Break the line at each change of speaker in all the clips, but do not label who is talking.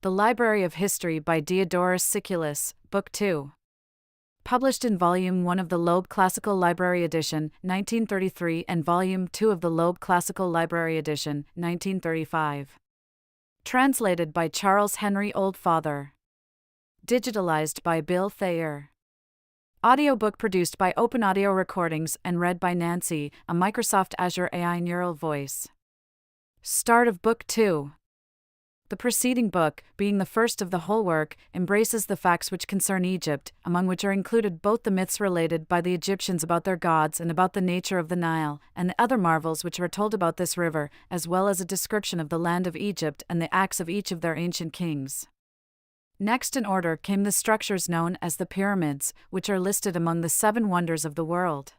The Library of History by Diodoro Siculus, Book 2. Published in Volume 1 of the Loeb Classical Library Edition, 1933 and Volume 2 of the Loeb Classical Library Edition, 1935. Translated by Charles Henry Oldfather. Digitalized by Bill Thayer. Audiobook produced by Open Audio Recordings and read by Nancy, a Microsoft Azure AI neural voice. Start of Book 2. The preceding book, being the first of the whole work, embraces the facts which concern Egypt, among which are included both the myths related by the Egyptians about their gods and about the nature of the Nile, and the other marvels which are told about this river, as well as a description of the land of Egypt and the acts of each of their ancient kings. Next in order came the structures known as the pyramids, which are listed among the 7 wonders of the world.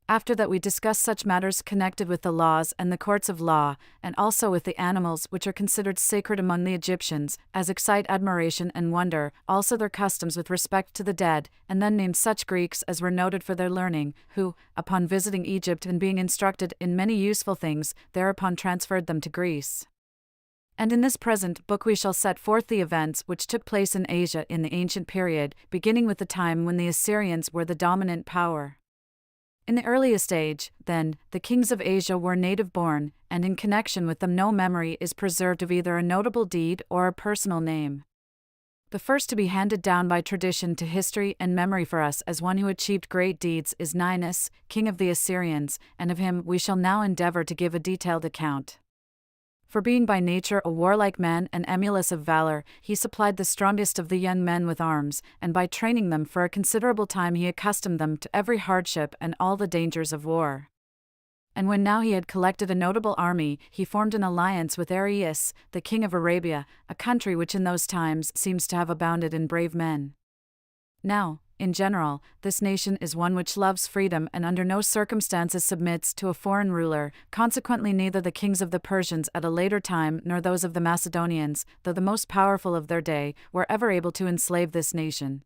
After that we discuss such matters connected with the laws and the courts of law, and also with the animals which are considered sacred among the Egyptians, as excite admiration and wonder, also their customs with respect to the dead, and then named such Greeks as were noted for their learning, who, upon visiting Egypt and being instructed in many useful things, thereupon transferred them to Greece. And in this present book we shall set forth the events which took place in Asia in the ancient period, beginning with the time when the Assyrians were the dominant power. In the earliest age, then, the kings of Asia were native-born, and in connection with them no memory is preserved of either a notable deed or a personal name. The first to be handed down by tradition to history and memory for us as one who achieved great deeds is Ninus, king of the Assyrians, and of him we shall now endeavor to give a detailed account. For being by nature a warlike man and emulous of valor, he supplied the strongest of the young men with arms, and by training them for a considerable time he accustomed them to every hardship and all the dangers of war. And when now he had collected a notable army, he formed an alliance with Arius, the king of Arabia, a country which in those times seems to have abounded in brave men. Now, in general, this nation is one which loves freedom and under no circumstances submits to a foreign ruler. Consequently neither the kings of the Persians at a later time nor those of the Macedonians, though the most powerful of their day, were ever able to enslave this nation.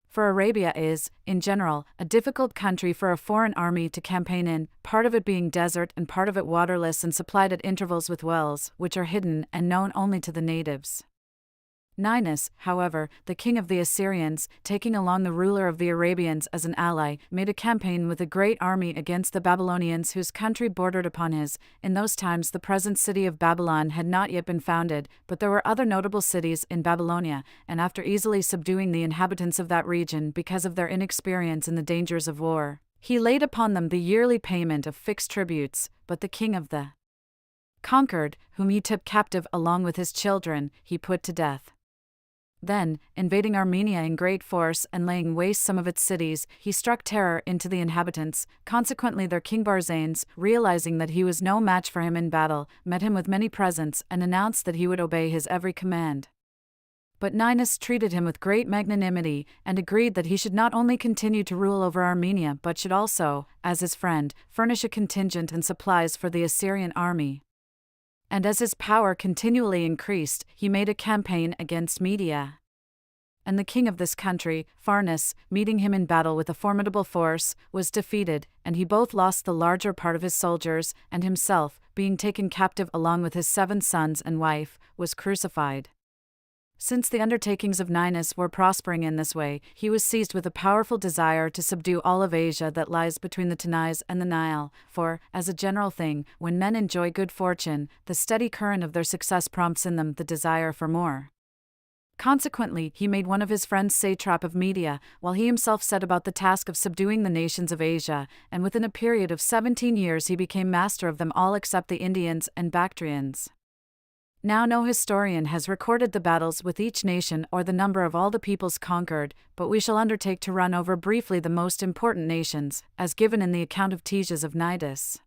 For Arabia is, in general, a difficult country for a foreign army to campaign in, part of it being desert and part of it waterless and supplied at intervals with wells, which are hidden and known only to the natives. Ninus, however, the king of the Assyrians, taking along the ruler of the Arabians as an ally, made a campaign with a great army against the Babylonians whose country bordered upon his. In those times the present city of Babylon had not yet been founded, but there were other notable cities in Babylonia, and after easily subduing the inhabitants of that region because of their inexperience in the dangers of war, he laid upon them the yearly payment of fixed tributes, but the king of the conquered, whom he took captive along with his children, he put to death. Then, invading Armenia in great force and laying waste some of its cities, he struck terror into the inhabitants. Consequently their king Barzanes, realizing that he was no match for him in battle, met him with many presents and announced that he would obey his every command. But Ninus treated him with great magnanimity, and agreed that he should not only continue to rule over Armenia but should also, as his friend, furnish a contingent and supplies for the Assyrian army. And as his power continually increased, he made a campaign against Media. And the king of this country, Pharnus, meeting him in battle with a formidable force, was defeated, and he both lost the larger part of his soldiers, and himself, being taken captive along with his 7 sons and wife, was crucified. Since the undertakings of Ninus were prospering in this way, he was seized with a powerful desire to subdue all of Asia that lies between the Tanais and the Nile, for, as a general thing, when men enjoy good fortune, the steady current of their success prompts in them the desire for more. Consequently, he made one of his friends satrap of Media, while he himself set about the task of subduing the nations of Asia, and within a period of 17 years he became master of them all except the Indians and Bactrians. Now no historian has recorded the battles with each nation or the number of all the peoples conquered, but we shall undertake to run over briefly the most important nations, as given in the account of Ctesias of Cnidus.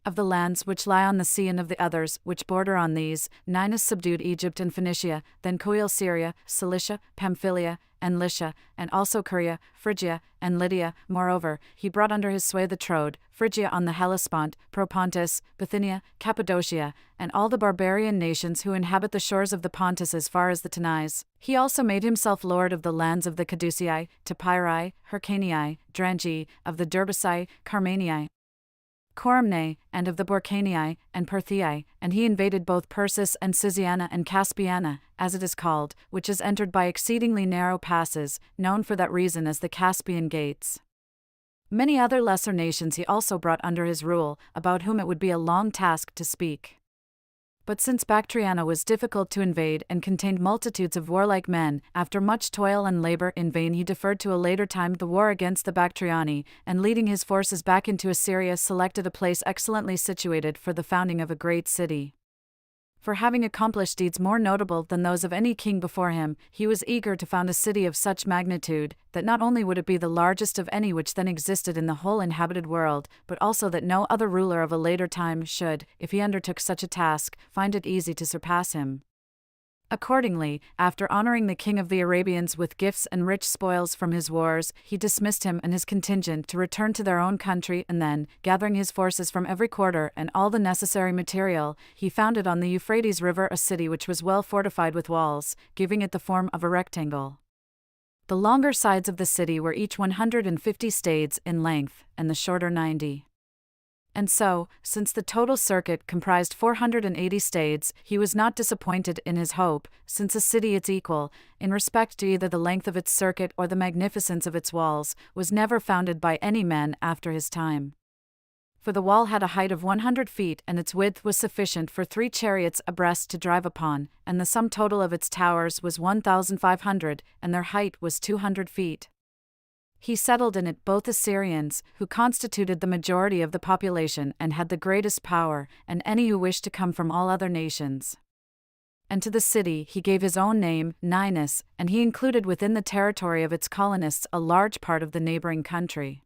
Of the lands which lie on the sea and of the others which border on these, Ninus subdued Egypt and Phoenicia, then Coele-Syria, Cilicia, Pamphylia, and Lycia, and also Curia, Phrygia, and Lydia. Moreover, he brought under his sway the Troad, Phrygia on the Hellespont, Propontis, Bithynia, Cappadocia, and all the barbarian nations who inhabit the shores of the Pontus as far as the Tanais. He also made himself lord of the lands of the Caducii, Tepyri, Hyrcanii, Drangi, of the Derbasi, Carmanii, Corymnae, and of the Borcanii, and Perthii, and he invaded both Persis and Cyziana and Caspiana, as it is called, which is entered by exceedingly narrow passes, known for that reason as the Caspian Gates. Many other lesser nations he also brought under his rule, about whom it would be a long task to speak. But since Bactriana was difficult to invade and contained multitudes of warlike men, after much toil and labor in vain he deferred to a later time the war against the Bactriani, and leading his forces back into Assyria selected a place excellently situated for the founding of a great city. For having accomplished deeds more notable than those of any king before him, he was eager to found a city of such magnitude, that not only would it be the largest of any which then existed in the whole inhabited world, but also that no other ruler of a later time should, if he undertook such a task, find it easy to surpass him. Accordingly, after honoring the king of the Arabians with gifts and rich spoils from his wars, he dismissed him and his contingent to return to their own country, and then, gathering his forces from every quarter and all the necessary material, he founded on the Euphrates River a city which was well fortified with walls, giving it the form of a rectangle. The longer sides of the city were each 150 stades in length, and the shorter 90. And so, since the total circuit comprised 480 stades, he was not disappointed in his hope, since a city its equal, in respect to either the length of its circuit or the magnificence of its walls, was never founded by any man after his time. For the wall had a height of 100 feet and its width was sufficient for 3 chariots abreast to drive upon, and the sum total of its towers was 1,500, and their height was 200 feet. He settled in it both Assyrians, who constituted the majority of the population and had the greatest power, and any who wished to come from all other nations. And to the city he gave his own name, Ninus, and he included within the territory of its colonists a large part of the neighboring country.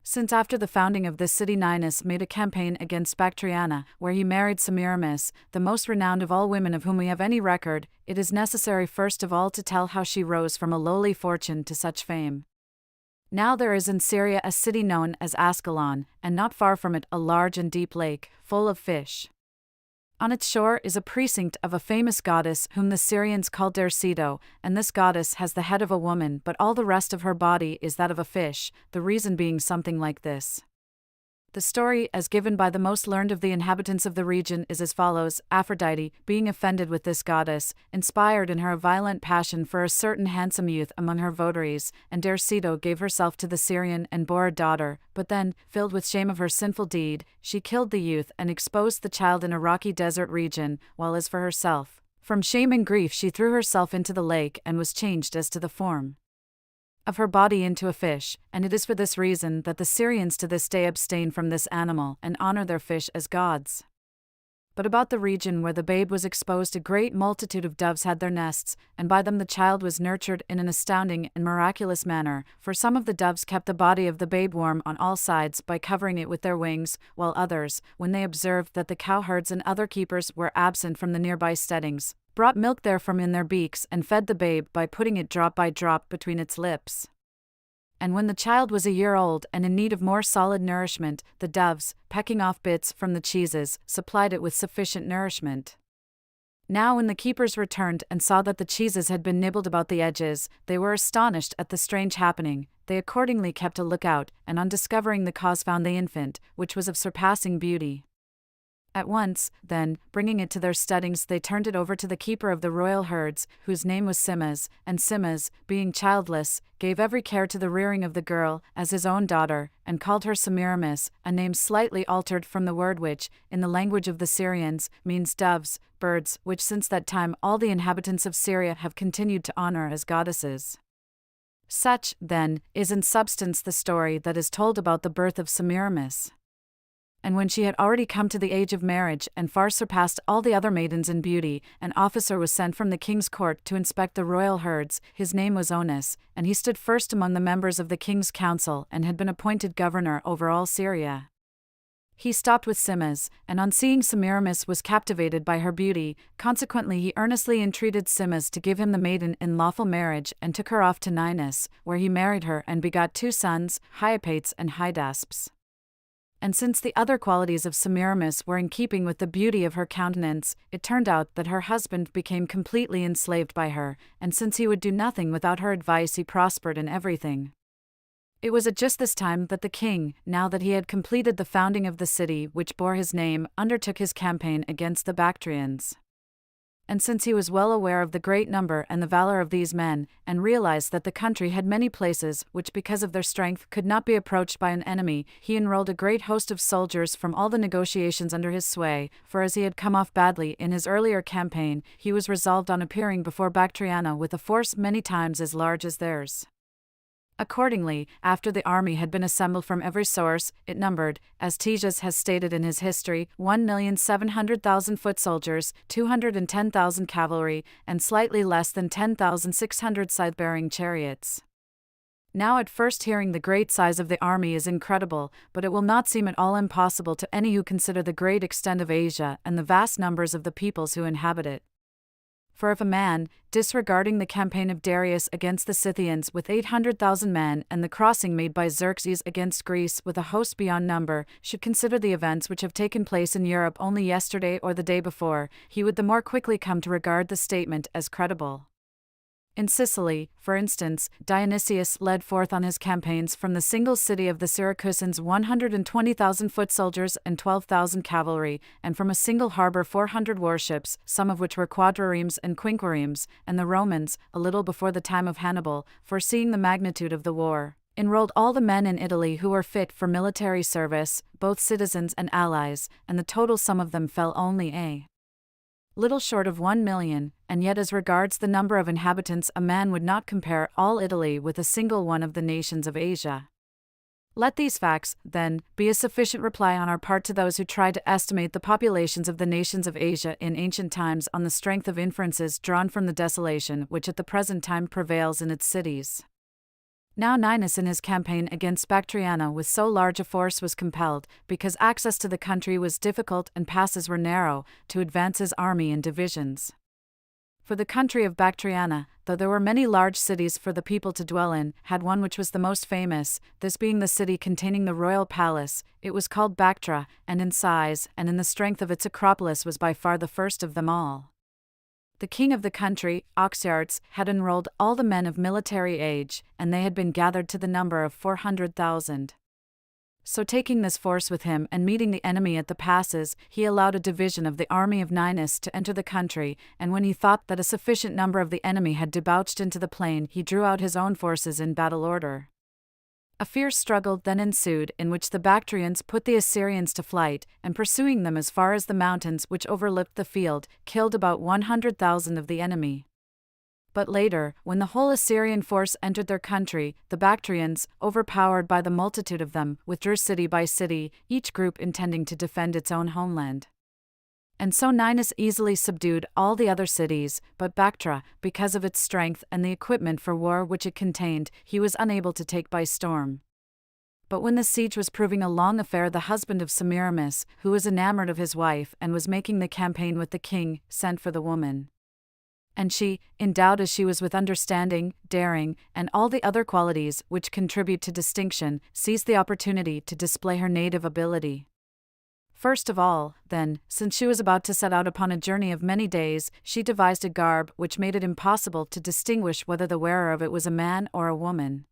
Since after the founding of this city Ninus made a campaign against Bactriana, where he married Semiramis, the most renowned of all women of whom we have any record, it is necessary first of all to tell how she rose from a lowly fortune to such fame. Now there is in Syria a city known as Ascalon, and not far from it a large and deep lake, full of fish. On its shore is a precinct of a famous goddess whom the Syrians call Diodoro, and this goddess has the head of a woman but all the rest of her body is that of a fish, the reason being something like this. The story, as given by the most learned of the inhabitants of the region, is as follows: Aphrodite, being offended with this goddess, inspired in her a violent passion for a certain handsome youth among her votaries, and Diodoro gave herself to the Syrian and bore a daughter, but then, filled with shame of her sinful deed, she killed the youth and exposed the child in a rocky desert region, while as for herself, from shame and grief she threw herself into the lake and was changed as to the form of her body into a fish, and it is for this reason that the Syrians to this day abstain from this animal and honor their fish as gods. But about the region where the babe was exposed a great multitude of doves had their nests, and by them the child was nurtured in an astounding and miraculous manner, for some of the doves kept the body of the babe warm on all sides by covering it with their wings, while others, when they observed that the cowherds and other keepers were absent from the nearby steadings, brought milk therefrom in their beaks and fed the babe by putting it drop by drop between its lips. And when the child was a year old and in need of more solid nourishment, the doves, pecking off bits from the cheeses, supplied it with sufficient nourishment. Now when the keepers returned and saw that the cheeses had been nibbled about the edges, they were astonished at the strange happening. They accordingly kept a lookout, and on discovering the cause found the infant, which was of surpassing beauty. At once, then, bringing it to their steadings, they turned it over to the keeper of the royal herds, whose name was Simas, and Simas, being childless, gave every care to the rearing of the girl, as his own daughter, and called her Semiramis, a name slightly altered from the word which, in the language of the Syrians, means doves, birds, which since that time all the inhabitants of Syria have continued to honor as goddesses. Such, then, is in substance the story that is told about the birth of Semiramis. And when she had already come to the age of marriage and far surpassed all the other maidens in beauty, an officer was sent from the king's court to inspect the royal herds. His name was Onus, and he stood first among the members of the king's council and had been appointed governor over all Syria. He stopped with Simas, and on seeing Semiramis was captivated by her beauty. Consequently he earnestly entreated Simas to give him the maiden in lawful marriage and took her off to Ninus, where he married her and begot 2 sons, Hyapates and Hydaspes. And since the other qualities of Semiramis were in keeping with the beauty of her countenance, it turned out that her husband became completely enslaved by her, and since he would do nothing without her advice he prospered in everything. It was at just this time that the king, now that he had completed the founding of the city which bore his name, undertook his campaign against the Bactrians. And since he was well aware of the great number and the valor of these men, and realized that the country had many places which because of their strength could not be approached by an enemy, he enrolled a great host of soldiers from all the negotiations under his sway, for as he had come off badly in his earlier campaign, he was resolved on appearing before Bactriana with a force many times as large as theirs. Accordingly, after the army had been assembled from every source, it numbered, as Ctesias has stated in his history, 1,700,000 foot soldiers, 210,000 cavalry, and slightly less than 10,600 scythe-bearing chariots. Now at first hearing the great size of the army is incredible, but it will not seem at all impossible to any who consider the great extent of Asia and the vast numbers of the peoples who inhabit it. For if a man, disregarding the campaign of Darius against the Scythians with 800,000 men and the crossing made by Xerxes against Greece with a host beyond number, should consider the events which have taken place in Europe only yesterday or the day before, he would the more quickly come to regard the statement as credible. In Sicily, for instance, Dionysius led forth on his campaigns from the single city of the Syracusans 120,000 foot soldiers and 12,000 cavalry, and from a single harbor 400 warships, some of which were quadriremes and quinquiremes, and the Romans, a little before the time of Hannibal, foreseeing the magnitude of the war, enrolled all the men in Italy who were fit for military service, both citizens and allies, and the total sum of them fell only a little short of 1,000,000, and yet as regards the number of inhabitants a man would not compare all Italy with a single one of the nations of Asia. Let these facts, then, be a sufficient reply on our part to those who try to estimate the populations of the nations of Asia in ancient times on the strength of inferences drawn from the desolation which at the present time prevails in its cities. Now Ninus in his campaign against Bactriana with so large a force was compelled, because access to the country was difficult and passes were narrow, to advance his army in divisions. For the country of Bactriana, though there were many large cities for the people to dwell in, had one which was the most famous, this being the city containing the royal palace. It was called Bactra, and in size and in the strength of its acropolis was by far the first of them all. The king of the country, Oxyartes, had enrolled all the men of military age, and they had been gathered to the number of 400,000. So taking this force with him and meeting the enemy at the passes, he allowed a division of the army of Ninus to enter the country, and when he thought that a sufficient number of the enemy had debouched into the plain, he drew out his own forces in battle order. A fierce struggle then ensued, in which the Bactrians put the Assyrians to flight, and pursuing them as far as the mountains which overlooked the field, killed about 100,000 of the enemy. But later, when the whole Assyrian force entered their country, the Bactrians, overpowered by the multitude of them, withdrew city by city, each group intending to defend its own homeland. And so Ninus easily subdued all the other cities, but Bactra, because of its strength and the equipment for war which it contained, he was unable to take by storm. But when the siege was proving a long affair, the husband of Semiramis, who was enamored of his wife and was making the campaign with the king, sent for the woman. And she, endowed as she was with understanding, daring, and all the other qualities which contribute to distinction, seized the opportunity to display her native ability. First of all, then, since she was about to set out upon a journey of many days, she devised a garb which made it impossible to distinguish whether the wearer of it was a man or a woman.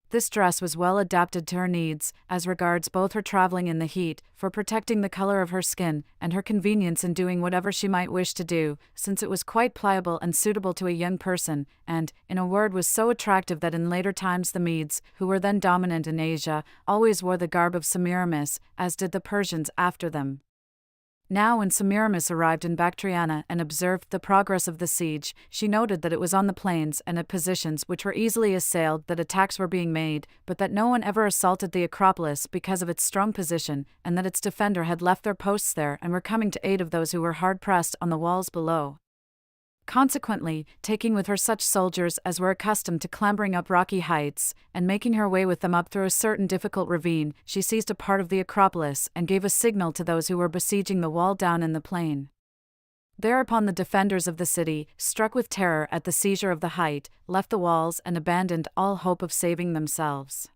This dress was well adapted to her needs, as regards both her traveling in the heat, for protecting the color of her skin, and her convenience in doing whatever she might wish to do, since it was quite pliable and suitable to a young person, and, in a word, was so attractive that in later times the Medes, who were then dominant in Asia, always wore the garb of Semiramis, as did the Persians after them. Now when Semiramis arrived in Bactriana and observed the progress of the siege, she noted that it was on the plains and at positions which were easily assailed that attacks were being made, but that no one ever assaulted the Acropolis because of its strong position, and that its defender had left their posts there and were coming to aid of those who were hard-pressed on the walls below. Consequently, taking with her such soldiers as were accustomed to clambering up rocky heights, and making her way with them up through a certain difficult ravine, she seized a part of the Acropolis and gave a signal to those who were besieging the wall down in the plain. Thereupon the defenders of the city, struck with terror at the seizure of the height, left the walls and abandoned all hope of saving themselves.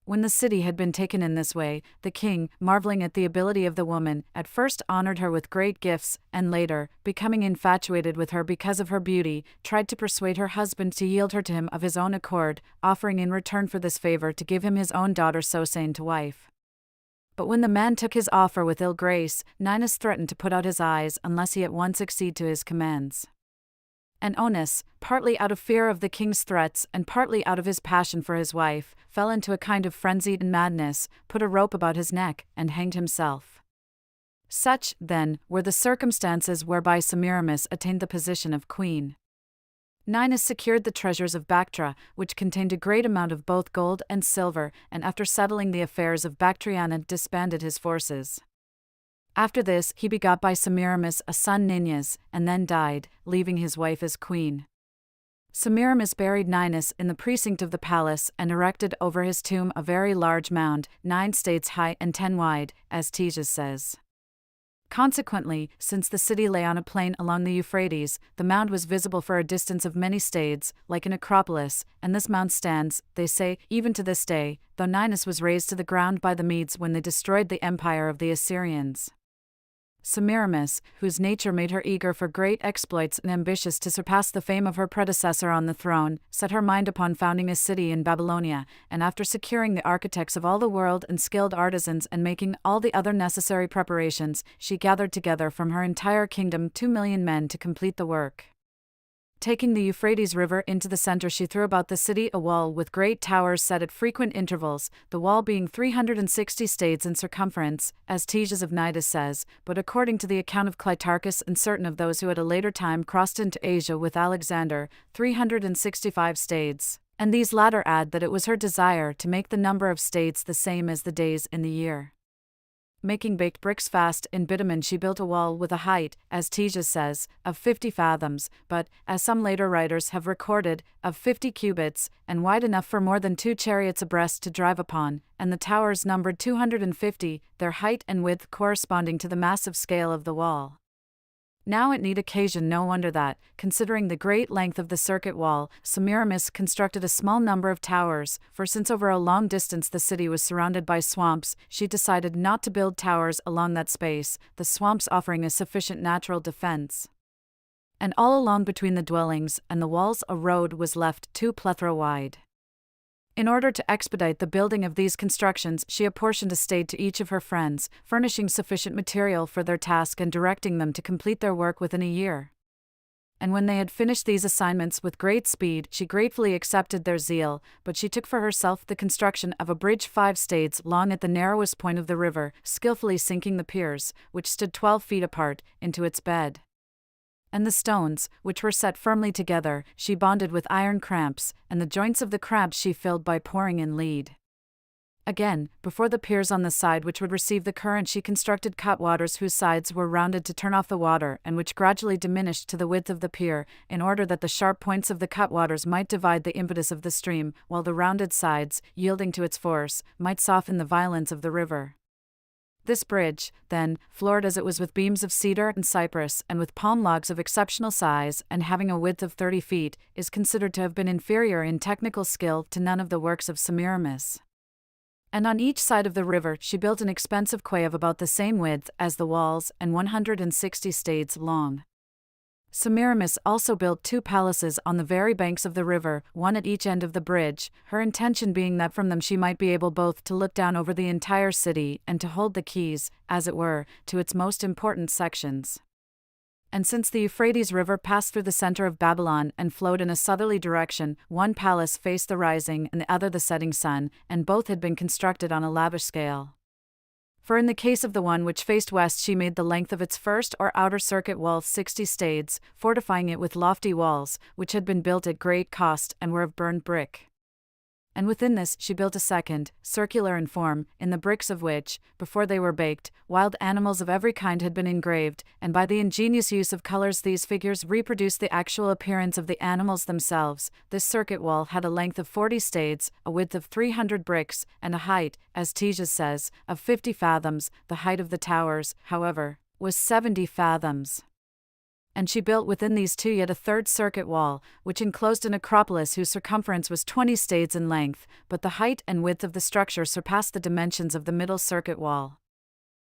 When the city had been taken in this way, the king, marveling at the ability of the woman, at first honored her with great gifts, and later, becoming infatuated with her because of her beauty, tried to persuade her husband to yield her to him of his own accord, offering in return for this favor to give him his own daughter Sosane to wife. But when the man took his offer with ill grace, Ninus threatened to put out his eyes unless he at once accede to his commands. And Onus, partly out of fear of the king's threats and partly out of his passion for his wife, fell into a kind of frenzied madness, put a rope about his neck, and hanged himself. Such, then, were the circumstances whereby Semiramis attained the position of queen. Ninus secured the treasures of Bactra, which contained a great amount of both gold and silver, and after settling the affairs of Bactriana disbanded his forces. After this, he begot by Semiramis a son Ninus, and then died, leaving his wife as queen. Semiramis buried Ninus in the precinct of the palace and erected over his tomb a very large mound, 9 states high and 10 wide, as Ctesias says. Consequently, since the city lay on a plain along the Euphrates, the mound was visible for a distance of many stades, like an acropolis, and this mound stands, they say, even to this day, though Ninus was razed to the ground by the Medes when they destroyed the empire of the Assyrians. Semiramis, whose nature made her eager for great exploits and ambitious to surpass the fame of her predecessor on the throne, set her mind upon founding a city in Babylonia, and after securing the architects of all the world and skilled artisans and making all the other necessary preparations, she gathered together from her entire kingdom 2,000,000 men to complete the work. Taking the Euphrates River into the center, she threw about the city a wall with great towers set at frequent intervals, the wall being 360 stades in circumference, as Ctesias of Cnidus says, but according to the account of Clitarchus and certain of those who at a later time crossed into Asia with Alexander, 365 stades, and these latter add that it was her desire to make the number of stades the same as the days in the year. Making baked bricks fast in bitumen, she built a wall with a height, as Ctesias says, of 50 fathoms, but, as some later writers have recorded, of 50 cubits, and wide enough for more than 2 chariots abreast to drive upon, and the towers numbered 250, their height and width corresponding to the massive scale of the wall. Now it need occasion no wonder that, considering the great length of the circuit wall, Semiramis constructed a small number of towers, for since over a long distance the city was surrounded by swamps, she decided not to build towers along that space, the swamps offering a sufficient natural defense. And all along between the dwellings and the walls a road was left 2 plethra wide. In order to expedite the building of these constructions, she apportioned a stade to each of her friends, furnishing sufficient material for their task and directing them to complete their work within a year. And when they had finished these assignments with great speed, she gratefully accepted their zeal, but she took for herself the construction of a bridge 5 stades long at the narrowest point of the river, skillfully sinking the piers, which stood 12 feet apart, into its bed. And the stones, which were set firmly together, she bonded with iron cramps, and the joints of the cramps she filled by pouring in lead. Again, before the piers on the side which would receive the current she constructed cutwaters whose sides were rounded to turn off the water and which gradually diminished to the width of the pier, in order that the sharp points of the cutwaters might divide the impetus of the stream, while the rounded sides, yielding to its force, might soften the violence of the river. This bridge, then, floored as it was with beams of cedar and cypress and with palm logs of exceptional size and having a width of 30 feet, is considered to have been inferior in technical skill to none of the works of Semiramis. And on each side of the river she built an expensive quay of about the same width as the walls and 160 stades long. Semiramis also built 2 palaces on the very banks of the river, one at each end of the bridge, her intention being that from them she might be able both to look down over the entire city and to hold the keys, as it were, to its most important sections. And since the Euphrates River passed through the center of Babylon and flowed in a southerly direction, one palace faced the rising and the other the setting sun, and both had been constructed on a lavish scale. For in the case of the one which faced west she made the length of its first or outer circuit wall 60 stades, fortifying it with lofty walls, which had been built at great cost and were of burned brick. And within this she built a second, circular in form, in the bricks of which, before they were baked, wild animals of every kind had been engraved, and by the ingenious use of colors these figures reproduced the actual appearance of the animals themselves. This circuit wall had a length of 40 stades, a width of 300 bricks, and a height, as Ctesias says, of 50 fathoms. The height of the towers, however, was 70 fathoms. And she built within these two yet a third circuit wall, which enclosed an acropolis whose circumference was 20 stades in length, but the height and width of the structure surpassed the dimensions of the middle circuit wall.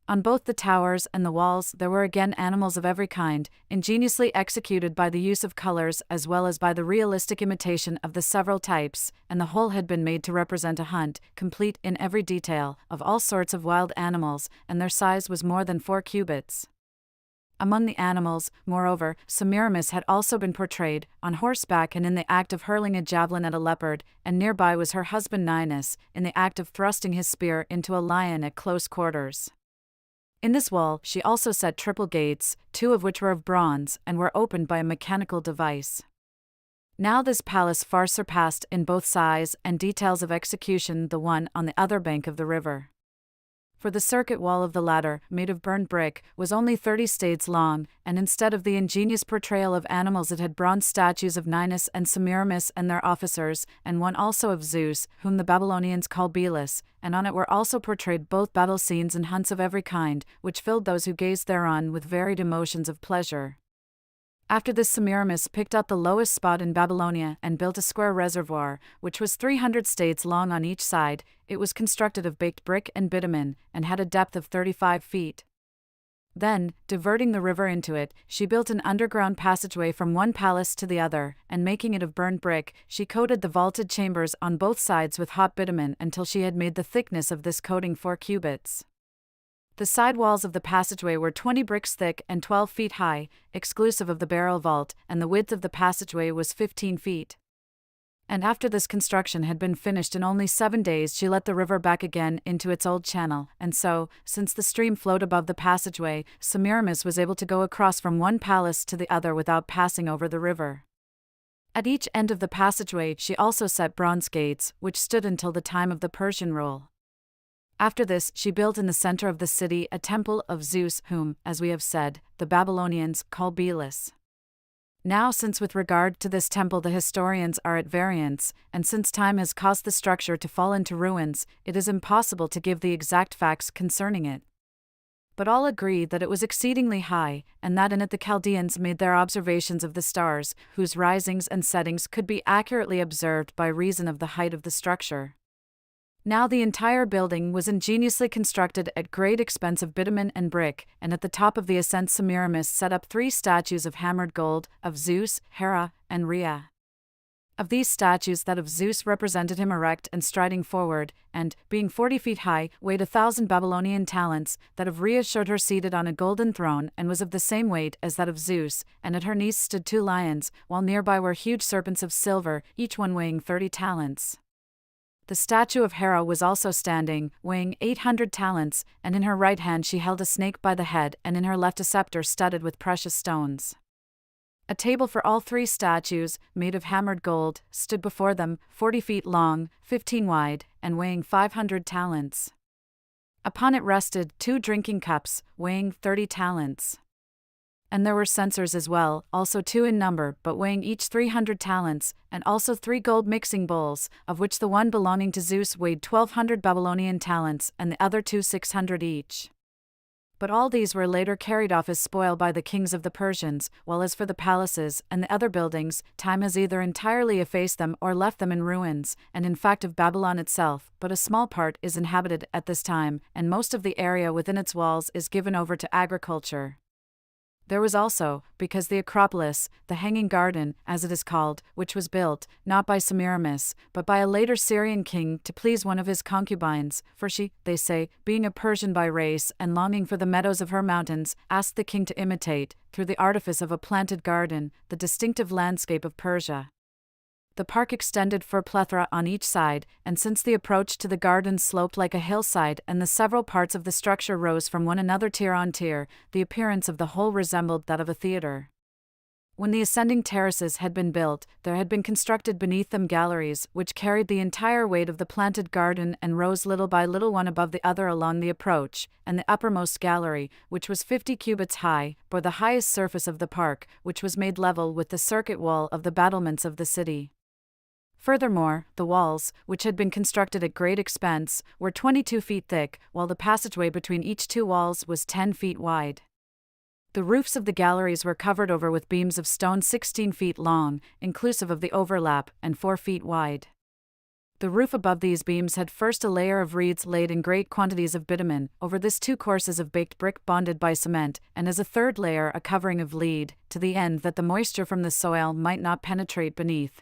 On both the towers and the walls there were again animals of every kind, ingeniously executed by the use of colors as well as by the realistic imitation of the several types, and the whole had been made to represent a hunt, complete in every detail, of all sorts of wild animals, and their size was more than 4 cubits. Among the animals, moreover, Semiramis had also been portrayed, on horseback and in the act of hurling a javelin at a leopard, and nearby was her husband Ninus, in the act of thrusting his spear into a lion at close quarters. In this wall she also set triple gates, 2 of which were of bronze, and were opened by a mechanical device. Now this palace far surpassed in both size and details of execution the one on the other bank of the river. For the circuit wall of the latter, made of burned brick, was only 30 stades long, and instead of the ingenious portrayal of animals it had bronze statues of Ninus and Semiramis and their officers, and one also of Zeus, whom the Babylonians call Belus, and on it were also portrayed both battle scenes and hunts of every kind, which filled those who gazed thereon with varied emotions of pleasure. After this Semiramis picked out the lowest spot in Babylonia and built a square reservoir, which was 300 stades long on each side. It was constructed of baked brick and bitumen, and had a depth of 35 feet. Then, diverting the river into it, she built an underground passageway from one palace to the other, and making it of burned brick, she coated the vaulted chambers on both sides with hot bitumen until she had made the thickness of this coating 4 cubits. The side walls of the passageway were 20 bricks thick and 12 feet high, exclusive of the barrel vault, and the width of the passageway was 15 feet. And after this construction had been finished in only 7 days she let the river back again into its old channel, and so, since the stream flowed above the passageway, Semiramis was able to go across from one palace to the other without passing over the river. At each end of the passageway she also set bronze gates, which stood until the time of the Persian rule. After this she built in the center of the city a temple of Zeus whom, as we have said, the Babylonians call Belus. Now since with regard to this temple the historians are at variance, and since time has caused the structure to fall into ruins, it is impossible to give the exact facts concerning it. But all agree that it was exceedingly high, and that in it the Chaldeans made their observations of the stars, whose risings and settings could be accurately observed by reason of the height of the structure. Now the entire building was ingeniously constructed at great expense of bitumen and brick, and at the top of the ascent Semiramis set up 3 statues of hammered gold, of Zeus, Hera, and Rhea. Of these statues that of Zeus represented him erect and striding forward, and, being 40 feet high, weighed 1,000 Babylonian talents, that of Rhea showed her seated on a golden throne and was of the same weight as that of Zeus, and at her knees stood 2 lions, while nearby were huge serpents of silver, each one weighing 30 talents. The statue of Hera was also standing, weighing 800 talents, and in her right hand she held a snake by the head and in her left a scepter studded with precious stones. A table for all 3 statues, made of hammered gold, stood before them, 40 feet long, 15 wide, and weighing 500 talents. Upon it rested 2 drinking cups, weighing 30 talents. And there were censers as well, also 2 in number, but weighing each 300 talents, and also 3 gold mixing bowls, of which the one belonging to Zeus weighed 1,200 Babylonian talents, and the other 2 600 each. But all these were later carried off as spoil by the kings of the Persians, while as for the palaces and the other buildings, time has either entirely effaced them or left them in ruins, and in fact of Babylon itself, but a small part is inhabited at this time, and most of the area within its walls is given over to agriculture. There was also, because the Acropolis, the Hanging Garden, as it is called, which was built, not by Semiramis, but by a later Syrian king to please one of his concubines, for she, they say, being a Persian by race and longing for the meadows of her mountains, asked the king to imitate, through the artifice of a planted garden, the distinctive landscape of Persia. The park extended for a plethora on each side, and since the approach to the garden sloped like a hillside and the several parts of the structure rose from one another tier on tier, the appearance of the whole resembled that of a theater. When the ascending terraces had been built, there had been constructed beneath them galleries, which carried the entire weight of the planted garden and rose little by little one above the other along the approach, and the uppermost gallery, which was 50 cubits high, bore the highest surface of the park, which was made level with the circuit wall of the battlements of the city. Furthermore, the walls, which had been constructed at great expense, were 22 feet thick, while the passageway between each 2 walls was 10 feet wide. The roofs of the galleries were covered over with beams of stone 16 feet long, inclusive of the overlap, and 4 feet wide. The roof above these beams had first a layer of reeds laid in great quantities of bitumen, over this 2 courses of baked brick bonded by cement, and as a third layer a covering of lead, to the end that the moisture from the soil might not penetrate beneath.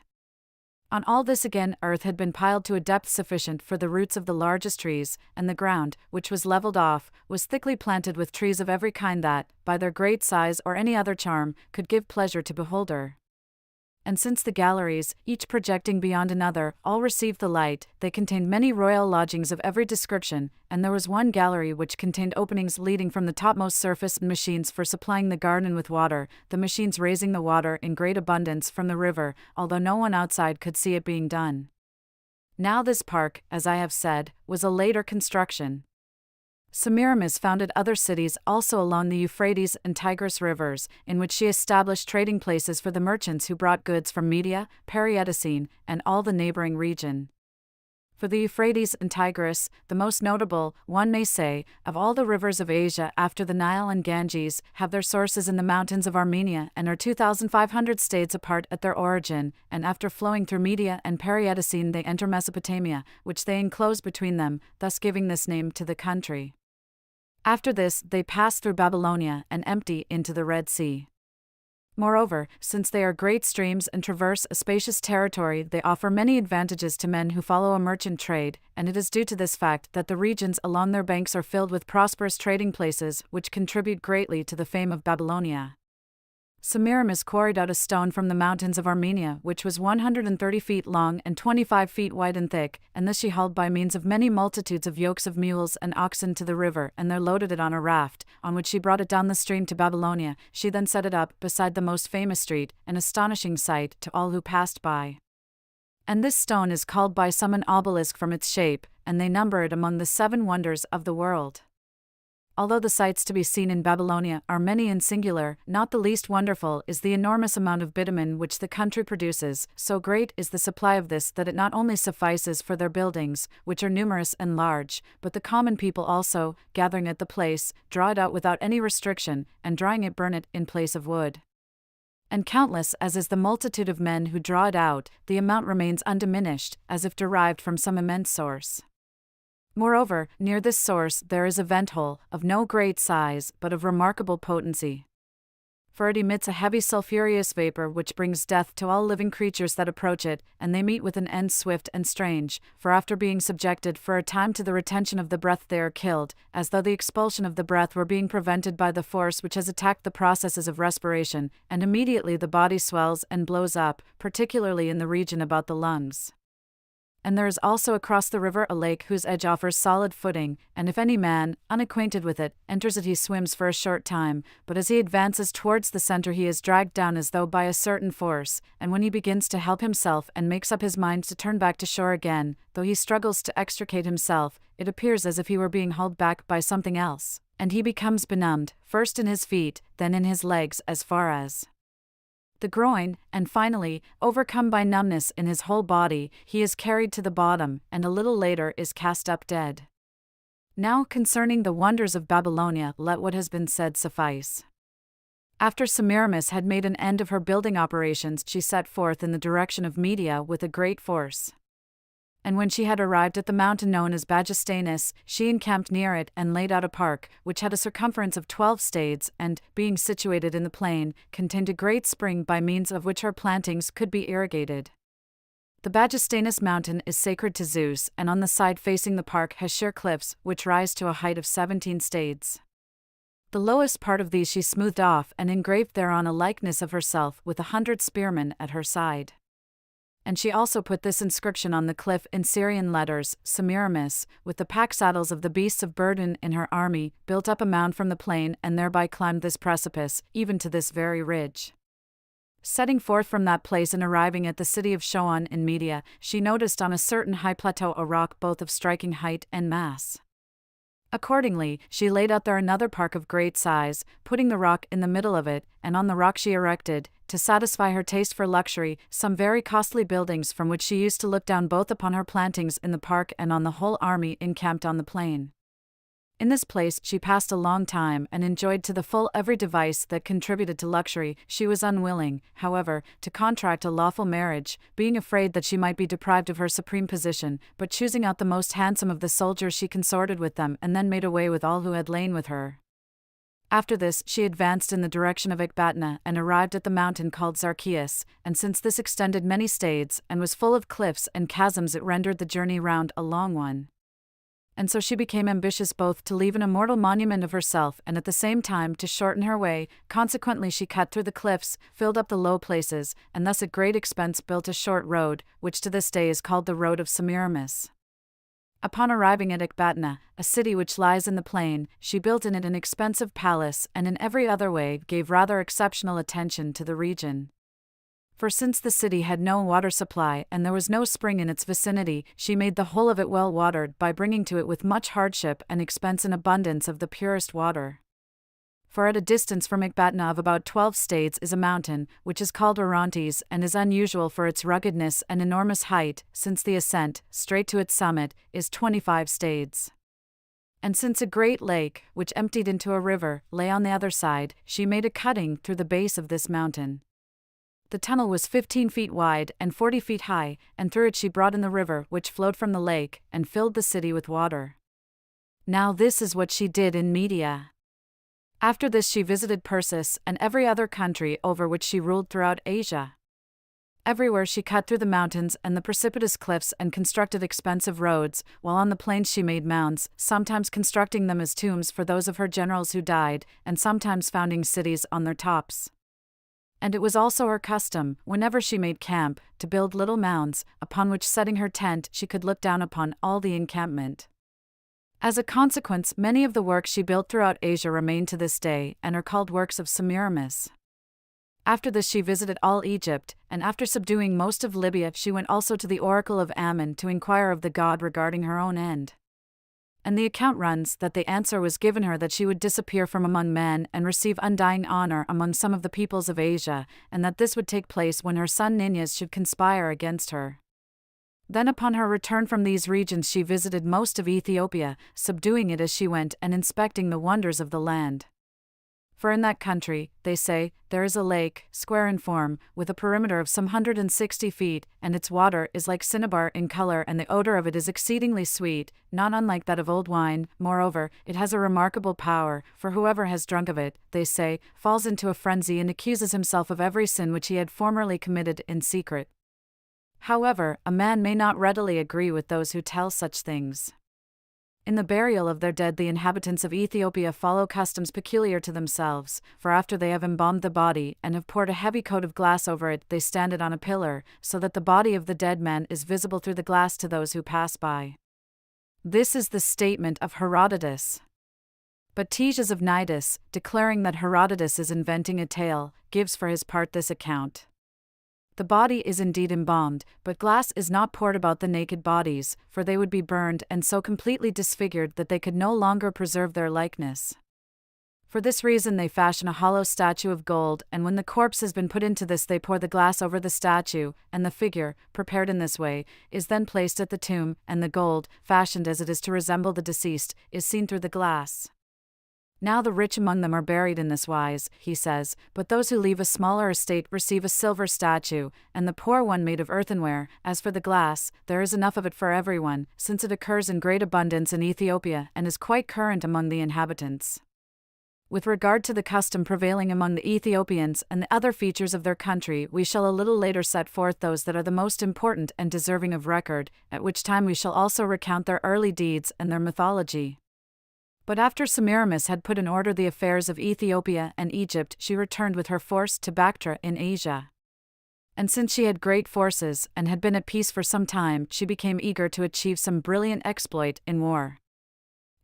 On all this again earth had been piled to a depth sufficient for the roots of the largest trees, and the ground, which was levelled off, was thickly planted with trees of every kind that, by their great size or any other charm, could give pleasure to beholder. And since the galleries, each projecting beyond another, all received the light, they contained many royal lodgings of every description, and there was one gallery which contained openings leading from the topmost surface and machines for supplying the garden with water, the machines raising the water in great abundance from the river, although no one outside could see it being done. Now this park, as I have said, was a later construction. Semiramis founded other cities also along the Euphrates and Tigris rivers, in which she established trading places for the merchants who brought goods from Media, Periodicene, and all the neighboring region. For the Euphrates and Tigris, the most notable, one may say, of all the rivers of Asia after the Nile and Ganges, have their sources in the mountains of Armenia and are 2,500 stades apart at their origin, and after flowing through Media and Periodicene they enter Mesopotamia, which they enclose between them, thus giving this name to the country. After this, they pass through Babylonia and empty into the Red Sea. Moreover, since they are great streams and traverse a spacious territory, they offer many advantages to men who follow a merchant trade, and it is due to this fact that the regions along their banks are filled with prosperous trading places, which contribute greatly to the fame of Babylonia. Semiramis quarried out a stone from the mountains of Armenia, which was 130 feet long and 25 feet wide and thick, and this she hauled by means of many multitudes of yokes of mules and oxen to the river, and there loaded it on a raft, on which she brought it down the stream to Babylonia. She then set it up beside the most famous street, an astonishing sight to all who passed by. And this stone is called by some an obelisk from its shape, and they number it among the 7 wonders of the world. Although the sights to be seen in Babylonia are many and singular, not the least wonderful is the enormous amount of bitumen which the country produces. So great is the supply of this that it not only suffices for their buildings, which are numerous and large, but the common people also, gathering at the place, draw it out without any restriction, and drying it burn it in place of wood. And countless as is the multitude of men who draw it out, the amount remains undiminished, as if derived from some immense source. Moreover, near this source there is a vent hole, of no great size, but of remarkable potency. For it emits a heavy sulphureous vapor which brings death to all living creatures that approach it, and they meet with an end swift and strange, for after being subjected for a time to the retention of the breath they are killed, as though the expulsion of the breath were being prevented by the force which has attacked the processes of respiration, and immediately the body swells and blows up, particularly in the region about the lungs. And there is also across the river a lake whose edge offers solid footing, and if any man, unacquainted with it, enters it he swims for a short time, but as he advances towards the center he is dragged down as though by a certain force, and when he begins to help himself and makes up his mind to turn back to shore again, though he struggles to extricate himself, it appears as if he were being hauled back by something else, and he becomes benumbed, first in his feet, then in his legs as far as the groin, and finally, overcome by numbness in his whole body, he is carried to the bottom, and a little later is cast up dead. Now concerning the wonders of Babylonia let what has been said suffice. After Semiramis had made an end of her building operations she set forth in the direction of Media with a great force. And when she had arrived at the mountain known as Bagistanis, she encamped near it and laid out a park, which had a circumference of 12 stades, and, being situated in the plain, contained a great spring by means of which her plantings could be irrigated. The Bagistanis mountain is sacred to Zeus, and on the side facing the park has sheer cliffs, which rise to a height of 17 stades. The lowest part of these she smoothed off and engraved thereon a likeness of herself with 100 spearmen at her side. And she also put this inscription on the cliff in Syrian letters: Semiramis, with the pack saddles of the beasts of burden in her army, built up a mound from the plain and thereby climbed this precipice, even to this very ridge. Setting forth from that place and arriving at the city of Shoan in Media, she noticed on a certain high plateau a rock both of striking height and mass. Accordingly, she laid out there another park of great size, putting the rock in the middle of it, and on the rock she erected, to satisfy her taste for luxury, some very costly buildings from which she used to look down both upon her plantings in the park and on the whole army encamped on the plain. In this place she passed a long time and enjoyed to the full every device that contributed to luxury. She was unwilling, however, to contract a lawful marriage, being afraid that she might be deprived of her supreme position, but choosing out the most handsome of the soldiers she consorted with them and then made away with all who had lain with her. After this she advanced in the direction of Ecbatana and arrived at the mountain called Zarchias, and since this extended many stades and was full of cliffs and chasms it rendered the journey round a long one. And so she became ambitious both to leave an immortal monument of herself and at the same time to shorten her way. Consequently she cut through the cliffs, filled up the low places, and thus at great expense built a short road, which to this day is called the Road of Semiramis. Upon arriving at Ecbatana, a city which lies in the plain, she built in it an expensive palace and in every other way gave rather exceptional attention to the region. For since the city had no water supply and there was no spring in its vicinity, she made the whole of it well watered by bringing to it with much hardship and expense an abundance of the purest water. For at a distance from Ecbatana of about 12 stades is a mountain, which is called Orontes and is unusual for its ruggedness and enormous height, since the ascent, straight to its summit, is 25 stades. And since a great lake, which emptied into a river, lay on the other side, she made a cutting through the base of this mountain. The tunnel was 15 feet wide and 40 feet high, and through it she brought in the river which flowed from the lake, and filled the city with water. Now this is what she did in Media. After this she visited Persis and every other country over which she ruled throughout Asia. Everywhere she cut through the mountains and the precipitous cliffs and constructed expensive roads, while on the plains she made mounds, sometimes constructing them as tombs for those of her generals who died, and sometimes founding cities on their tops. And it was also her custom, whenever she made camp, to build little mounds, upon which setting her tent she could look down upon all the encampment. As a consequence, many of the works she built throughout Asia remain to this day, and are called works of Semiramis. After this she visited all Egypt, and after subduing most of Libya she went also to the oracle of Ammon to inquire of the god regarding her own end. And the account runs that the answer was given her that she would disappear from among men and receive undying honor among some of the peoples of Asia, and that this would take place when her son Ninus should conspire against her. Then upon her return from these regions she visited most of Ethiopia, subduing it as she went and inspecting the wonders of the land. For in that country, they say, there is a lake, square in form, with a perimeter of some 160 feet, and its water is like cinnabar in color, and the odor of it is exceedingly sweet, not unlike that of old wine. Moreover, it has a remarkable power, for whoever has drunk of it, they say, falls into a frenzy and accuses himself of every sin which he had formerly committed in secret. However, a man may not readily agree with those who tell such things. In the burial of their dead the inhabitants of Ethiopia follow customs peculiar to themselves, for after they have embalmed the body and have poured a heavy coat of glass over it they stand it on a pillar, so that the body of the dead man is visible through the glass to those who pass by. This is the statement of Herodotus. But Ctesias of Cnidus, declaring that Herodotus is inventing a tale, gives for his part this account. The body is indeed embalmed, but glass is not poured about the naked bodies, for they would be burned and so completely disfigured that they could no longer preserve their likeness. For this reason they fashion a hollow statue of gold, and when the corpse has been put into this they pour the glass over the statue, and the figure, prepared in this way, is then placed at the tomb, and the gold, fashioned as it is to resemble the deceased, is seen through the glass. Now the rich among them are buried in this wise, he says, but those who leave a smaller estate receive a silver statue, and the poor one made of earthenware. As for the glass, there is enough of it for everyone, since it occurs in great abundance in Ethiopia and is quite current among the inhabitants. With regard to the custom prevailing among the Ethiopians and the other features of their country, we shall a little later set forth those that are the most important and deserving of record, at which time we shall also recount their early deeds and their mythology. But after Semiramis had put in order the affairs of Ethiopia and Egypt, she returned with her force to Bactria in Asia. And since she had great forces and had been at peace for some time, she became eager to achieve some brilliant exploit in war.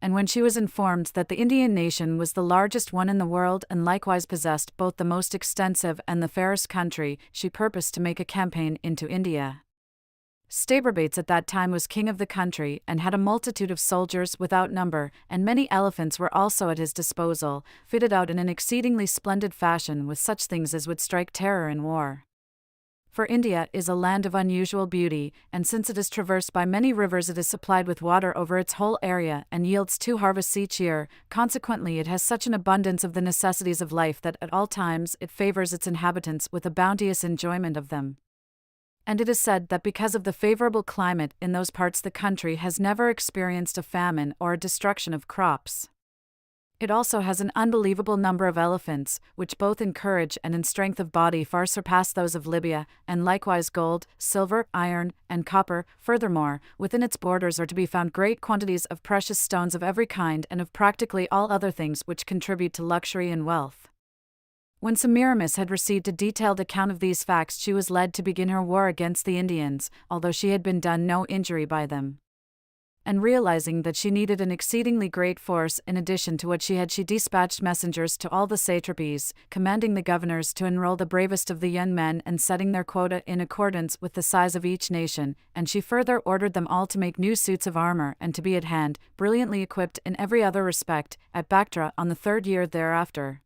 And when she was informed that the Indian nation was the largest one in the world and likewise possessed both the most extensive and the fairest country, she purposed to make a campaign into India. Stabarbates at that time was king of the country and had a multitude of soldiers without number, and many elephants were also at his disposal, fitted out in an exceedingly splendid fashion with such things as would strike terror in war. For India is a land of unusual beauty, and since it is traversed by many rivers, it is supplied with water over its whole area and yields 2 harvests each year. Consequently, it has such an abundance of the necessities of life that at all times it favors its inhabitants with a bounteous enjoyment of them. And it is said that because of the favorable climate in those parts, the country has never experienced a famine or a destruction of crops. It also has an unbelievable number of elephants, which both in courage and in strength of body far surpass those of Libya, and likewise gold, silver, iron, and copper. Furthermore, within its borders are to be found great quantities of precious stones of every kind and of practically all other things which contribute to luxury and wealth. When Semiramis had received a detailed account of these facts, she was led to begin her war against the Indians, although she had been done no injury by them. And realizing that she needed an exceedingly great force in addition to what she had, she dispatched messengers to all the satrapies, commanding the governors to enroll the bravest of the young men and setting their quota in accordance with the size of each nation, and she further ordered them all to make new suits of armor and to be at hand, brilliantly equipped in every other respect, at Bactra on the 3rd year thereafter.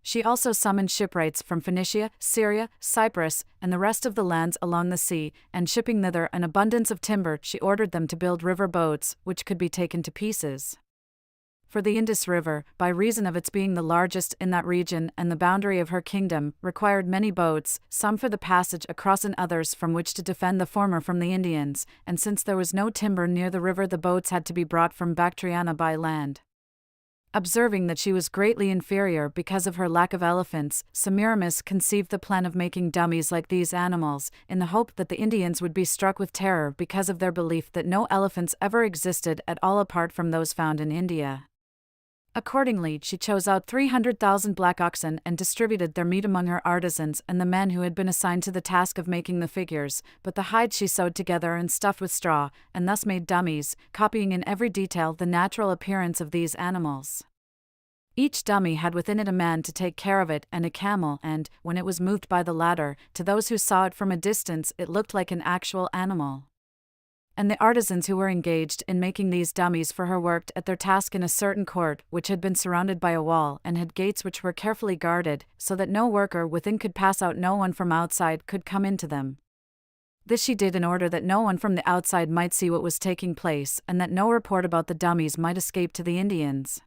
She also summoned shipwrights from Phoenicia, Syria, Cyprus, and the rest of the lands along the sea, and shipping thither an abundance of timber, she ordered them to build river boats, which could be taken to pieces. For the Indus River, by reason of its being the largest in that region and the boundary of her kingdom, required many boats, some for the passage across and others from which to defend the former from the Indians, and since there was no timber near the river, the boats had to be brought from Bactriana by land. Observing that she was greatly inferior because of her lack of elephants, Semiramis conceived the plan of making dummies like these animals, in the hope that the Indians would be struck with terror because of their belief that no elephants ever existed at all apart from those found in India. Accordingly, she chose out 300,000 black oxen and distributed their meat among her artisans and the men who had been assigned to the task of making the figures, but the hides she sewed together and stuffed with straw, and thus made dummies, copying in every detail the natural appearance of these animals. Each dummy had within it a man to take care of it and a camel, and, when it was moved by the latter, to those who saw it from a distance it looked like an actual animal. And the artisans who were engaged in making these dummies for her worked at their task in a certain court, which had been surrounded by a wall and had gates which were carefully guarded, so that no worker within could pass out, no one from outside could come into them. This she did in order that no one from the outside might see what was taking place, and that no report about the dummies might escape to the Indians.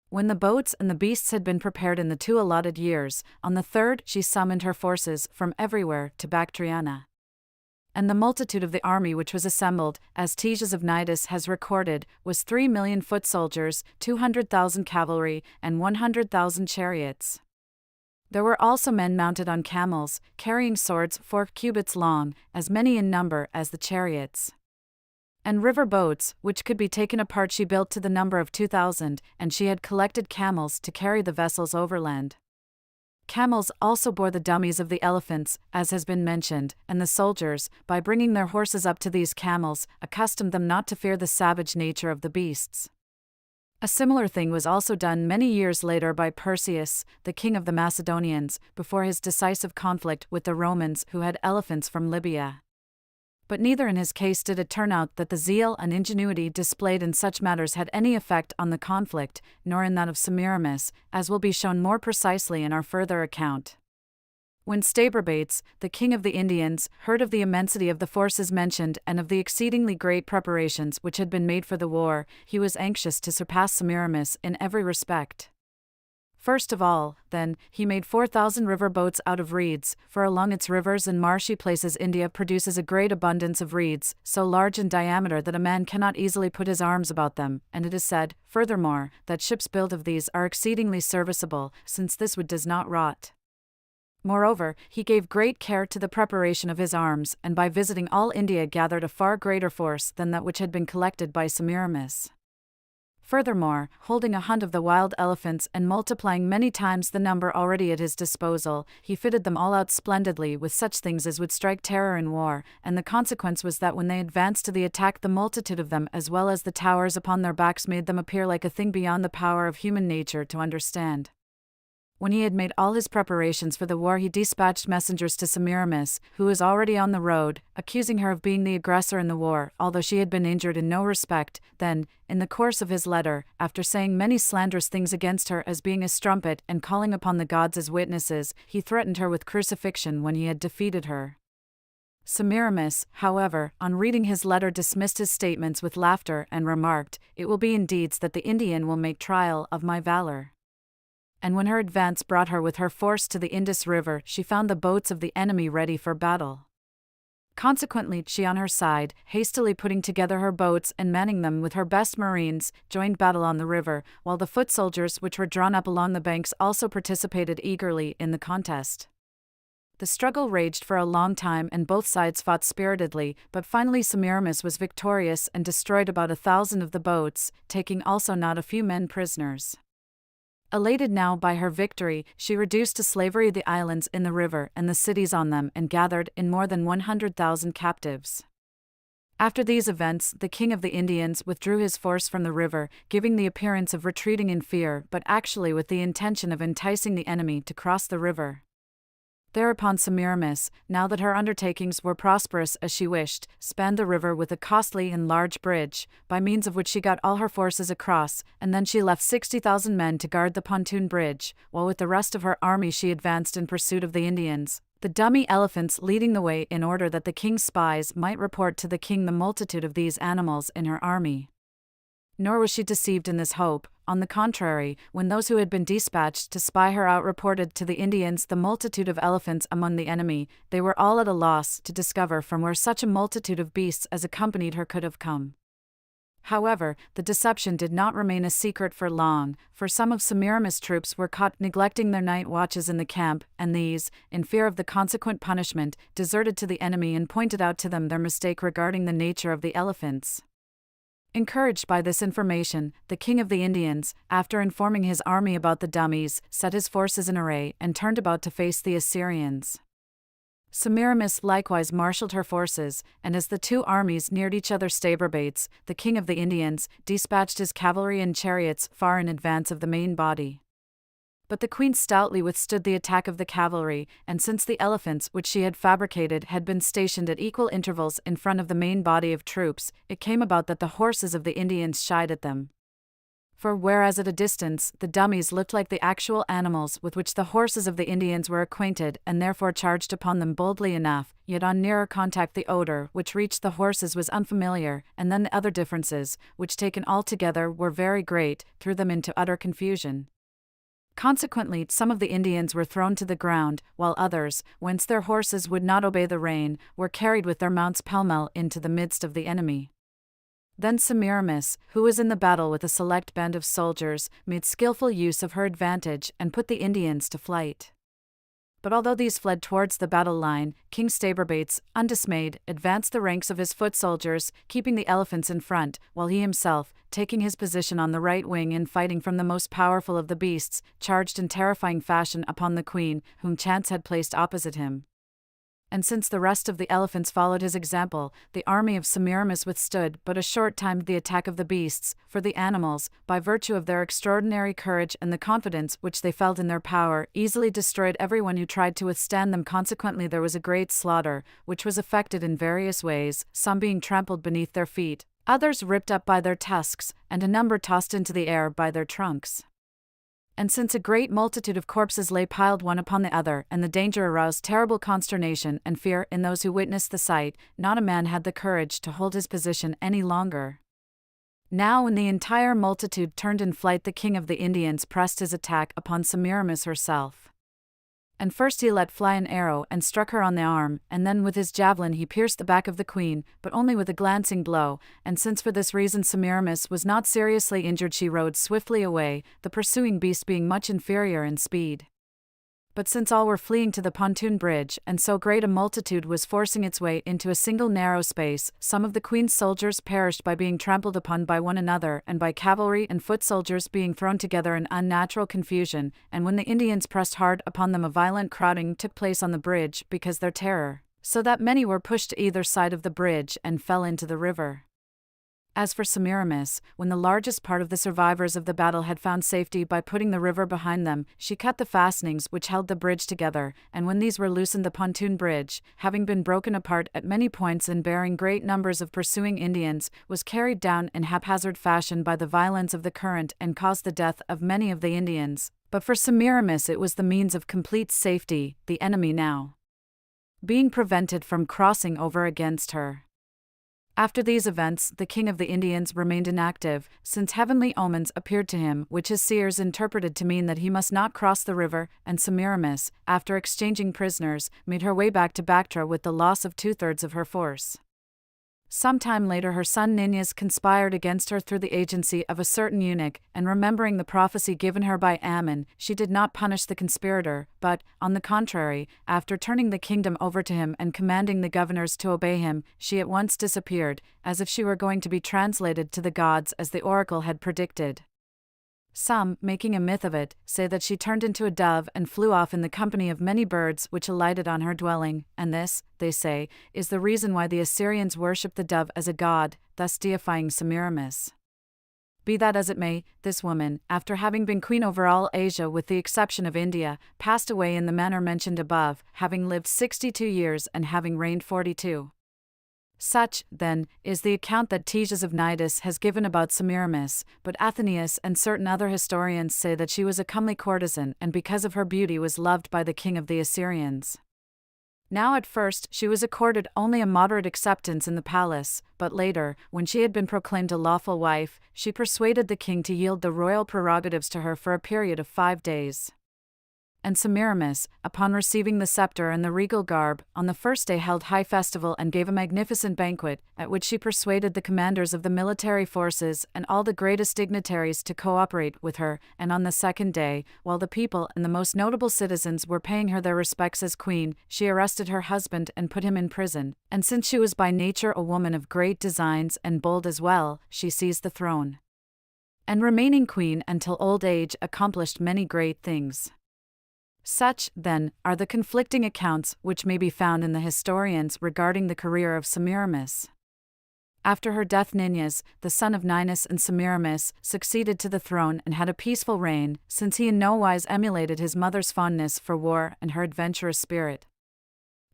When the boats and the beasts had been prepared in the 2 allotted years, on the 3rd she summoned her forces from everywhere to Bactriana. And the multitude of the army which was assembled, as Ctesias of Cnidus has recorded, was 3,000,000 foot soldiers, 200,000 cavalry, and 100,000 chariots. There were also men mounted on camels, carrying swords 4 cubits long, as many in number as the chariots. And river boats, which could be taken apart, she built to the number of 2,000, and she had collected camels to carry the vessels overland. Camels also bore the dummies of the elephants, as has been mentioned, and the soldiers, by bringing their horses up to these camels, accustomed them not to fear the savage nature of the beasts. A similar thing was also done many years later by Perseus, the king of the Macedonians, before his decisive conflict with the Romans who had elephants from Libya. But neither in his case did it turn out that the zeal and ingenuity displayed in such matters had any effect on the conflict, nor in that of Semiramis, as will be shown more precisely in our further account. When Stabrbates, the king of the Indians, heard of the immensity of the forces mentioned and of the exceedingly great preparations which had been made for the war, he was anxious to surpass Semiramis in every respect. First of all, then, he made 4,000 river boats out of reeds, for along its rivers and marshy places India produces a great abundance of reeds, so large in diameter that a man cannot easily put his arms about them, and it is said, furthermore, that ships built of these are exceedingly serviceable, since this wood does not rot. Moreover, he gave great care to the preparation of his arms, and by visiting all India gathered a far greater force than that which had been collected by Semiramis. Furthermore, holding a hunt of the wild elephants and multiplying many times the number already at his disposal, he fitted them all out splendidly with such things as would strike terror in war, and the consequence was that when they advanced to the attack, the multitude of them as well as the towers upon their backs made them appear like a thing beyond the power of human nature to understand. When he had made all his preparations for the war, he dispatched messengers to Semiramis, who was already on the road, accusing her of being the aggressor in the war, although she had been injured in no respect. Then, in the course of his letter, after saying many slanderous things against her as being a strumpet and calling upon the gods as witnesses, he threatened her with crucifixion when he had defeated her. Semiramis, however, on reading his letter dismissed his statements with laughter and remarked, "It will be in deeds that the Indian will make trial of my valor." And when her advance brought her with her force to the Indus River, she found the boats of the enemy ready for battle. Consequently, she on her side, hastily putting together her boats and manning them with her best marines, joined battle on the river, while the foot soldiers which were drawn up along the banks also participated eagerly in the contest. The struggle raged for a long time and both sides fought spiritedly, but finally Semiramis was victorious and destroyed about 1,000 of the boats, taking also not a few men prisoners. Elated now by her victory, she reduced to slavery the islands in the river and the cities on them and gathered in more than 100,000 captives. After these events, the king of the Indians withdrew his force from the river, giving the appearance of retreating in fear but actually with the intention of enticing the enemy to cross the river. Thereupon Semiramis, now that her undertakings were prosperous as she wished, spanned the river with a costly and large bridge, by means of which she got all her forces across, and then she left 60,000 men to guard the pontoon bridge, while with the rest of her army she advanced in pursuit of the Indians, the dummy elephants leading the way in order that the king's spies might report to the king the multitude of these animals in her army. Nor was she deceived in this hope. On the contrary, when those who had been dispatched to spy her out reported to the Indians the multitude of elephants among the enemy, they were all at a loss to discover from where such a multitude of beasts as accompanied her could have come. However, the deception did not remain a secret for long, for some of Semiramis' troops were caught neglecting their night watches in the camp, and these, in fear of the consequent punishment, deserted to the enemy and pointed out to them their mistake regarding the nature of the elephants. Encouraged by this information, the king of the Indians, after informing his army about the dummies, set his forces in array and turned about to face the Assyrians. Semiramis likewise marshaled her forces, and as the two armies neared each other's staberbates, the king of the Indians dispatched his cavalry and chariots far in advance of the main body. But the queen stoutly withstood the attack of the cavalry, and since the elephants which she had fabricated had been stationed at equal intervals in front of the main body of troops, it came about that the horses of the Indians shied at them. For whereas at a distance the dummies looked like the actual animals with which the horses of the Indians were acquainted and therefore charged upon them boldly enough, yet on nearer contact the odor which reached the horses was unfamiliar, and then the other differences, which taken altogether were very great, threw them into utter confusion. Consequently, some of the Indians were thrown to the ground, while others, whence their horses would not obey the rein, were carried with their mounts pell-mell into the midst of the enemy. Then Semiramis, who was in the battle with a select band of soldiers, made skillful use of her advantage and put the Indians to flight. But although these fled towards the battle line, King Staberbates, undismayed, advanced the ranks of his foot soldiers, keeping the elephants in front, while he himself, taking his position on the right wing and fighting from the most powerful of the beasts, charged in terrifying fashion upon the queen, whom chance had placed opposite him. And since the rest of the elephants followed his example, the army of Semiramis withstood but a short time the attack of the beasts, for the animals, by virtue of their extraordinary courage and the confidence which they felt in their power, easily destroyed everyone who tried to withstand them. Consequently there was a great slaughter, which was effected in various ways, some being trampled beneath their feet, others ripped up by their tusks, and a number tossed into the air by their trunks. And since a great multitude of corpses lay piled one upon the other, and the danger aroused terrible consternation and fear in those who witnessed the sight, not a man had the courage to hold his position any longer. Now when the entire multitude turned in flight, the king of the Indians pressed his attack upon Semiramis herself. And first he let fly an arrow and struck her on the arm, and then with his javelin he pierced the back of the queen, but only with a glancing blow, and since for this reason Semiramis was not seriously injured, she rode swiftly away, the pursuing beast being much inferior in speed. But since all were fleeing to the pontoon bridge, and so great a multitude was forcing its way into a single narrow space, some of the queen's soldiers perished by being trampled upon by one another, and by cavalry and foot soldiers being thrown together in unnatural confusion, and when the Indians pressed hard upon them a violent crowding took place on the bridge because their terror, so that many were pushed to either side of the bridge and fell into the river. As for Semiramis, when the largest part of the survivors of the battle had found safety by putting the river behind them, she cut the fastenings which held the bridge together, and when these were loosened, the pontoon bridge, having been broken apart at many points and bearing great numbers of pursuing Indians, was carried down in haphazard fashion by the violence of the current and caused the death of many of the Indians. But for Semiramis it was the means of complete safety, the enemy now being prevented from crossing over against her. After these events, the king of the Indians remained inactive, since heavenly omens appeared to him, which his seers interpreted to mean that he must not cross the river, and Semiramis, after exchanging prisoners, made her way back to Bactra with the loss of 2/3 of her force. Some time later her son Ninus conspired against her through the agency of a certain eunuch, and remembering the prophecy given her by Ammon, she did not punish the conspirator, but, on the contrary, after turning the kingdom over to him and commanding the governors to obey him, she at once disappeared, as if she were going to be translated to the gods as the oracle had predicted. Some, making a myth of it, say that she turned into a dove and flew off in the company of many birds which alighted on her dwelling, and this, they say, is the reason why the Assyrians worshipped the dove as a god, thus deifying Semiramis. Be that as it may, this woman, after having been queen over all Asia with the exception of India, passed away in the manner mentioned above, having lived 62 years and having reigned 42. Such, then, is the account that Ctesias of Cnidus has given about Semiramis, but Athenaeus and certain other historians say that she was a comely courtesan and because of her beauty was loved by the king of the Assyrians. Now at first she was accorded only a moderate acceptance in the palace, but later, when she had been proclaimed a lawful wife, she persuaded the king to yield the royal prerogatives to her for a period of 5 days. And Semiramis, upon receiving the scepter and the regal garb, on the first day held high festival and gave a magnificent banquet, at which she persuaded the commanders of the military forces and all the greatest dignitaries to cooperate with her, and on the second day, while the people and the most notable citizens were paying her their respects as queen, she arrested her husband and put him in prison, and since she was by nature a woman of great designs and bold as well, she seized the throne. And remaining queen until old age accomplished many great things. Such, then, are the conflicting accounts which may be found in the historians regarding the career of Semiramis. After her death Ninus, the son of Ninus and Semiramis, succeeded to the throne and had a peaceful reign, since he in no wise emulated his mother's fondness for war and her adventurous spirit.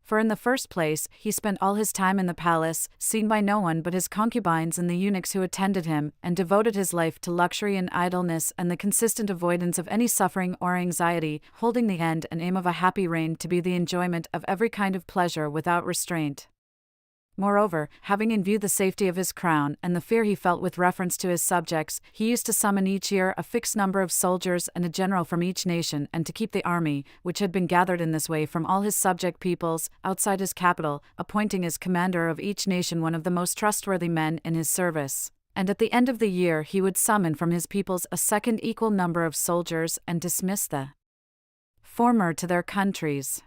For in the first place, he spent all his time in the palace, seen by no one but his concubines and the eunuchs who attended him, and devoted his life to luxury and idleness and the consistent avoidance of any suffering or anxiety, holding the end and aim of a happy reign to be the enjoyment of every kind of pleasure without restraint. Moreover, having in view the safety of his crown and the fear he felt with reference to his subjects, he used to summon each year a fixed number of soldiers and a general from each nation, and to keep the army, which had been gathered in this way from all his subject peoples, outside his capital, appointing as commander of each nation one of the most trustworthy men in his service. And at the end of the year he would summon from his peoples a second equal number of soldiers and dismiss the former to their countries.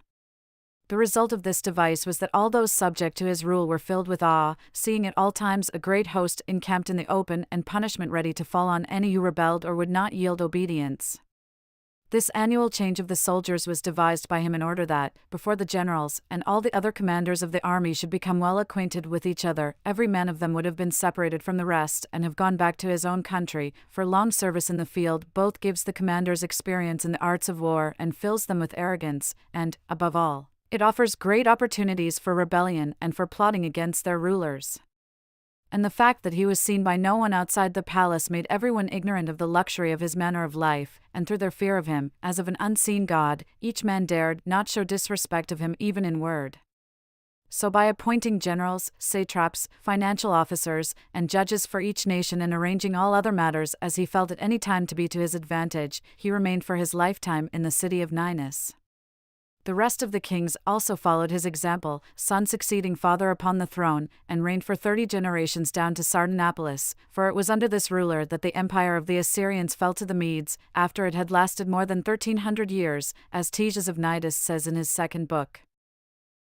The result of this device was that all those subject to his rule were filled with awe, seeing at all times a great host encamped in the open and punishment ready to fall on any who rebelled or would not yield obedience. This annual change of the soldiers was devised by him in order that, before the generals and all the other commanders of the army should become well acquainted with each other, every man of them would have been separated from the rest and have gone back to his own country, for long service in the field both gives the commanders experience in the arts of war and fills them with arrogance, and, above all, it offers great opportunities for rebellion and for plotting against their rulers. And the fact that he was seen by no one outside the palace made everyone ignorant of the luxury of his manner of life, and through their fear of him, as of an unseen god, each man dared not show disrespect of him even in word. So by appointing generals, satraps, financial officers, and judges for each nation and arranging all other matters as he felt at any time to be to his advantage, he remained for his lifetime in the city of Ninus. The rest of the kings also followed his example, son succeeding father upon the throne, and reigned for 30 generations down to Sardanapalus, for it was under this ruler that the empire of the Assyrians fell to the Medes, after it had lasted more than 1,300 years, as Ctesias of Cnidus says in his second book.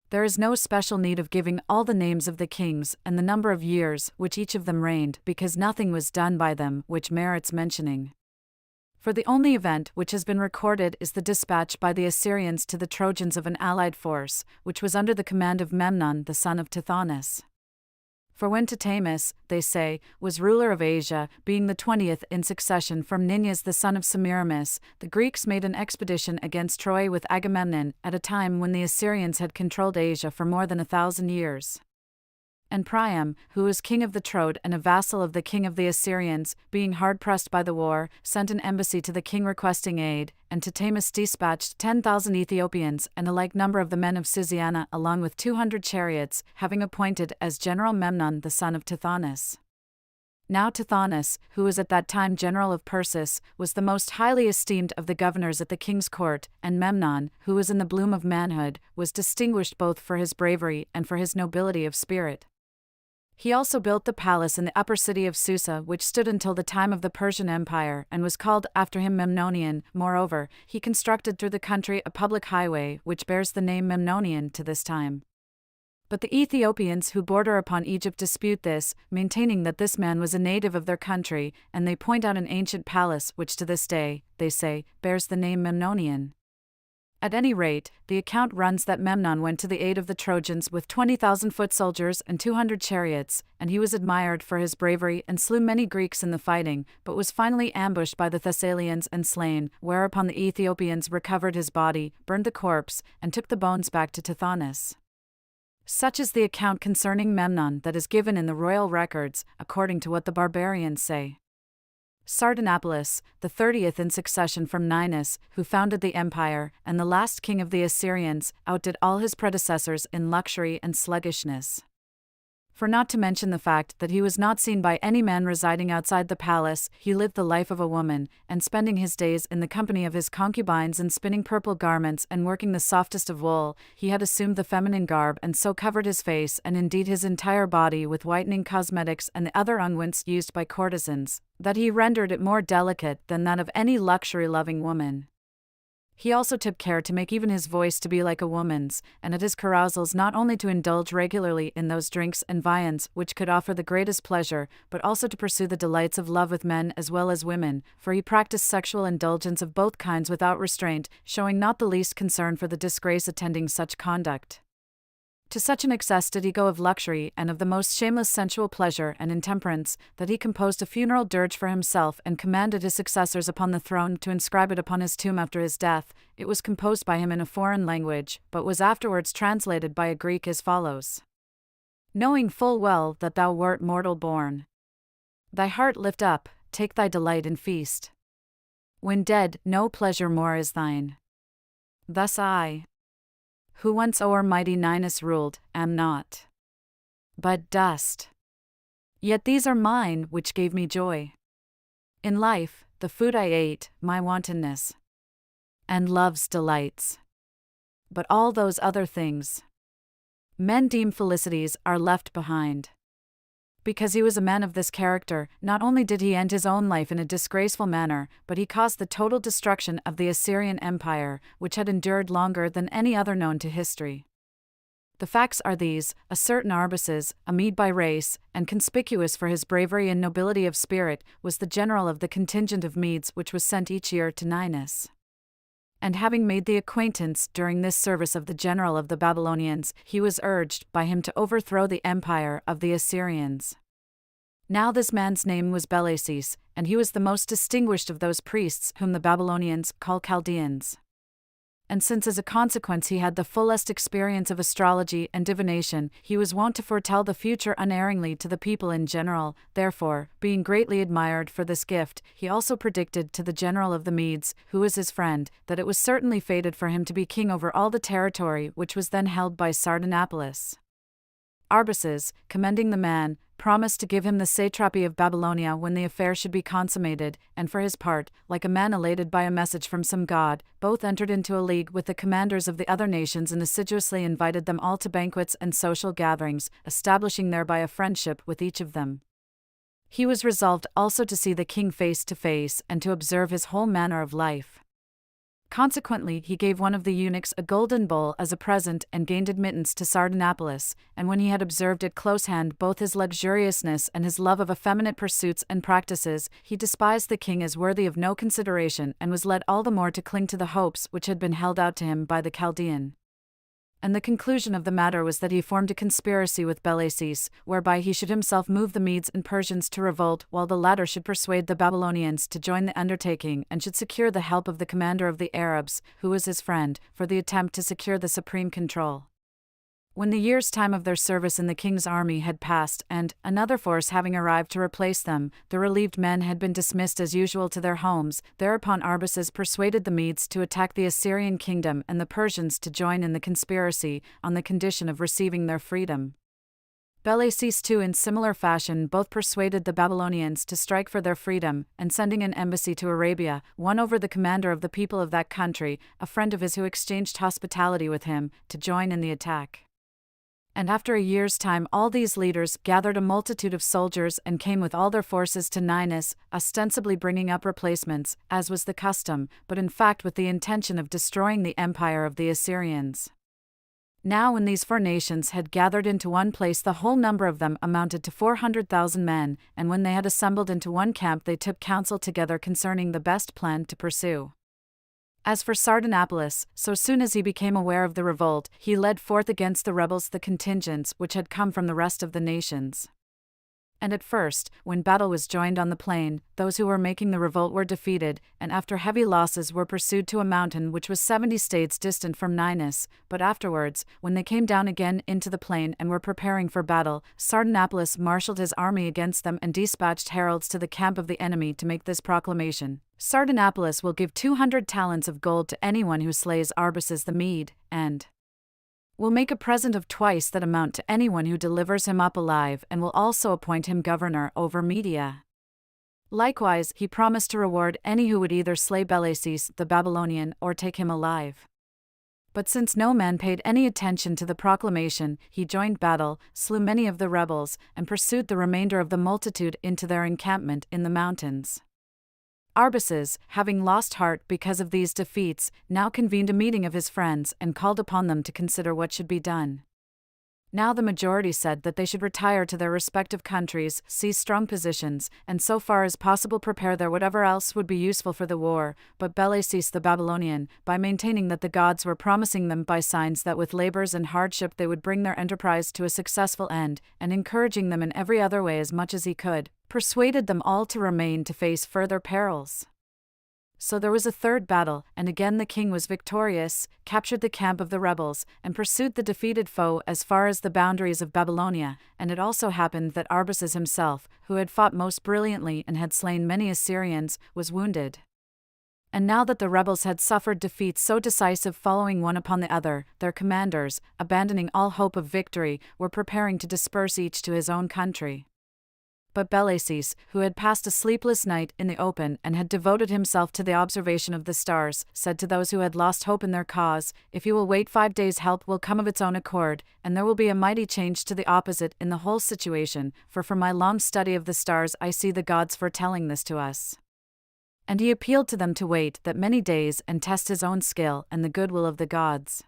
There is no special need of giving all the names of the kings and the number of years which each of them reigned, because nothing was done by them which merits mentioning. For the only event which has been recorded is the dispatch by the Assyrians to the Trojans of an allied force, which was under the command of Memnon the son of Tithonus. For when Tutamus, they say, was ruler of Asia, being the 20th in succession from Ninus the son of Semiramis, the Greeks made an expedition against Troy with Agamemnon, at a time when the Assyrians had controlled Asia for more than 1,000 years. And Priam, who was king of the Troad and a vassal of the king of the Assyrians, being hard-pressed by the war, sent an embassy to the king requesting aid, and Tutamus dispatched 10,000 Ethiopians and a like number of the men of Susiana along with 200 chariots, having appointed as general Memnon the son of Tithonus. Now Tithonus, who was at that time general of Persis, was the most highly esteemed of the governors at the king's court, and Memnon, who was in the bloom of manhood, was distinguished both for his bravery and for his nobility of spirit. He also built the palace in the upper city of Susa, which stood until the time of the Persian Empire, and was called after him Memnonian. Moreover, he constructed through the country a public highway, which bears the name Memnonian to this time. But the Ethiopians who border upon Egypt dispute this, maintaining that this man was a native of their country, and they point out an ancient palace which to this day, they say, bears the name Memnonian. At any rate, the account runs that Memnon went to the aid of the Trojans with 20,000 foot soldiers and 200 chariots, and he was admired for his bravery and slew many Greeks in the fighting, but was finally ambushed by the Thessalians and slain, whereupon the Ethiopians recovered his body, burned the corpse, and took the bones back to Tithonus. Such is the account concerning Memnon that is given in the royal records, according to what the barbarians say. Sardanapalus, the 30th in succession from Ninus, who founded the empire, and the last king of the Assyrians, outdid all his predecessors in luxury and sluggishness. For not to mention the fact that he was not seen by any man residing outside the palace, he lived the life of a woman, and spending his days in the company of his concubines and spinning purple garments and working the softest of wool, he had assumed the feminine garb and so covered his face and indeed his entire body with whitening cosmetics and the other unguents used by courtesans, that he rendered it more delicate than that of any luxury-loving woman. He also took care to make even his voice to be like a woman's, and at his carousals not only to indulge regularly in those drinks and viands which could offer the greatest pleasure, but also to pursue the delights of love with men as well as women, for he practiced sexual indulgence of both kinds without restraint, showing not the least concern for the disgrace attending such conduct. To such an excess did he go of luxury and of the most shameless sensual pleasure and intemperance, that he composed a funeral dirge for himself and commanded his successors upon the throne to inscribe it upon his tomb after his death. It was composed by him in a foreign language, but was afterwards translated by a Greek as follows: Knowing full well that thou wert mortal born, thy heart lift up, take thy delight in feast. When dead, no pleasure more is thine. Thus I, who once o'er mighty Ninus ruled, am not, but dust. Yet these are mine which gave me joy. In life, the food I ate, my wantonness, and love's delights. But all those other things men deem felicities are left behind. Because he was a man of this character, not only did he end his own life in a disgraceful manner, but he caused the total destruction of the Assyrian Empire, which had endured longer than any other known to history. The facts are these: a certain Arbaces, a Mede by race, and conspicuous for his bravery and nobility of spirit, was the general of the contingent of Medes which was sent each year to Ninus. And having made the acquaintance during this service of the general of the Babylonians, he was urged by him to overthrow the empire of the Assyrians. Now this man's name was Belasis, and he was the most distinguished of those priests whom the Babylonians call Chaldeans. And since as a consequence he had the fullest experience of astrology and divination, he was wont to foretell the future unerringly to the people in general. Therefore, being greatly admired for this gift, he also predicted to the general of the Medes, who was his friend, that it was certainly fated for him to be king over all the territory which was then held by Sardanapalus. Arbaces, commending the man, promised to give him the satrapy of Babylonia when the affair should be consummated, and for his part, like a man elated by a message from some god, both entered into a league with the commanders of the other nations and assiduously invited them all to banquets and social gatherings, establishing thereby a friendship with each of them. He was resolved also to see the king face to face and to observe his whole manner of life. Consequently, he gave one of the eunuchs a golden bowl as a present and gained admittance to Sardanapalus, and when he had observed at close hand both his luxuriousness and his love of effeminate pursuits and practices, he despised the king as worthy of no consideration and was led all the more to cling to the hopes which had been held out to him by the Chaldean. And the conclusion of the matter was that he formed a conspiracy with Belasis, whereby he should himself move the Medes and Persians to revolt, while the latter should persuade the Babylonians to join the undertaking and should secure the help of the commander of the Arabs, who was his friend, for the attempt to secure the supreme control. When the year's time of their service in the king's army had passed and, another force having arrived to replace them, the relieved men had been dismissed as usual to their homes, thereupon Arbaces persuaded the Medes to attack the Assyrian kingdom and the Persians to join in the conspiracy, on the condition of receiving their freedom. Belasis too in similar fashion both persuaded the Babylonians to strike for their freedom, and sending an embassy to Arabia, won over the commander of the people of that country, a friend of his who exchanged hospitality with him, to join in the attack. And after a year's time all these leaders gathered a multitude of soldiers and came with all their forces to Ninus, ostensibly bringing up replacements, as was the custom, but in fact with the intention of destroying the empire of the Assyrians. Now when these 4 nations had gathered into one place the whole number of them amounted to 400,000 men, and when they had assembled into one camp they took counsel together concerning the best plan to pursue. As for Sardanapalus, so soon as he became aware of the revolt, he led forth against the rebels the contingents which had come from the rest of the nations. And at first, when battle was joined on the plain, those who were making the revolt were defeated, and after heavy losses were pursued to a mountain which was 70 stades distant from Ninus, but afterwards, when they came down again into the plain and were preparing for battle, Sardanapalus marshalled his army against them and dispatched heralds to the camp of the enemy to make this proclamation: Sardanapalus will give 200 talents of gold to anyone who slays Arbaces the Mede, and will make a present of twice that amount to anyone who delivers him up alive, and will also appoint him governor over Media. Likewise, he promised to reward any who would either slay Belasis the Babylonian or take him alive. But since no man paid any attention to the proclamation, he joined battle, slew many of the rebels, and pursued the remainder of the multitude into their encampment in the mountains. Arbaces, having lost heart because of these defeats, now convened a meeting of his friends and called upon them to consider what should be done. Now the majority said that they should retire to their respective countries, seize strong positions, and so far as possible prepare there whatever else would be useful for the war, but Belasis the Babylonian, by maintaining that the gods were promising them by signs that with labors and hardship they would bring their enterprise to a successful end, and encouraging them in every other way as much as he could, persuaded them all to remain to face further perils. So there was a third battle, and again the king was victorious, captured the camp of the rebels, and pursued the defeated foe as far as the boundaries of Babylonia, and it also happened that Arbaces himself, who had fought most brilliantly and had slain many Assyrians, was wounded. And now that the rebels had suffered defeats so decisive following one upon the other, their commanders, abandoning all hope of victory, were preparing to disperse each to his own country. But Belasis, who had passed a sleepless night in the open and had devoted himself to the observation of the stars, said to those who had lost hope in their cause, "If you will wait 5 days, help will come of its own accord, and there will be a mighty change to the opposite in the whole situation, for from my long study of the stars I see the gods foretelling this to us." And he appealed to them to wait that many days and test his own skill and the goodwill of the gods.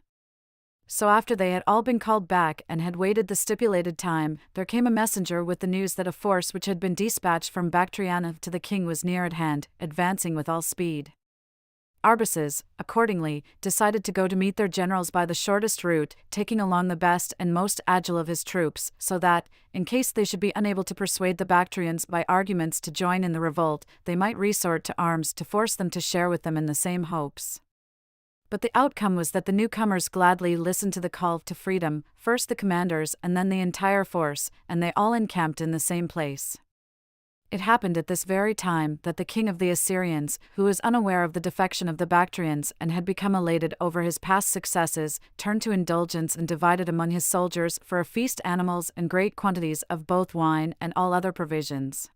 So after they had all been called back and had waited the stipulated time, there came a messenger with the news that a force which had been dispatched from Bactriana to the king was near at hand, advancing with all speed. Arbaces, accordingly, decided to go to meet their generals by the shortest route, taking along the best and most agile of his troops, so that, in case they should be unable to persuade the Bactrians by arguments to join in the revolt, they might resort to arms to force them to share with them in the same hopes. But the outcome was that the newcomers gladly listened to the call to freedom, first the commanders and then the entire force, and they all encamped in the same place. It happened at this very time that the king of the Assyrians, who was unaware of the defection of the Bactrians and had become elated over his past successes, turned to indulgence and divided among his soldiers for a feast animals and great quantities of both wine and all other provisions.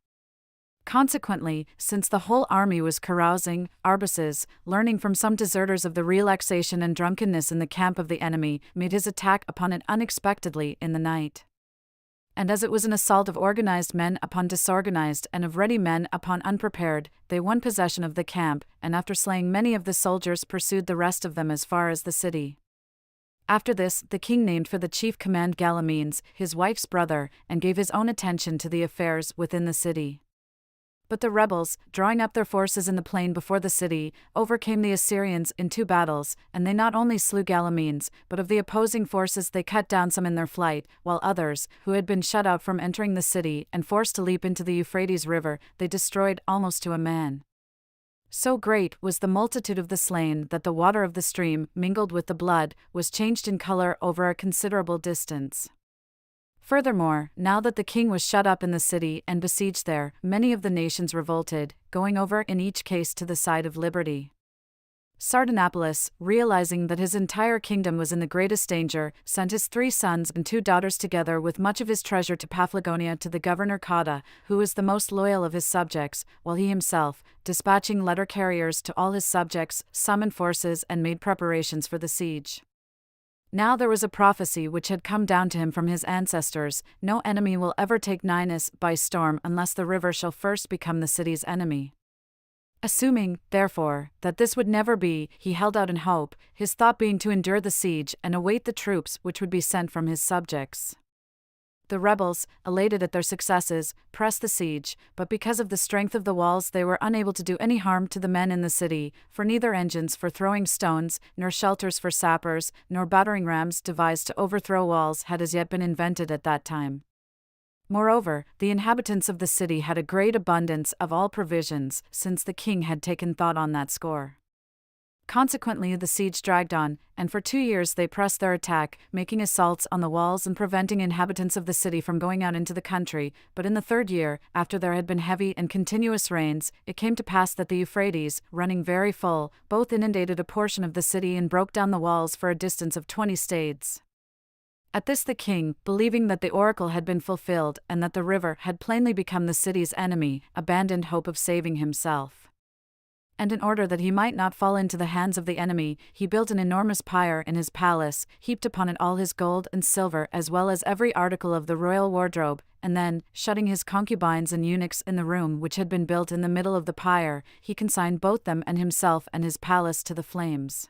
Consequently, since the whole army was carousing, Arbaces, learning from some deserters of the relaxation and drunkenness in the camp of the enemy, made his attack upon it unexpectedly in the night. And as it was an assault of organized men upon disorganized and of ready men upon unprepared, they won possession of the camp, and after slaying many of the soldiers pursued the rest of them as far as the city. After this, the king named for the chief command Galamenes, his wife's brother, and gave his own attention to the affairs within the city. But the rebels, drawing up their forces in the plain before the city, overcame the Assyrians in 2 battles, and they not only slew Galileans, but of the opposing forces they cut down some in their flight, while others, who had been shut out from entering the city and forced to leap into the Euphrates River, they destroyed almost to a man. So great was the multitude of the slain that the water of the stream, mingled with the blood, was changed in color over a considerable distance. Furthermore, now that the king was shut up in the city and besieged there, many of the nations revolted, going over in each case to the side of liberty. Sardanapalus, realizing that his entire kingdom was in the greatest danger, sent his 3 sons and 2 daughters together with much of his treasure to Paphlagonia to the governor Cotta, who was the most loyal of his subjects, while he himself, dispatching letter carriers to all his subjects, summoned forces and made preparations for the siege. Now there was a prophecy which had come down to him from his ancestors: no enemy will ever take Ninus by storm unless the river shall first become the city's enemy. Assuming, therefore, that this would never be, he held out in hope, his thought being to endure the siege and await the troops which would be sent from his subjects. The rebels, elated at their successes, pressed the siege, but because of the strength of the walls they were unable to do any harm to the men in the city, for neither engines for throwing stones, nor shelters for sappers, nor battering rams devised to overthrow walls had as yet been invented at that time. Moreover, the inhabitants of the city had a great abundance of all provisions, since the king had taken thought on that score. Consequently the siege dragged on, and for 2 years they pressed their attack, making assaults on the walls and preventing inhabitants of the city from going out into the country. But in the 3rd year, after there had been heavy and continuous rains, it came to pass that the Euphrates, running very full, both inundated a portion of the city and broke down the walls for a distance of 20 stades. At this the king, believing that the oracle had been fulfilled and that the river had plainly become the city's enemy, abandoned hope of saving himself. And in order that he might not fall into the hands of the enemy, he built an enormous pyre in his palace, heaped upon it all his gold and silver as well as every article of the royal wardrobe, and then, shutting his concubines and eunuchs in the room which had been built in the middle of the pyre, he consigned both them and himself and his palace to the flames.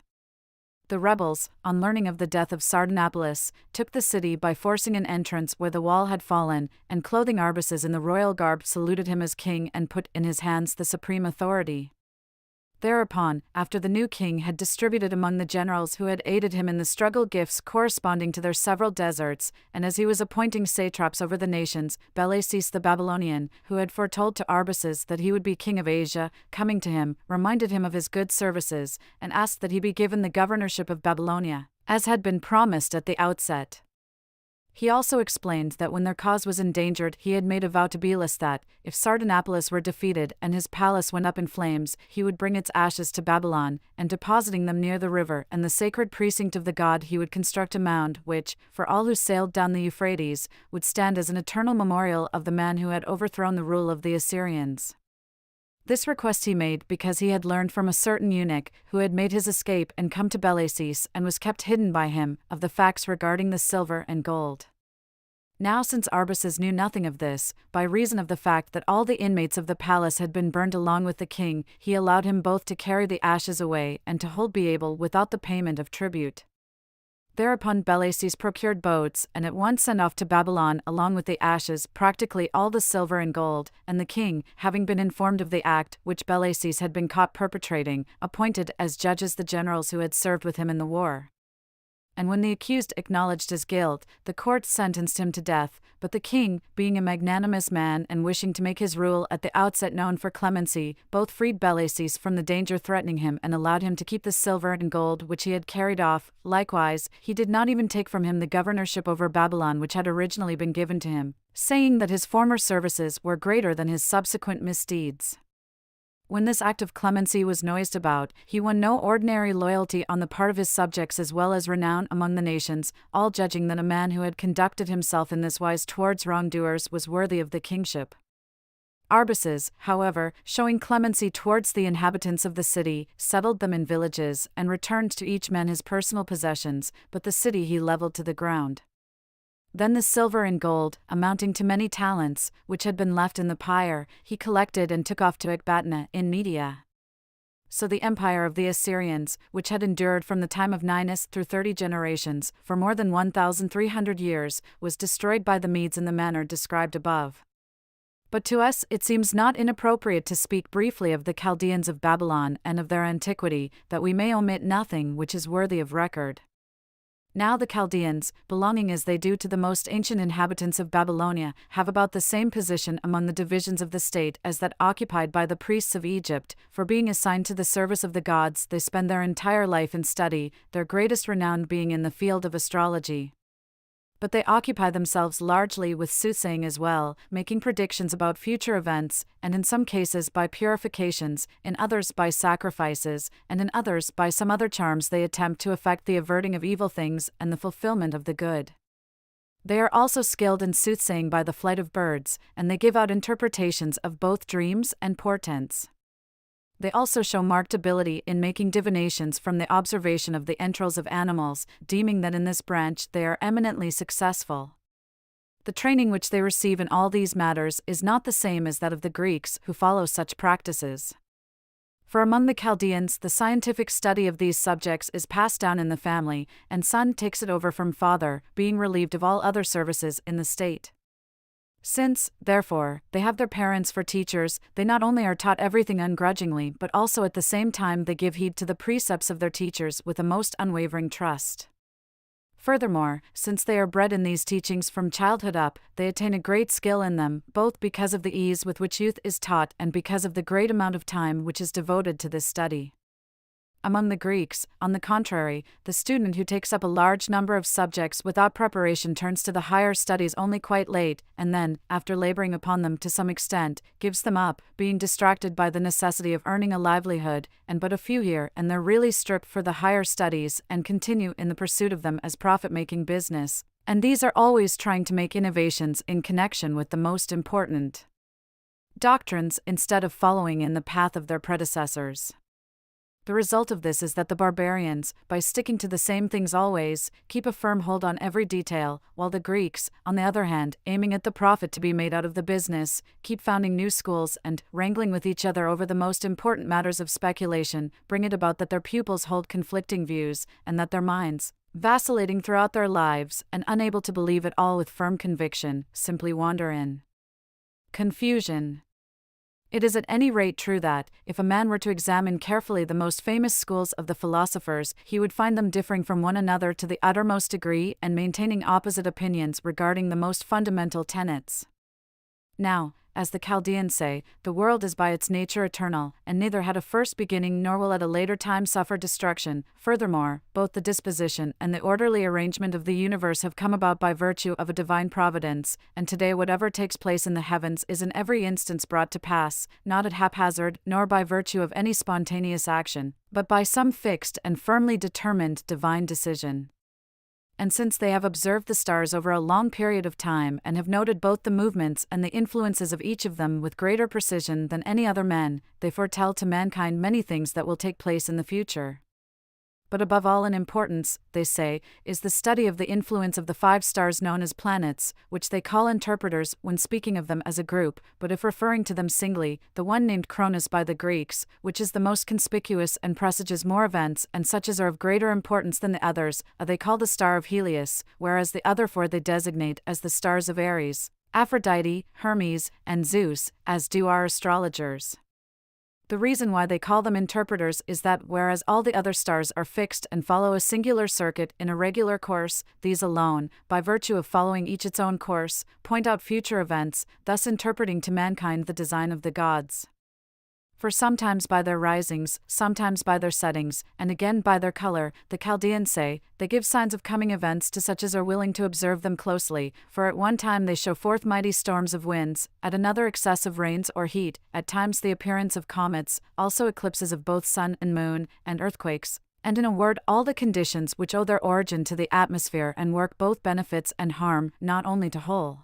The rebels, on learning of the death of Sardanapalus, took the city by forcing an entrance where the wall had fallen, and clothing Arbaces in the royal garb saluted him as king and put in his hands the supreme authority. Thereupon, after the new king had distributed among the generals who had aided him in the struggle gifts corresponding to their several deserts, and as he was appointing satraps over the nations, Belasis the Babylonian, who had foretold to Arbaces that he would be king of Asia, coming to him, reminded him of his good services, and asked that he be given the governorship of Babylonia, as had been promised at the outset. He also explained that when their cause was endangered he had made a vow to Belus that, if Sardanapalus were defeated and his palace went up in flames, he would bring its ashes to Babylon, and depositing them near the river and the sacred precinct of the god he would construct a mound which, for all who sailed down the Euphrates, would stand as an eternal memorial of the man who had overthrown the rule of the Assyrians. This request he made because he had learned from a certain eunuch, who had made his escape and come to Belasis and was kept hidden by him, of the facts regarding the silver and gold. Now since Arbaces knew nothing of this, by reason of the fact that all the inmates of the palace had been burned along with the king, he allowed him both to carry the ashes away and to hold Beable without the payment of tribute. Thereupon Belasis procured boats and at once sent off to Babylon along with the ashes practically all the silver and gold, and the king, having been informed of the act which Belasis had been caught perpetrating, appointed as judges the generals who had served with him in the war. And when the accused acknowledged his guilt, the court sentenced him to death, but the king, being a magnanimous man and wishing to make his rule at the outset known for clemency, both freed Belasis from the danger threatening him and allowed him to keep the silver and gold which he had carried off. Likewise, he did not even take from him the governorship over Babylon which had originally been given to him, saying that his former services were greater than his subsequent misdeeds. When this act of clemency was noised about, he won no ordinary loyalty on the part of his subjects as well as renown among the nations, all judging that a man who had conducted himself in this wise towards wrongdoers was worthy of the kingship. Arbaces, however, showing clemency towards the inhabitants of the city, settled them in villages, and returned to each man his personal possessions, but the city he leveled to the ground. Then the silver and gold, amounting to many talents, which had been left in the pyre, he collected and took off to Ecbatana in Media. So the empire of the Assyrians, which had endured from the time of Ninus through 30 generations, for more than 1,300 years, was destroyed by the Medes in the manner described above. But to us it seems not inappropriate to speak briefly of the Chaldeans of Babylon and of their antiquity, that we may omit nothing which is worthy of record. Now the Chaldeans, belonging as they do to the most ancient inhabitants of Babylonia, have about the same position among the divisions of the state as that occupied by the priests of Egypt, for being assigned to the service of the gods, they spend their entire life in study, their greatest renown being in the field of astrology. But they occupy themselves largely with soothsaying as well, making predictions about future events, and in some cases by purifications, in others by sacrifices, and in others by some other charms they attempt to effect the averting of evil things and the fulfillment of the good. They are also skilled in soothsaying by the flight of birds, and they give out interpretations of both dreams and portents. They also show marked ability in making divinations from the observation of the entrails of animals, deeming that in this branch they are eminently successful. The training which they receive in all these matters is not the same as that of the Greeks who follow such practices. For among the Chaldeans the scientific study of these subjects is passed down in the family, and son takes it over from father, being relieved of all other services in the state. Since, therefore, they have their parents for teachers, they not only are taught everything ungrudgingly but also at the same time they give heed to the precepts of their teachers with a most unwavering trust. Furthermore, since they are bred in these teachings from childhood up, they attain a great skill in them, both because of the ease with which youth is taught and because of the great amount of time which is devoted to this study. Among the Greeks, on the contrary, the student who takes up a large number of subjects without preparation turns to the higher studies only quite late, and then, after laboring upon them to some extent, gives them up, being distracted by the necessity of earning a livelihood, and but a few here and there really strip for the higher studies and continue in the pursuit of them as profit-making business, and these are always trying to make innovations in connection with the most important doctrines instead of following in the path of their predecessors. The result of this is that the barbarians, by sticking to the same things always, keep a firm hold on every detail, while the Greeks, on the other hand, aiming at the profit to be made out of the business, keep founding new schools and, wrangling with each other over the most important matters of speculation, bring it about that their pupils hold conflicting views, and that their minds, vacillating throughout their lives, and unable to believe it all with firm conviction, simply wander in confusion. It is at any rate true that, if a man were to examine carefully the most famous schools of the philosophers, he would find them differing from one another to the uttermost degree and maintaining opposite opinions regarding the most fundamental tenets. Now, as the Chaldeans say, the world is by its nature eternal, and neither had a first beginning nor will at a later time suffer destruction. Furthermore, both the disposition and the orderly arrangement of the universe have come about by virtue of a divine providence, and today whatever takes place in the heavens is in every instance brought to pass, not at haphazard nor by virtue of any spontaneous action, but by some fixed and firmly determined divine decision. And since they have observed the stars over a long period of time and have noted both the movements and the influences of each of them with greater precision than any other men, they foretell to mankind many things that will take place in the future. But above all in importance, they say, is the study of the influence of the 5 stars known as planets, which they call interpreters when speaking of them as a group, but if referring to them singly, the one named Cronus by the Greeks, which is the most conspicuous and presages more events and such as are of greater importance than the others, they call the star of Helios, whereas the other 4 they designate as the stars of Aries, Aphrodite, Hermes, and Zeus, as do our astrologers. The reason why they call them interpreters is that whereas all the other stars are fixed and follow a singular circuit in a regular course, these alone, by virtue of following each its own course, point out future events, thus interpreting to mankind the design of the gods. For sometimes by their risings, sometimes by their settings, and again by their color, the Chaldeans say, they give signs of coming events to such as are willing to observe them closely, for at one time they show forth mighty storms of winds, at another excessive rains or heat, at times the appearance of comets, also eclipses of both sun and moon, and earthquakes, and in a word all the conditions which owe their origin to the atmosphere and work both benefits and harm, not only to whole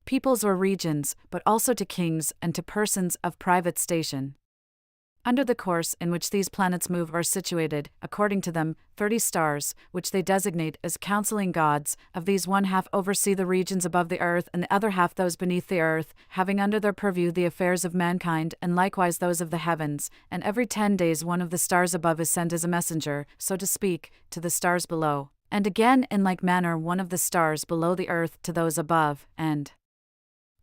peoples or regions, but also to kings and to persons of private station. Under the course in which these planets move are situated, according to them, 30 stars, which they designate as counseling gods. Of these 1/2 oversee the regions above the earth and the other half those beneath the earth, having under their purview the affairs of mankind and likewise those of the heavens, and every 10 days one of the stars above is sent as a messenger, so to speak, to the stars below, and again in like manner one of the stars below the earth to those above, and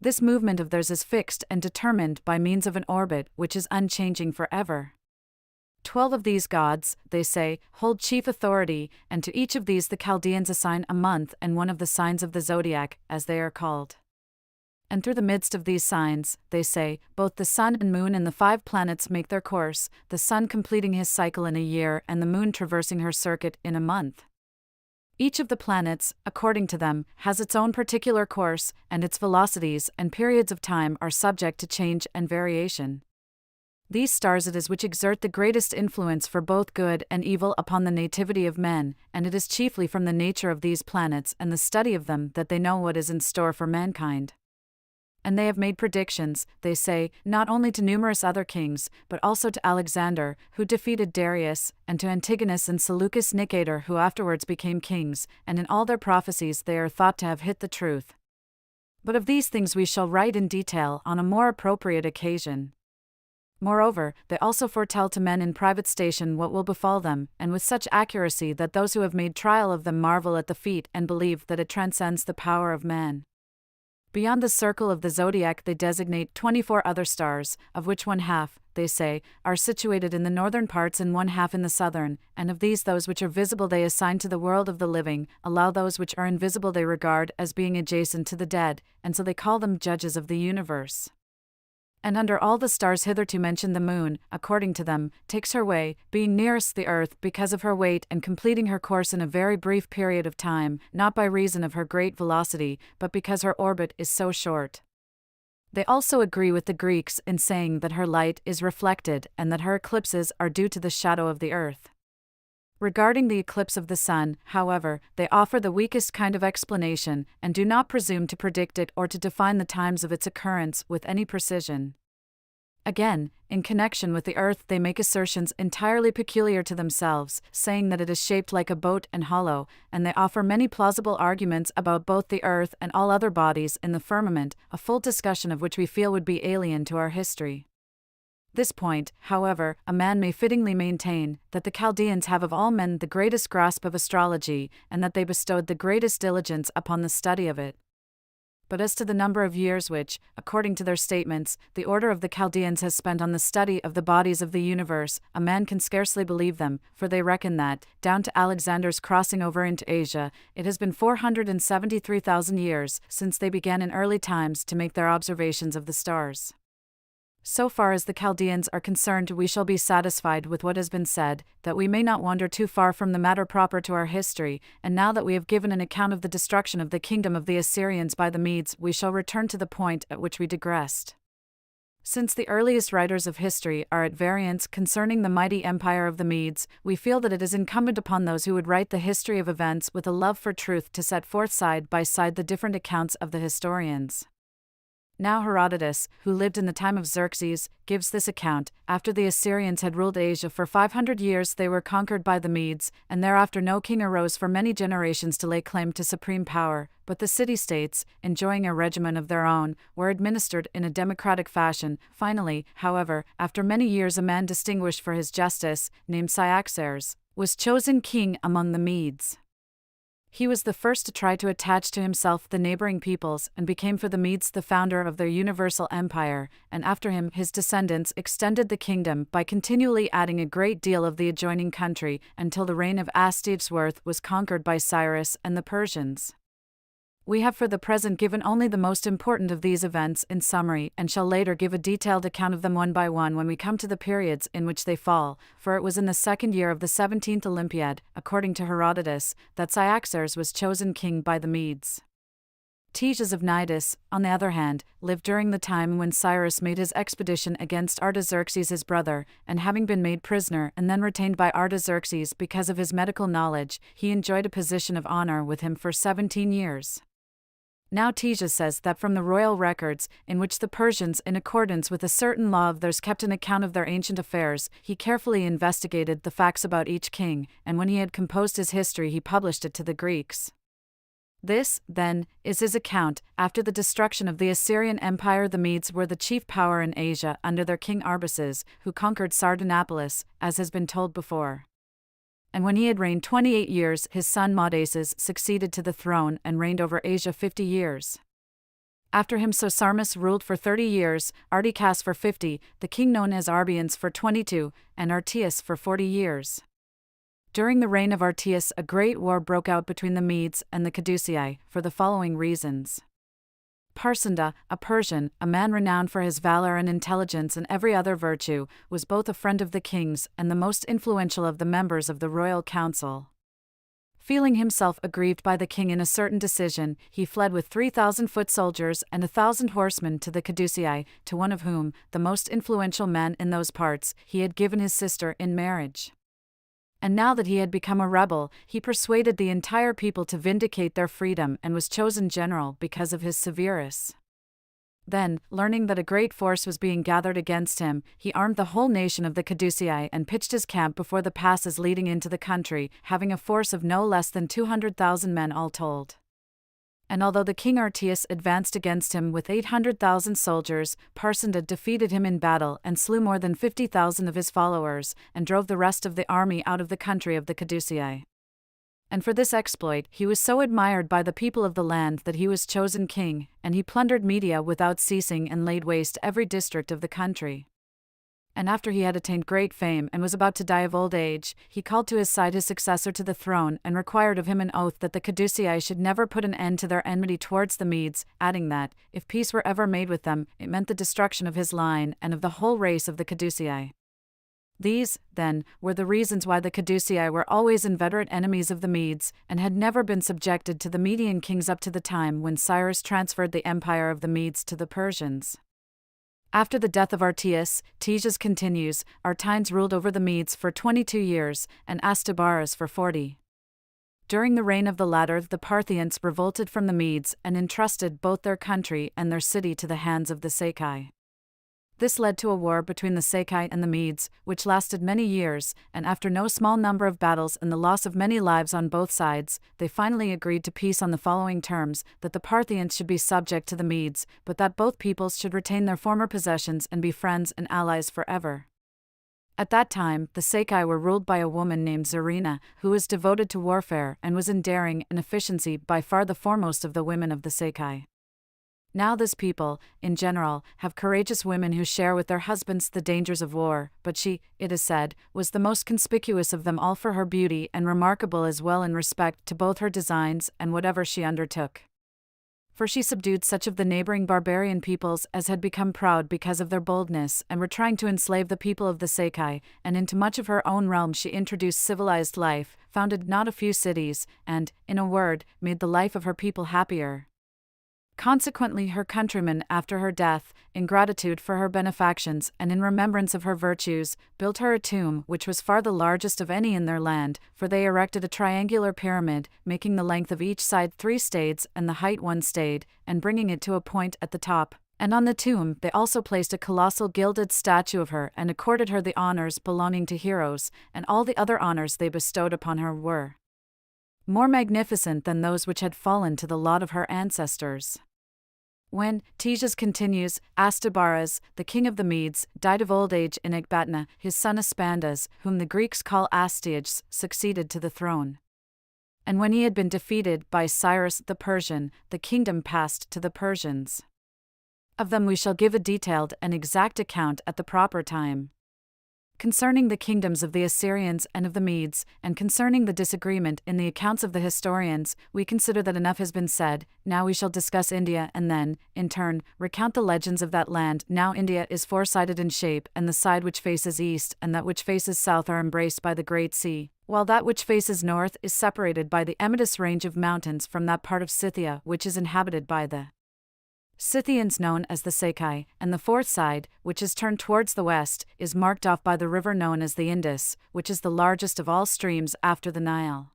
This movement of theirs is fixed and determined by means of an orbit which is unchanging forever. 12 of these gods, they say, hold chief authority, and to each of these the Chaldeans assign a month and one of the signs of the zodiac, as they are called. And through the midst of these signs, they say, both the sun and moon and the 5 planets make their course, the sun completing his cycle in a year and the moon traversing her circuit in a month. Each of the planets, according to them, has its own particular course, and its velocities and periods of time are subject to change and variation. These stars it is which exert the greatest influence for both good and evil upon the nativity of men, and it is chiefly from the nature of these planets and the study of them that they know what is in store for mankind. And they have made predictions, they say, not only to numerous other kings, but also to Alexander, who defeated Darius, and to Antigonus and Seleucus Nicator, who afterwards became kings, and in all their prophecies they are thought to have hit the truth. But of these things we shall write in detail on a more appropriate occasion. Moreover, they also foretell to men in private station what will befall them, and with such accuracy that those who have made trial of them marvel at the feat and believe that it transcends the power of man. Beyond the circle of the zodiac they designate 24 other stars, of which 1/2, they say, are situated in the northern parts and 1/2 in the southern, and of these those which are visible they assign to the world of the living, allow those which are invisible they regard as being adjacent to the dead, and so they call them judges of the universe. And under all the stars hitherto mentioned the moon, according to them, takes her way, being nearest the earth because of her weight and completing her course in a very brief period of time, not by reason of her great velocity, but because her orbit is so short. They also agree with the Greeks in saying that her light is reflected and that her eclipses are due to the shadow of the earth. Regarding the eclipse of the sun, however, they offer the weakest kind of explanation, and do not presume to predict it or to define the times of its occurrence with any precision. Again, in connection with the earth they make assertions entirely peculiar to themselves, saying that it is shaped like a boat and hollow, and they offer many plausible arguments about both the earth and all other bodies in the firmament, a full discussion of which we feel would be alien to our history. This point, however, a man may fittingly maintain, that the Chaldeans have of all men the greatest grasp of astrology, and that they bestowed the greatest diligence upon the study of it. But as to the number of years which, according to their statements, the order of the Chaldeans has spent on the study of the bodies of the universe, a man can scarcely believe them, for they reckon that, down to Alexander's crossing over into Asia, it has been 473,000 years since they began in early times to make their observations of the stars. So far as the Chaldeans are concerned, we shall be satisfied with what has been said, that we may not wander too far from the matter proper to our history, and now that we have given an account of the destruction of the kingdom of the Assyrians by the Medes, we shall return to the point at which we digressed. Since the earliest writers of history are at variance concerning the mighty empire of the Medes, we feel that it is incumbent upon those who would write the history of events with a love for truth to set forth side by side the different accounts of the historians. Now Herodotus, who lived in the time of Xerxes, gives this account: after the Assyrians had ruled Asia for 500 years they were conquered by the Medes, and thereafter no king arose for many generations to lay claim to supreme power, but the city-states, enjoying a regimen of their own, were administered in a democratic fashion. Finally, however, after many years a man distinguished for his justice, named Cyaxares, was chosen king among the Medes. He was the first to try to attach to himself the neighboring peoples, and became for the Medes the founder of their universal empire, and after him his descendants extended the kingdom by continually adding a great deal of the adjoining country, until the reign of Astyages was conquered by Cyrus and the Persians. We have for the present given only the most important of these events in summary, and shall later give a detailed account of them one by one when we come to the periods in which they fall, for it was in the 2nd year of the 17th Olympiad, according to Herodotus, that Cyaxares was chosen king by the Medes. Tejas of Cnidus, on the other hand, lived during the time when Cyrus made his expedition against Artaxerxes his brother, and having been made prisoner and then retained by Artaxerxes because of his medical knowledge, he enjoyed a position of honor with him for 17 years. Now Tejas says that from the royal records, in which the Persians, in accordance with a certain law of theirs, kept an account of their ancient affairs, he carefully investigated the facts about each king, and when he had composed his history he published it to the Greeks. This, then, is his account. After the destruction of the Assyrian Empire, the Medes were the chief power in Asia under their king Arbaces, who conquered Sardanapalus, as has been told before. And when he had reigned 28 years, his son Maudaces succeeded to the throne and reigned over Asia 50 years. After him Sosarmus ruled for 30 years, Articas for 50, the king known as Arbians for 22, and Artias for 40 years. During the reign of Artias a great war broke out between the Medes and the Caducei, for the following reasons. Parsanda, a Persian, a man renowned for his valor and intelligence and every other virtue, was both a friend of the king's and the most influential of the members of the royal council. Feeling himself aggrieved by the king in a certain decision, he fled with 3,000 foot soldiers and 1,000 horsemen to the Caducei, to one of whom, the most influential man in those parts, he had given his sister in marriage. And now that he had become a rebel, he persuaded the entire people to vindicate their freedom and was chosen general because of his severus. Then, learning that a great force was being gathered against him, he armed the whole nation of the Caducei and pitched his camp before the passes leading into the country, having a force of no less than 200,000 men all told. And although the king Artias advanced against him with 800,000 soldiers, Parsanda defeated him in battle and slew more than 50,000 of his followers, and drove the rest of the army out of the country of the Caducei. And for this exploit he was so admired by the people of the land that he was chosen king, and he plundered Media without ceasing and laid waste every district of the country. And after he had attained great fame and was about to die of old age, he called to his side his successor to the throne and required of him an oath that the Caducei should never put an end to their enmity towards the Medes, adding that, if peace were ever made with them, it meant the destruction of his line and of the whole race of the Caducei. These, then, were the reasons why the Caducei were always inveterate enemies of the Medes, and had never been subjected to the Median kings up to the time when Cyrus transferred the empire of the Medes to the Persians. After the death of Artias, Tiges continues, Artines ruled over the Medes for 22 years, and Astabaras for 40. During the reign of the latter, the Parthians revolted from the Medes and entrusted both their country and their city to the hands of the Sakai. This led to a war between the Sakai and the Medes, which lasted many years, and after no small number of battles and the loss of many lives on both sides, they finally agreed to peace on the following terms, that the Parthians should be subject to the Medes, but that both peoples should retain their former possessions and be friends and allies forever. At that time, the Sakai were ruled by a woman named Zarina, who was devoted to warfare and was in daring and efficiency by far the foremost of the women of the Sakai. Now this people, in general, have courageous women who share with their husbands the dangers of war, but she, it is said, was the most conspicuous of them all for her beauty and remarkable as well in respect to both her designs and whatever she undertook. For she subdued such of the neighboring barbarian peoples as had become proud because of their boldness and were trying to enslave the people of the Sakai, and into much of her own realm she introduced civilized life, founded not a few cities, and, in a word, made the life of her people happier. Consequently her countrymen after her death, in gratitude for her benefactions and in remembrance of her virtues, built her a tomb which was far the largest of any in their land, for they erected a triangular pyramid, making the length of each side 3 stades and the height 1 stade, and bringing it to a point at the top. And on the tomb they also placed a colossal gilded statue of her and accorded her the honors belonging to heroes, and all the other honors they bestowed upon her were more magnificent than those which had fallen to the lot of her ancestors. When, Tiges continues, Astabaras, the king of the Medes, died of old age in Ecbatana, his son Aspandas, whom the Greeks call Astyages, succeeded to the throne. And when he had been defeated by Cyrus the Persian, the kingdom passed to the Persians. Of them we shall give a detailed and exact account at the proper time. Concerning the kingdoms of the Assyrians and of the Medes, and concerning the disagreement in the accounts of the historians, we consider that enough has been said. Now we shall discuss India and then, in turn, recount the legends of that land. Now India is 4-sided in shape, and the side which faces east and that which faces south are embraced by the Great Sea, while that which faces north is separated by the Emitus range of mountains from that part of Scythia which is inhabited by the Scythians known as the Sakai, and the fourth side, which is turned towards the west, is marked off by the river known as the Indus, which is the largest of all streams after the Nile.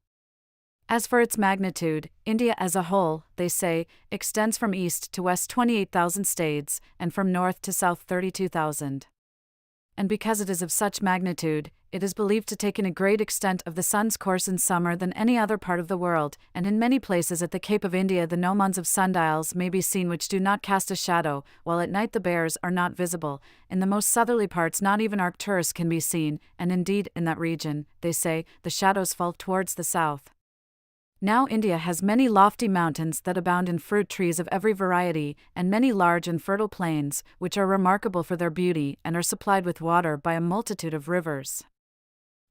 As for its magnitude, India as a whole, they say, extends from east to west 28,000 stades, and from north to south 32,000. And because it is of such magnitude, it is believed to take in a great extent of the sun's course in summer than any other part of the world, and in many places at the Cape of India the gnomons of sundials may be seen which do not cast a shadow, while at night the bears are not visible. In the most southerly parts not even Arcturus can be seen, and indeed, in that region, they say, the shadows fall towards the south. Now India has many lofty mountains that abound in fruit trees of every variety, and many large and fertile plains, which are remarkable for their beauty and are supplied with water by a multitude of rivers.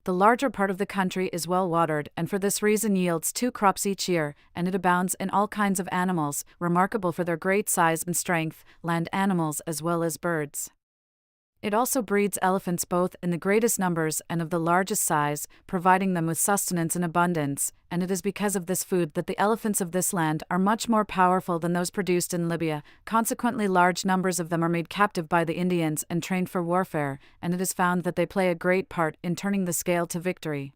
The larger part of the country is well watered and for this reason yields 2 crops each year, and it abounds in all kinds of animals, remarkable for their great size and strength, land animals as well as birds. It also breeds elephants both in the greatest numbers and of the largest size, providing them with sustenance in abundance, and it is because of this food that the elephants of this land are much more powerful than those produced in Libya. Consequently, large numbers of them are made captive by the Indians and trained for warfare, and it is found that they play a great part in turning the scale to victory.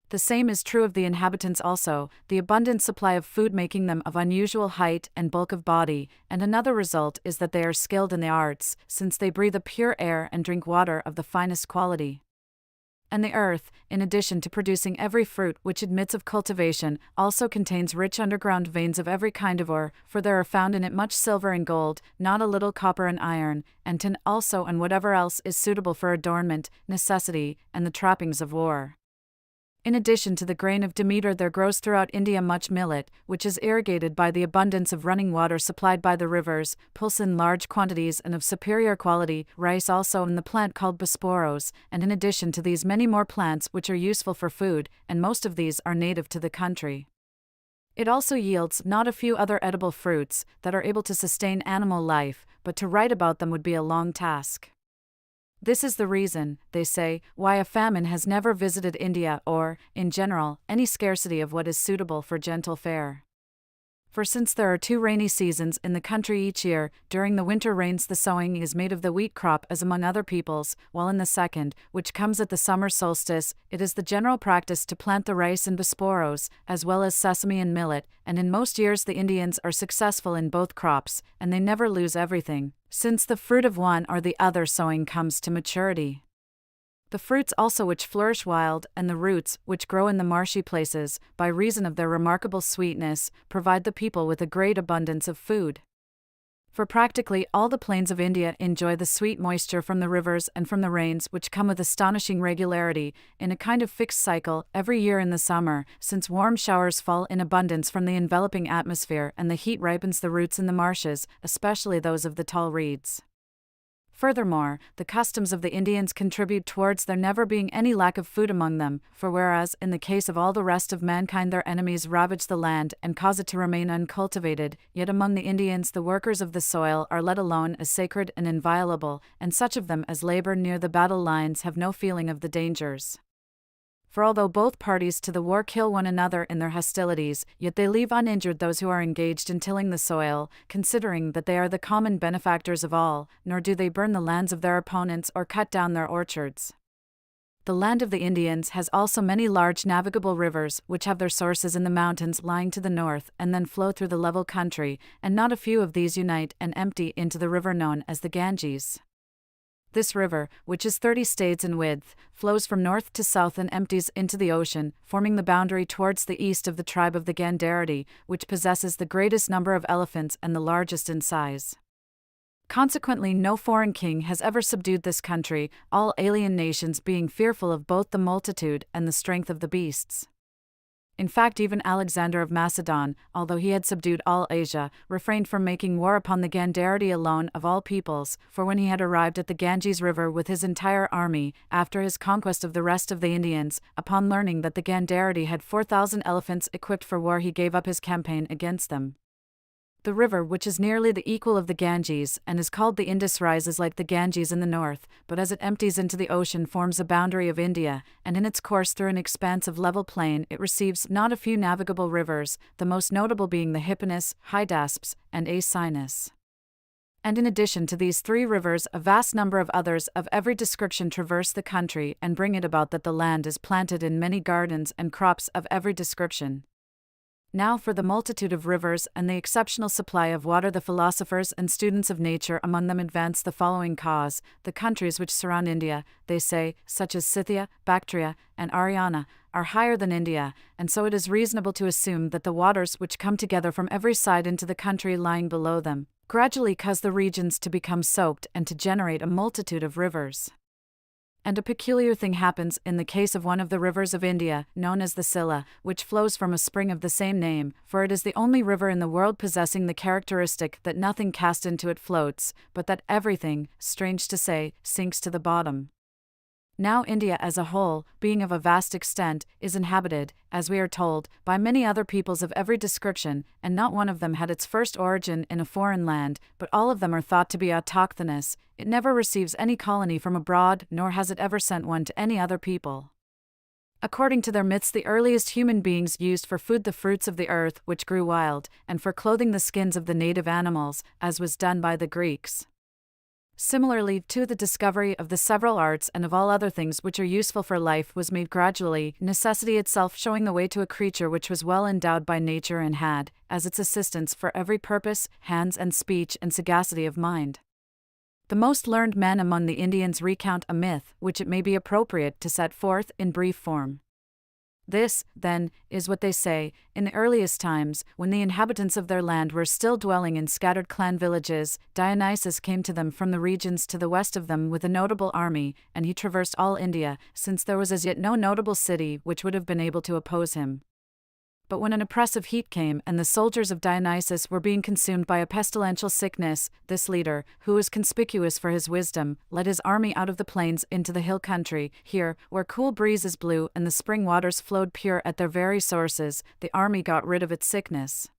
The same is true of the inhabitants also, the abundant supply of food making them of unusual height and bulk of body, and another result is that they are skilled in the arts, since they breathe a pure air and drink water of the finest quality. And the earth, in addition to producing every fruit which admits of cultivation, also contains rich underground veins of every kind of ore, for there are found in it much silver and gold, not a little copper and iron, and tin also, and whatever else is suitable for adornment, necessity, and the trappings of war. In addition to the grain of Demeter, there grows throughout India much millet, which is irrigated by the abundance of running water supplied by the rivers, pulse in large quantities and of superior quality, rice also, and the plant called bosporos, and in addition to these many more plants which are useful for food, and most of these are native to the country. It also yields not a few other edible fruits that are able to sustain animal life, but to write about them would be a long task. This is the reason, they say, why a famine has never visited India or, in general, any scarcity of what is suitable for gentle fare. For since there are 2 rainy seasons in the country each year, during the winter rains the sowing is made of the wheat crop as among other peoples, while in the second, which comes at the summer solstice, it is the general practice to plant the rice and bosporos, as well as sesame and millet, and in most years the Indians are successful in both crops, and they never lose everything, since the fruit of one or the other sowing comes to maturity. The fruits also which flourish wild, and the roots, which grow in the marshy places, by reason of their remarkable sweetness, provide the people with a great abundance of food. For practically all the plains of India enjoy the sweet moisture from the rivers and from the rains which come with astonishing regularity, in a kind of fixed cycle, every year in the summer, since warm showers fall in abundance from the enveloping atmosphere and the heat ripens the roots in the marshes, especially those of the tall reeds. Furthermore, the customs of the Indians contribute towards there never being any lack of food among them, for whereas, in the case of all the rest of mankind, their enemies ravage the land and cause it to remain uncultivated, yet among the Indians the workers of the soil are let alone as sacred and inviolable, and such of them as labor near the battle lines have no feeling of the dangers. For although both parties to the war kill one another in their hostilities, yet they leave uninjured those who are engaged in tilling the soil, considering that they are the common benefactors of all, nor do they burn the lands of their opponents or cut down their orchards. The land of the Indians has also many large navigable rivers, which have their sources in the mountains lying to the north and then flow through the level country, and not a few of these unite and empty into the river known as the Ganges. This river, which is 30 stades in width, flows from north to south and empties into the ocean, forming the boundary towards the east of the tribe of the Gandharati, which possesses the greatest number of elephants and the largest in size. Consequently, no foreign king has ever subdued this country, all alien nations being fearful of both the multitude and the strength of the beasts. In fact, even Alexander of Macedon, although he had subdued all Asia, refrained from making war upon the Gandharati alone of all peoples, for when he had arrived at the Ganges River with his entire army, after his conquest of the rest of the Indians, upon learning that the Gandharati had 4,000 elephants equipped for war, he gave up his campaign against them. The river, which is nearly the equal of the Ganges and is called the Indus, rises like the Ganges in the north, but as it empties into the ocean forms a boundary of India, and in its course through an expanse of level plain it receives not a few navigable rivers, the most notable being the Hypanis, Hydaspes, and Asinus. And in addition to these 3 rivers, a vast number of others of every description traverse the country and bring it about that the land is planted in many gardens and crops of every description. Now for the multitude of rivers and the exceptional supply of water, the philosophers and students of nature among them advance the following cause: the countries which surround India, they say, such as Scythia, Bactria, and Ariana, are higher than India, and so it is reasonable to assume that the waters which come together from every side into the country lying below them, gradually cause the regions to become soaked and to generate a multitude of rivers. And a peculiar thing happens in the case of one of the rivers of India, known as the Silla, which flows from a spring of the same name, for it is the only river in the world possessing the characteristic that nothing cast into it floats, but that everything, strange to say, sinks to the bottom. Now India as a whole, being of a vast extent, is inhabited, as we are told, by many other peoples of every description, and not one of them had its first origin in a foreign land, but all of them are thought to be autochthonous. It never receives any colony from abroad, nor has it ever sent one to any other people. According to their myths, the earliest human beings used for food the fruits of the earth which grew wild, and for clothing the skins of the native animals, as was done by the Greeks. Similarly, too, the discovery of the several arts and of all other things which are useful for life was made gradually, necessity itself showing the way to a creature which was well endowed by nature and had, as its assistants for every purpose, hands and speech and sagacity of mind. The most learned men among the Indians recount a myth, which it may be appropriate to set forth in brief form. This, then, is what they say: in the earliest times, when the inhabitants of their land were still dwelling in scattered clan villages, Dionysus came to them from the regions to the west of them with a notable army, and he traversed all India, since there was as yet no notable city which would have been able to oppose him. But when an oppressive heat came and the soldiers of Dionysus were being consumed by a pestilential sickness, this leader, who was conspicuous for his wisdom, led his army out of the plains into the hill country. Here, where cool breezes blew and the spring waters flowed pure at their very sources, the army got rid of its sickness.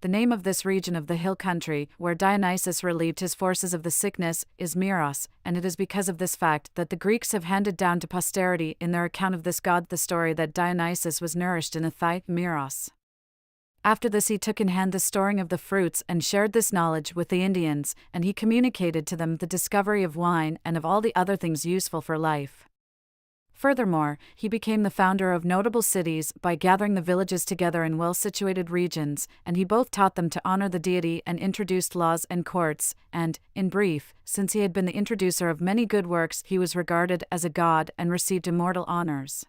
The name of this region of the hill country, where Dionysus relieved his forces of the sickness, is Meros, and it is because of this fact that the Greeks have handed down to posterity in their account of this god the story that Dionysus was nourished in a thigh, Meros. After this he took in hand the storing of the fruits and shared this knowledge with the Indians, and he communicated to them the discovery of wine and of all the other things useful for life. Furthermore, he became the founder of notable cities by gathering the villages together in well-situated regions, and he both taught them to honor the deity and introduced laws and courts, and, in brief, since he had been the introducer of many good works, he was regarded as a god and received immortal honors.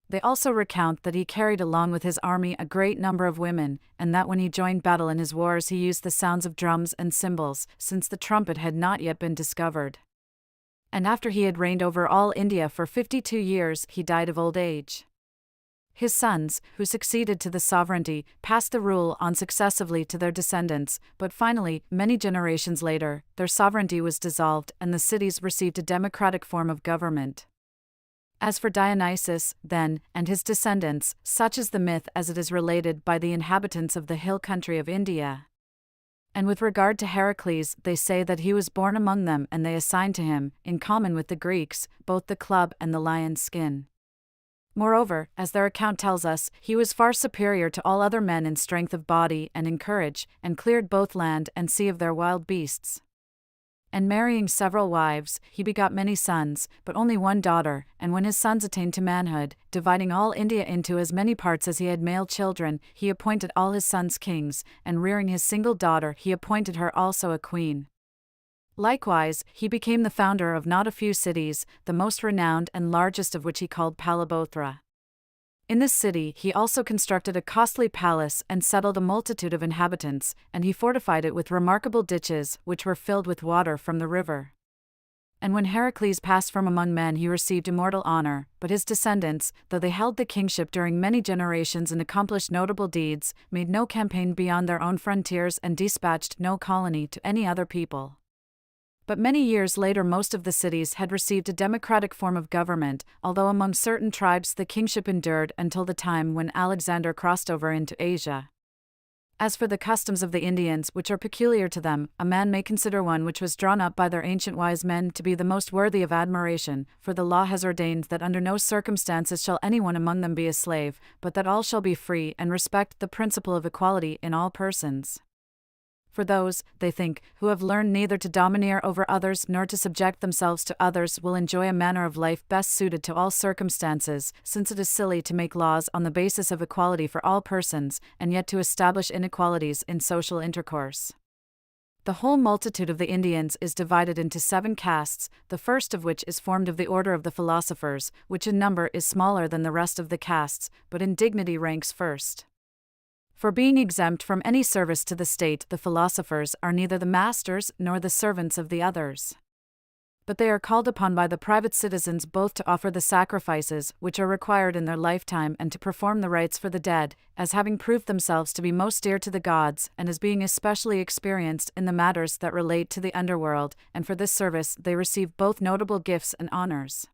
They also recount that he carried along with his army a great number of women, and that when he joined battle in his wars he used the sounds of drums and cymbals, since the trumpet had not yet been discovered. And after he had reigned over all India for 52 years, he died of old age. His sons, who succeeded to the sovereignty, passed the rule on successively to their descendants, but finally, many generations later, their sovereignty was dissolved and the cities received a democratic form of government. As for Dionysus, then, and his descendants, such is the myth as it is related by the inhabitants of the hill country of India. And with regard to Heracles, they say that he was born among them, and they assign to him, in common with the Greeks, both the club and the lion's skin. Moreover, as their account tells us, he was far superior to all other men in strength of body and in courage, and cleared both land and sea of their wild beasts. And marrying several wives, he begot many sons, but only one daughter, and when his sons attained to manhood, dividing all India into as many parts as he had male children, he appointed all his sons kings, and rearing his single daughter he appointed her also a queen. Likewise, he became the founder of not a few cities, the most renowned and largest of which he called Palabothra. In this city he also constructed a costly palace and settled a multitude of inhabitants, and he fortified it with remarkable ditches, which were filled with water from the river. And when Heracles passed from among men he received immortal honor, but his descendants, though they held the kingship during many generations and accomplished notable deeds, made no campaign beyond their own frontiers and dispatched no colony to any other people. But many years later most of the cities had received a democratic form of government, although among certain tribes the kingship endured until the time when Alexander crossed over into Asia. As for the customs of the Indians which are peculiar to them, a man may consider one which was drawn up by their ancient wise men to be the most worthy of admiration, for the law has ordained that under no circumstances shall anyone among them be a slave, but that all shall be free and respect the principle of equality in all persons. For those, they think, who have learned neither to domineer over others nor to subject themselves to others will enjoy a manner of life best suited to all circumstances, since it is silly to make laws on the basis of equality for all persons, and yet to establish inequalities in social intercourse. The whole multitude of the Indians is divided into 7 castes, the first of which is formed of the order of the philosophers, which in number is smaller than the rest of the castes, but in dignity ranks first. For being exempt from any service to the state, the philosophers are neither the masters nor the servants of the others. but they are called upon by the private citizens both to offer the sacrifices which are required in their lifetime and to perform the rites for the dead, as having proved themselves to be most dear to the gods, and as being especially experienced in the matters that relate to the underworld, and for this service they receive both notable gifts and honors.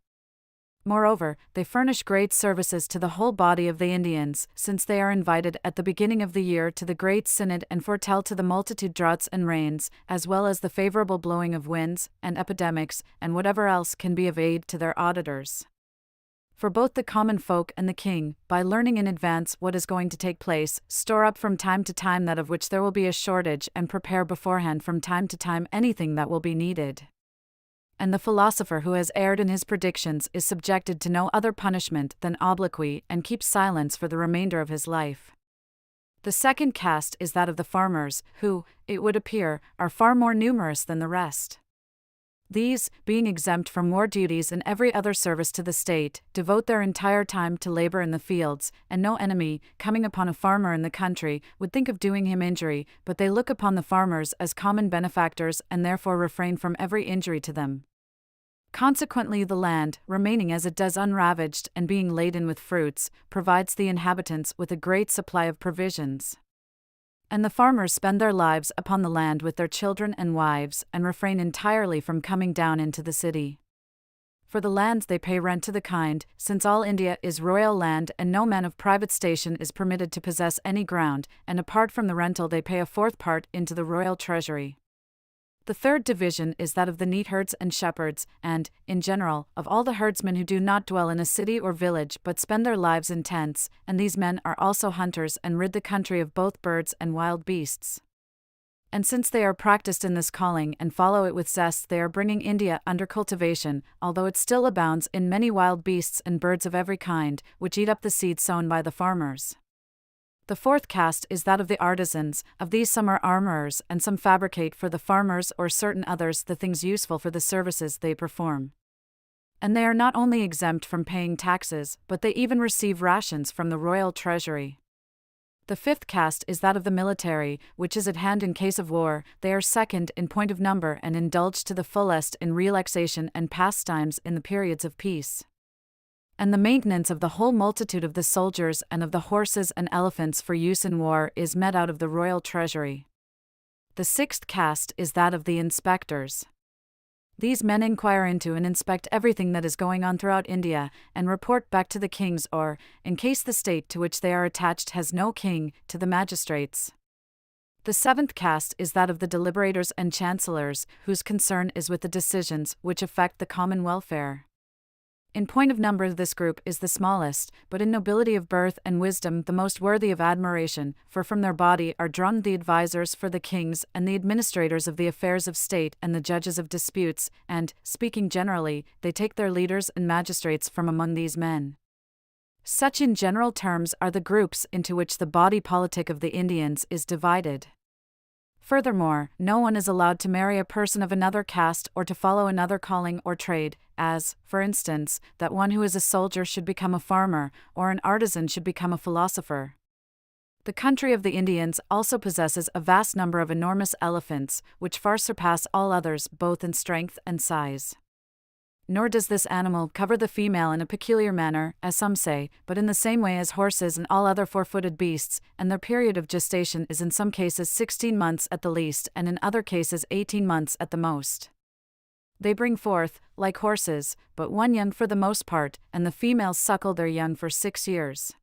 Moreover, they furnish great services to the whole body of the Indians, since they are invited at the beginning of the year to the great synod and foretell to the multitude droughts and rains, as well as the favorable blowing of winds, and epidemics, and whatever else can be of aid to their auditors. For both the common folk and the king, by learning in advance what is going to take place, store up from time to time that of which there will be a shortage and prepare beforehand from time to time anything that will be needed. And the philosopher who has erred in his predictions is subjected to no other punishment than obloquy and keeps silence for the remainder of his life. The second caste is that of the farmers, who, it would appear, are far more numerous than the rest. These, being exempt from war duties and every other service to the state, devote their entire time to labor in the fields, and no enemy, coming upon a farmer in the country, would think of doing him injury, but they look upon the farmers as common benefactors and therefore refrain from every injury to them. Consequently, the land, remaining as it does unravaged and being laden with fruits, provides the inhabitants with a great supply of provisions. And the farmers spend their lives upon the land with their children and wives, and refrain entirely from coming down into the city. For the lands they pay rent to the kind, since all India is royal land and no man of private station is permitted to possess any ground, and apart from the rental they pay a fourth part into the royal treasury. The third division is that of the neatherds and shepherds, and, in general, of all the herdsmen who do not dwell in a city or village but spend their lives in tents, and these men are also hunters and rid the country of both birds and wild beasts. And since they are practiced in this calling and follow it with zest, they are bringing India under cultivation, although it still abounds in many wild beasts and birds of every kind, which eat up the seed sown by the farmers. The fourth caste is that of the artisans. Of these some are armorers, and some fabricate for the farmers or certain others the things useful for the services they perform. And they are not only exempt from paying taxes, but they even receive rations from the royal treasury. The fifth caste is that of the military, which is at hand in case of war. They are second in point of number and indulge to the fullest in relaxation and pastimes in the periods of peace. And the maintenance of the whole multitude of the soldiers and of the horses and elephants for use in war is met out of the royal treasury. The sixth caste is that of the inspectors. These men inquire into and inspect everything that is going on throughout India, and report back to the kings or, in case the state to which they are attached has no king, to the magistrates. The seventh caste is that of the deliberators and chancellors, whose concern is with the decisions which affect the common welfare. In point of number this group is the smallest, but in nobility of birth and wisdom the most worthy of admiration, for from their body are drawn the advisors for the kings and the administrators of the affairs of state and the judges of disputes, and, speaking generally, they take their leaders and magistrates from among these men. Such in general terms are the groups into which the body politic of the Indians is divided. Furthermore, no one is allowed to marry a person of another caste or to follow another calling or trade, as, for instance, that one who is a soldier should become a farmer, or an artisan should become a philosopher. The country of the Indians also possesses a vast number of enormous elephants, which far surpass all others both in strength and size. Nor does this animal cover the female in a peculiar manner, as some say, but in the same way as horses and all other four-footed beasts, and their period of gestation is in some cases 16 months at the least and in other cases 18 months at the most. They bring forth, like horses, but one young for the most part, and the females suckle their young for 6 years.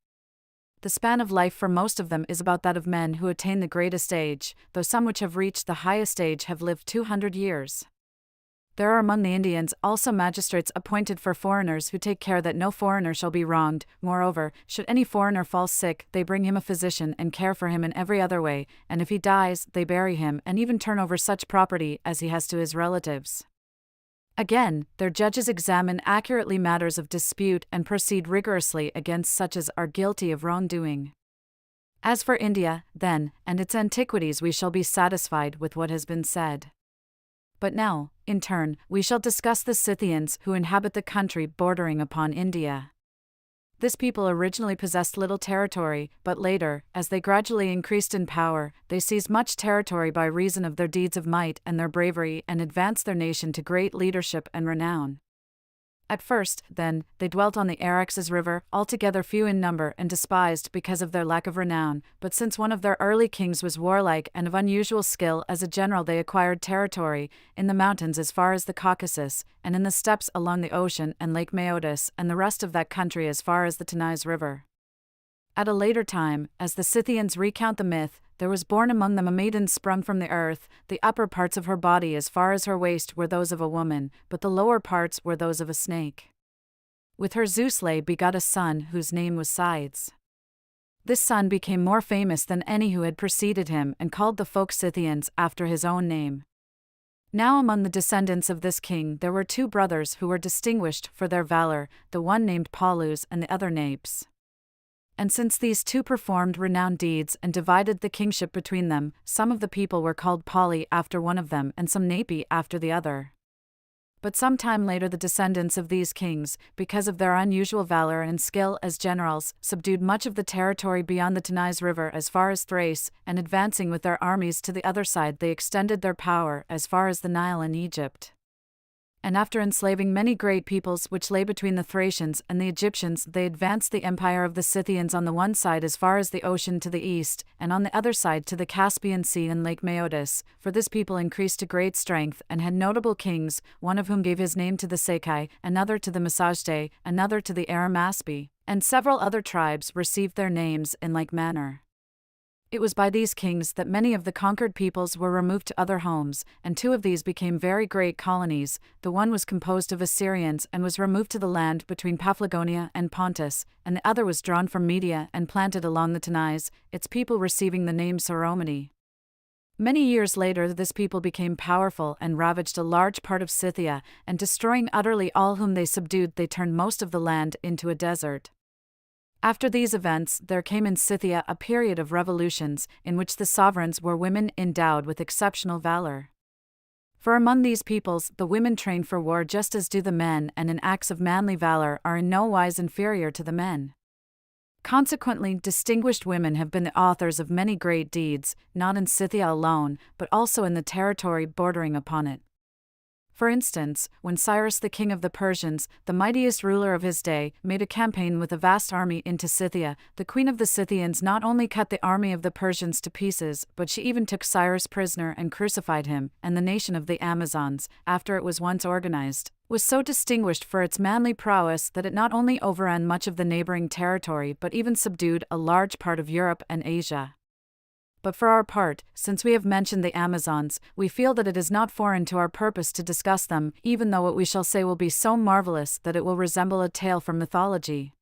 The span of life for most of them is about that of men who attain the greatest age, though some which have reached the highest age have lived 200 years. There are among the Indians also magistrates appointed for foreigners who take care that no foreigner shall be wronged. Moreover, should any foreigner fall sick, they bring him a physician and care for him in every other way, and if he dies, they bury him and even turn over such property as he has to his relatives. Again, their judges examine accurately matters of dispute and proceed rigorously against such as are guilty of wrongdoing. As for India, then, and its antiquities, we shall be satisfied with what has been said. But now, in turn, we shall discuss the Scythians who inhabit the country bordering upon India. This people originally possessed little territory, but later, as they gradually increased in power, they seized much territory by reason of their deeds of might and their bravery and advanced their nation to great leadership and renown. At first, then, they dwelt on the Araxes River, altogether few in number and despised because of their lack of renown, but since one of their early kings was warlike and of unusual skill as a general, they acquired territory in the mountains as far as the Caucasus, and in the steppes along the ocean and Lake Maeotis, and the rest of that country as far as the Tanais River. At a later time, as the Scythians recount the myth, there was born among them a maiden sprung from the earth. The upper parts of her body as far as her waist were those of a woman, but the lower parts were those of a snake. With her Zeus begot a son whose name was Sides. This son became more famous than any who had preceded him and called the folk Scythians after his own name. Now among the descendants of this king there were two brothers who were distinguished for their valor, the one named Paulus and the other Napes. And since these two performed renowned deeds and divided the kingship between them, some of the people were called Pauli after one of them and some Napi after the other. But some time later the descendants of these kings, because of their unusual valor and skill as generals, subdued much of the territory beyond the Tanais River as far as Thrace, and advancing with their armies to the other side they extended their power as far as the Nile in Egypt. And after enslaving many great peoples which lay between the Thracians and the Egyptians, they advanced the empire of the Scythians on the one side as far as the ocean to the east, and on the other side to the Caspian Sea and Lake Maeotis, for this people increased to great strength and had notable kings, one of whom gave his name to the Sakai, another to the Masajde, another to the Aramaspi, and several other tribes received their names in like manner. It was by these kings that many of the conquered peoples were removed to other homes, and two of these became very great colonies. The one was composed of Assyrians and was removed to the land between Paphlagonia and Pontus, and the other was drawn from Media and planted along the Tanais, its people receiving the name Soromene. Many years later this people became powerful and ravaged a large part of Scythia, and destroying utterly all whom they subdued, they turned most of the land into a desert. After these events, there came in Scythia a period of revolutions, in which the sovereigns were women endowed with exceptional valor. For among these peoples, the women trained for war just as do the men, and in acts of manly valor are in no wise inferior to the men. Consequently, distinguished women have been the authors of many great deeds, not in Scythia alone, but also in the territory bordering upon it. For instance, when Cyrus the king of the Persians, the mightiest ruler of his day, made a campaign with a vast army into Scythia, the queen of the Scythians not only cut the army of the Persians to pieces, but she even took Cyrus prisoner and crucified him, and the nation of the Amazons, after it was once organized, was so distinguished for its manly prowess that it not only overran much of the neighboring territory but even subdued a large part of Europe and Asia. But for our part, since we have mentioned the Amazons, we feel that it is not foreign to our purpose to discuss them, even though what we shall say will be so marvelous that it will resemble a tale from mythology.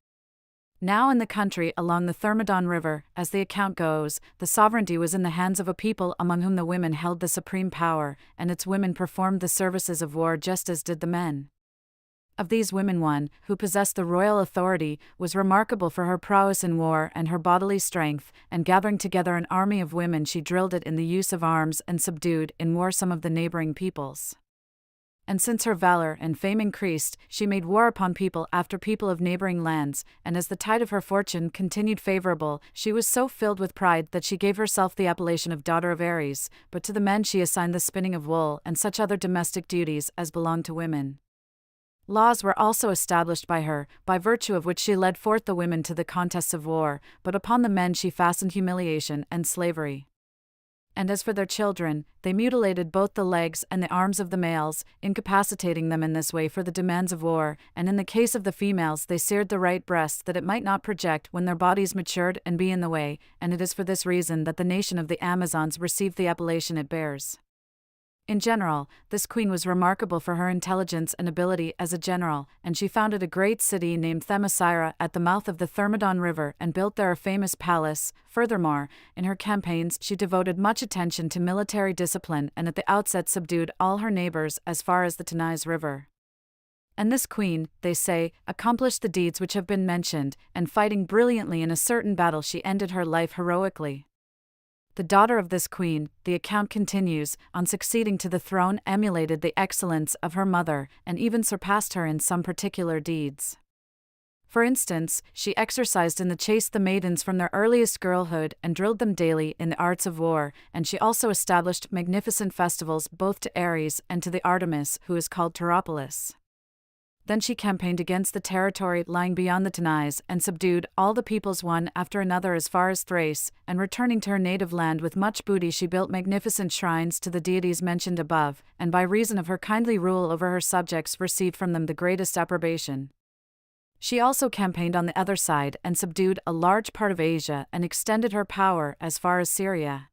Now in the country along the Thermodon River, as the account goes, the sovereignty was in the hands of a people among whom the women held the supreme power, and its women performed the services of war just as did the men. Of these women one, who possessed the royal authority, was remarkable for her prowess in war and her bodily strength, and gathering together an army of women she drilled it in the use of arms and subdued in war some of the neighboring peoples. And since her valor and fame increased, she made war upon people after people of neighboring lands, and as the tide of her fortune continued favorable, she was so filled with pride that she gave herself the appellation of daughter of Ares, but to the men she assigned the spinning of wool and such other domestic duties as belonged to women. Laws were also established by her, by virtue of which she led forth the women to the contests of war, but upon the men she fastened humiliation and slavery. And as for their children, they mutilated both the legs and the arms of the males, incapacitating them in this way for the demands of war, and in the case of the females they seared the right breast that it might not project when their bodies matured and be in the way, and it is for this reason that the nation of the Amazons received the appellation it bears. In general, this queen was remarkable for her intelligence and ability as a general, and she founded a great city named Themyscira at the mouth of the Thermodon River and built there a famous palace. Furthermore, in her campaigns she devoted much attention to military discipline and at the outset subdued all her neighbors as far as the Tanais River. And this queen, they say, accomplished the deeds which have been mentioned, and fighting brilliantly in a certain battle she ended her life heroically. The daughter of this queen, the account continues, on succeeding to the throne emulated the excellence of her mother, and even surpassed her in some particular deeds. For instance, she exercised in the chase the maidens from their earliest girlhood and drilled them daily in the arts of war, and she also established magnificent festivals both to Ares and to the Artemis, who is called Tauropolis. Then she campaigned against the territory lying beyond the Tanais and subdued all the peoples one after another as far as Thrace, and returning to her native land with much booty she built magnificent shrines to the deities mentioned above, and by reason of her kindly rule over her subjects received from them the greatest approbation. She also campaigned on the other side and subdued a large part of Asia and extended her power as far as Syria.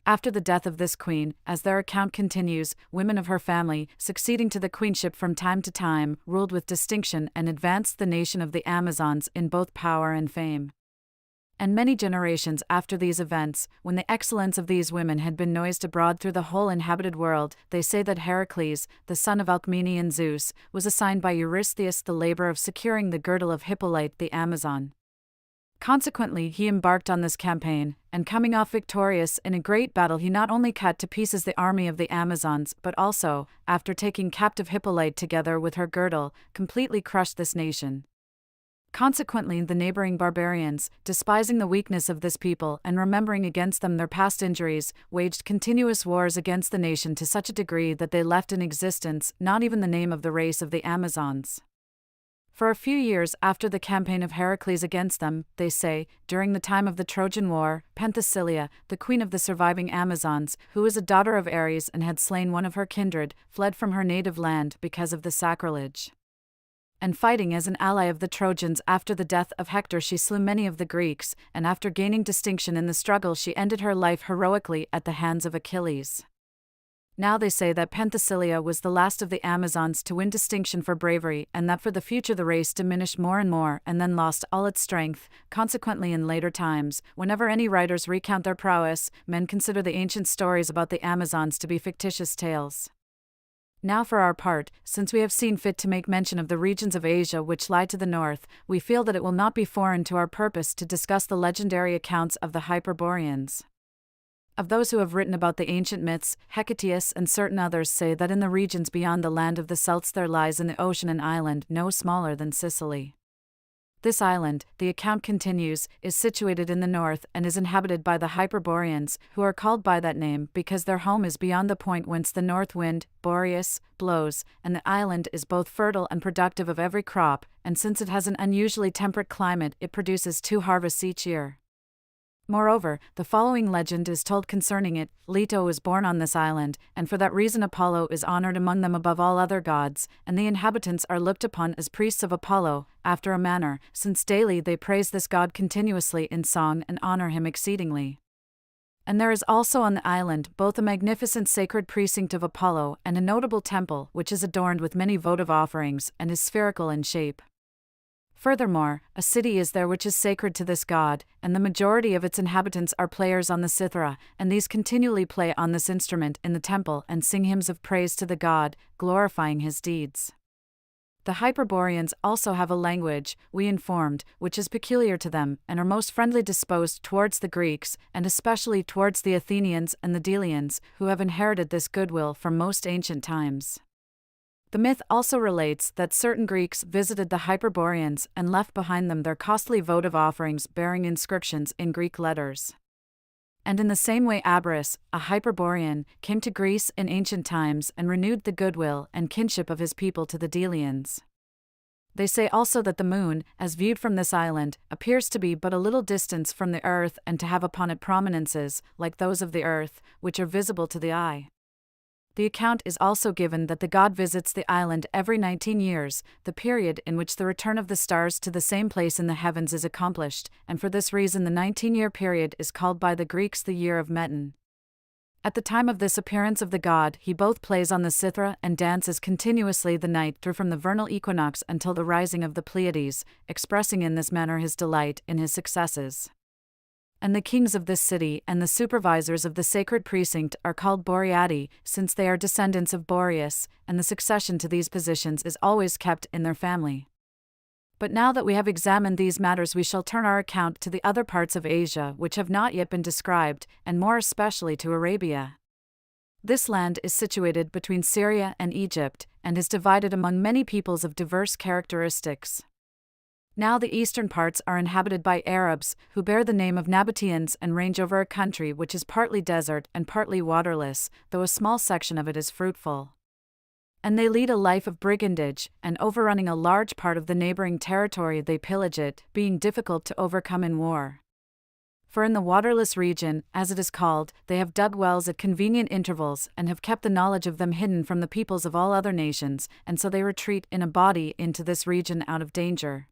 After the death of this queen, as their account continues, women of her family, succeeding to the queenship from time to time, ruled with distinction and advanced the nation of the Amazons in both power and fame. And many generations after these events, when the excellence of these women had been noised abroad through the whole inhabited world, they say that Heracles, the son of Alcmenian Zeus, was assigned by Eurystheus the labor of securing the girdle of Hippolyte the Amazon. Consequently, he embarked on this campaign, and coming off victorious in a great battle, he not only cut to pieces the army of the Amazons, but also, after taking captive Hippolyte together with her girdle, completely crushed this nation. Consequently, the neighboring barbarians, despising the weakness of this people and remembering against them their past injuries, waged continuous wars against the nation to such a degree that they left in existence not even the name of the race of the Amazons. For a few years after the campaign of Heracles against them, they say, during the time of the Trojan War, Penthesilea, the queen of the surviving Amazons, who was a daughter of Ares and had slain one of her kindred, fled from her native land because of the sacrilege. And fighting as an ally of the Trojans after the death of Hector, she slew many of the Greeks, and after gaining distinction in the struggle she ended her life heroically at the hands of Achilles. Now they say that Penthesilea was the last of the Amazons to win distinction for bravery, and that for the future the race diminished more and more and then lost all its strength. Consequently, in later times, whenever any writers recount their prowess, men consider the ancient stories about the Amazons to be fictitious tales. Now for our part, since we have seen fit to make mention of the regions of Asia which lie to the north, we feel that it will not be foreign to our purpose to discuss the legendary accounts of the Hyperboreans. Of those who have written about the ancient myths, Hecataeus and certain others say that in the regions beyond the land of the Celts there lies in the ocean an island no smaller than Sicily. This island, the account continues, is situated in the north and is inhabited by the Hyperboreans, who are called by that name because their home is beyond the point whence the north wind, Boreas, blows, and the island is both fertile and productive of every crop, and since it has an unusually temperate climate it produces 2 harvests each year. Moreover, the following legend is told concerning it. Leto was born on this island, and for that reason Apollo is honored among them above all other gods, and the inhabitants are looked upon as priests of Apollo, after a manner, since daily they praise this god continuously in song and honor him exceedingly. And there is also on the island both a magnificent sacred precinct of Apollo and a notable temple which is adorned with many votive offerings and is spherical in shape. Furthermore, a city is there which is sacred to this god, and the majority of its inhabitants are players on the cithara, and these continually play on this instrument in the temple and sing hymns of praise to the god, glorifying his deeds. The Hyperboreans also have a language, we informed, which is peculiar to them, and are most friendly disposed towards the Greeks, and especially towards the Athenians and the Delians, who have inherited this goodwill from most ancient times. The myth also relates that certain Greeks visited the Hyperboreans and left behind them their costly votive offerings bearing inscriptions in Greek letters. And in the same way Abaris, a Hyperborean, came to Greece in ancient times and renewed the goodwill and kinship of his people to the Delians. They say also that the moon, as viewed from this island, appears to be but a little distance from the earth and to have upon it prominences, like those of the earth, which are visible to the eye. The account is also given that the god visits the island every 19 years, the period in which the return of the stars to the same place in the heavens is accomplished, and for this reason the 19-year period is called by the Greeks the year of Meton. At the time of this appearance of the god, he both plays on the cithara and dances continuously the night through from the vernal equinox until the rising of the Pleiades, expressing in this manner his delight in his successes. And the kings of this city and the supervisors of the sacred precinct are called Boreadi, since they are descendants of Boreas, and the succession to these positions is always kept in their family. But now that we have examined these matters, we shall turn our account to the other parts of Asia which have not yet been described, and more especially to Arabia. This land is situated between Syria and Egypt, and is divided among many peoples of diverse characteristics. Now the eastern parts are inhabited by Arabs, who bear the name of Nabateans and range over a country which is partly desert and partly waterless, though a small section of it is fruitful. And they lead a life of brigandage, and overrunning a large part of the neighboring territory they pillage it, being difficult to overcome in war. For in the waterless region, as it is called, they have dug wells at convenient intervals and have kept the knowledge of them hidden from the peoples of all other nations, and so they retreat in a body into this region out of danger.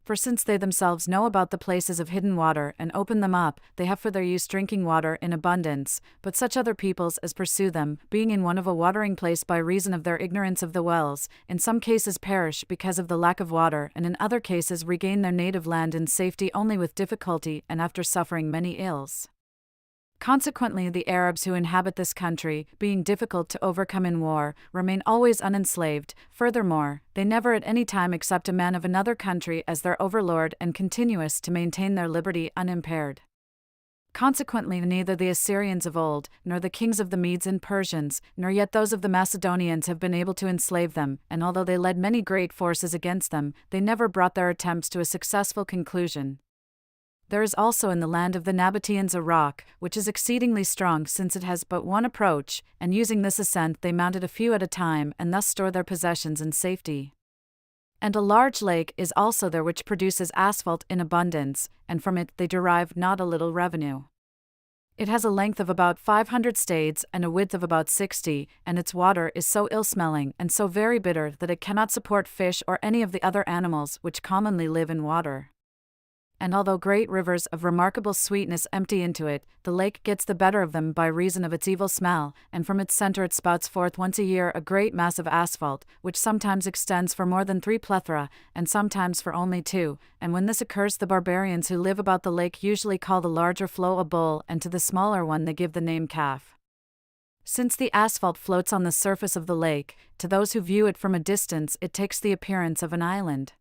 For since they themselves know about the places of hidden water and open them up, they have for their use drinking water in abundance, but such other peoples as pursue them, being in want of a watering place by reason of their ignorance of the wells, in some cases perish because of the lack of water, and in other cases regain their native land in safety only with difficulty and after suffering many ills. Consequently, the Arabs who inhabit this country, being difficult to overcome in war, remain always unenslaved. Furthermore, they never at any time accept a man of another country as their overlord and continuous to maintain their liberty unimpaired. Consequently, neither the Assyrians of old, nor the kings of the Medes and Persians, nor yet those of the Macedonians have been able to enslave them, and although they led many great forces against them, they never brought their attempts to a successful conclusion. There is also in the land of the Nabateans a rock, which is exceedingly strong since it has but one approach, and using this ascent they mount it a few at a time and thus store their possessions in safety. And a large lake is also there which produces asphalt in abundance, and from it they derive not a little revenue. It has a length of about 500 stades and a width of about 60, and its water is so ill-smelling and so very bitter that it cannot support fish or any of the other animals which commonly live in water. And although great rivers of remarkable sweetness empty into it, the lake gets the better of them by reason of its evil smell, and from its center it spouts forth once a year a great mass of asphalt, which sometimes extends for more than 3 plethra, and sometimes for only 2, and when this occurs the barbarians who live about the lake usually call the larger flow a bull, and to the smaller one they give the name calf. Since the asphalt floats on the surface of the lake, to those who view it from a distance it takes the appearance of an island.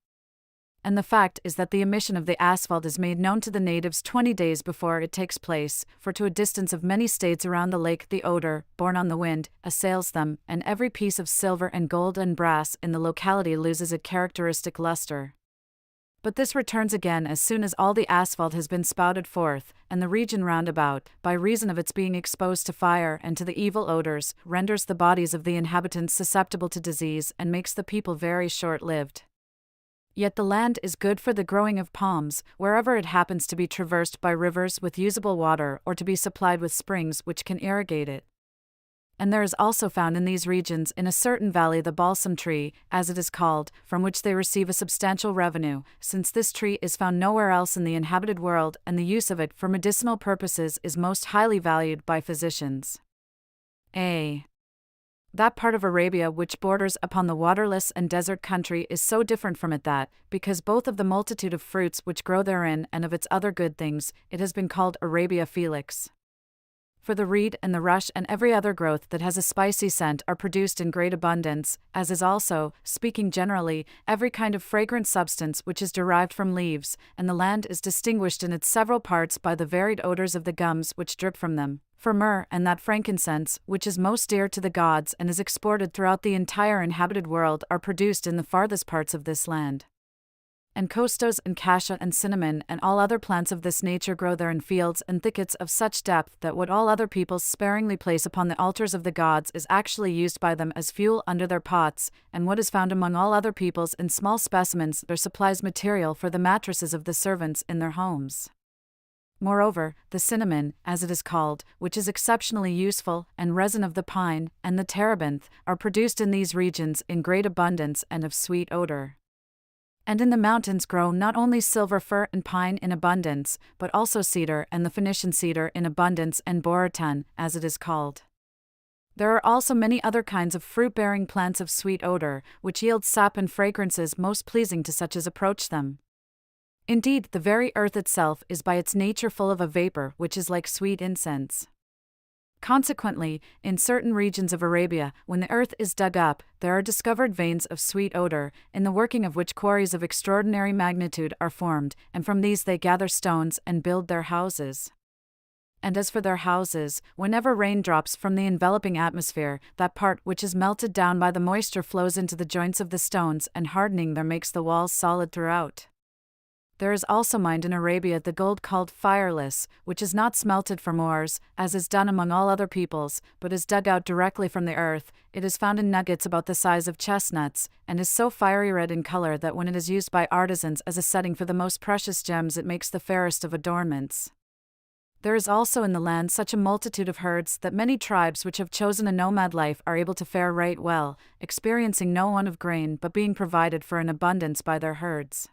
And the fact is that the emission of the asphalt is made known to the natives 20 days before it takes place, for to a distance of many stades around the lake the odor, borne on the wind, assails them, and every piece of silver and gold and brass in the locality loses its characteristic luster. But this returns again as soon as all the asphalt has been spouted forth, and the region round about, by reason of its being exposed to fire and to the evil odors, renders the bodies of the inhabitants susceptible to disease and makes the people very short-lived. Yet the land is good for the growing of palms, wherever it happens to be traversed by rivers with usable water or to be supplied with springs which can irrigate it. And there is also found in these regions in a certain valley the balsam tree, as it is called, from which they receive a substantial revenue, since this tree is found nowhere else in the inhabited world, and the use of it for medicinal purposes is most highly valued by physicians. That part of Arabia which borders upon the waterless and desert country is so different from it that, because both of the multitude of fruits which grow therein and of its other good things, it has been called Arabia Felix. For the reed and the rush and every other growth that has a spicy scent are produced in great abundance, as is also, speaking generally, every kind of fragrant substance which is derived from leaves, and the land is distinguished in its several parts by the varied odors of the gums which drip from them. For myrrh and that frankincense, which is most dear to the gods and is exported throughout the entire inhabited world, are produced in the farthest parts of this land. And costos and cassia and cinnamon and all other plants of this nature grow there in fields and thickets of such depth that what all other peoples sparingly place upon the altars of the gods is actually used by them as fuel under their pots, and what is found among all other peoples in small specimens there supplies material for the mattresses of the servants in their homes. Moreover, the cinnamon, as it is called, which is exceptionally useful, and resin of the pine, and the terebinth, are produced in these regions in great abundance and of sweet odor. And in the mountains grow not only silver fir and pine in abundance, but also cedar and the Phoenician cedar in abundance and borutan, as it is called. There are also many other kinds of fruit-bearing plants of sweet odor, which yield sap and fragrances most pleasing to such as approach them. Indeed, the very earth itself is by its nature full of a vapor which is like sweet incense. Consequently, in certain regions of Arabia, when the earth is dug up, there are discovered veins of sweet odor, in the working of which quarries of extraordinary magnitude are formed, and from these they gather stones and build their houses. And as for their houses, whenever rain drops from the enveloping atmosphere, that part which is melted down by the moisture flows into the joints of the stones, and hardening there makes the walls solid throughout. There is also mined in Arabia the gold called fireless, which is not smelted from ores, as is done among all other peoples, but is dug out directly from the earth. It is found in nuggets about the size of chestnuts, and is so fiery red in color that when it is used by artisans as a setting for the most precious gems, it makes the fairest of adornments. There is also in the land such a multitude of herds that many tribes which have chosen a nomad life are able to fare right well, experiencing no want of grain but being provided for in abundance by their herds.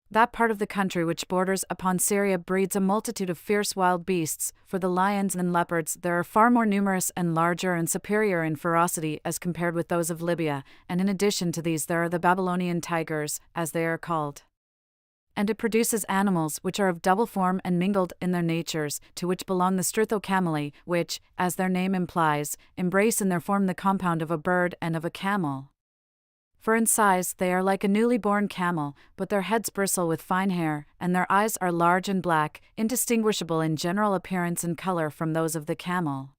That part of the country which borders upon Syria breeds a multitude of fierce wild beasts, for the lions and leopards there are far more numerous and larger and superior in ferocity as compared with those of Libya, and in addition to these there are the Babylonian tigers, as they are called. And it produces animals which are of double form and mingled in their natures, to which belong the strythocameli, which, as their name implies, embrace in their form the compound of a bird and of a camel. For in size they are like a newly born camel, but their heads bristle with fine hair, and their eyes are large and black, indistinguishable in general appearance and color from those of the camel.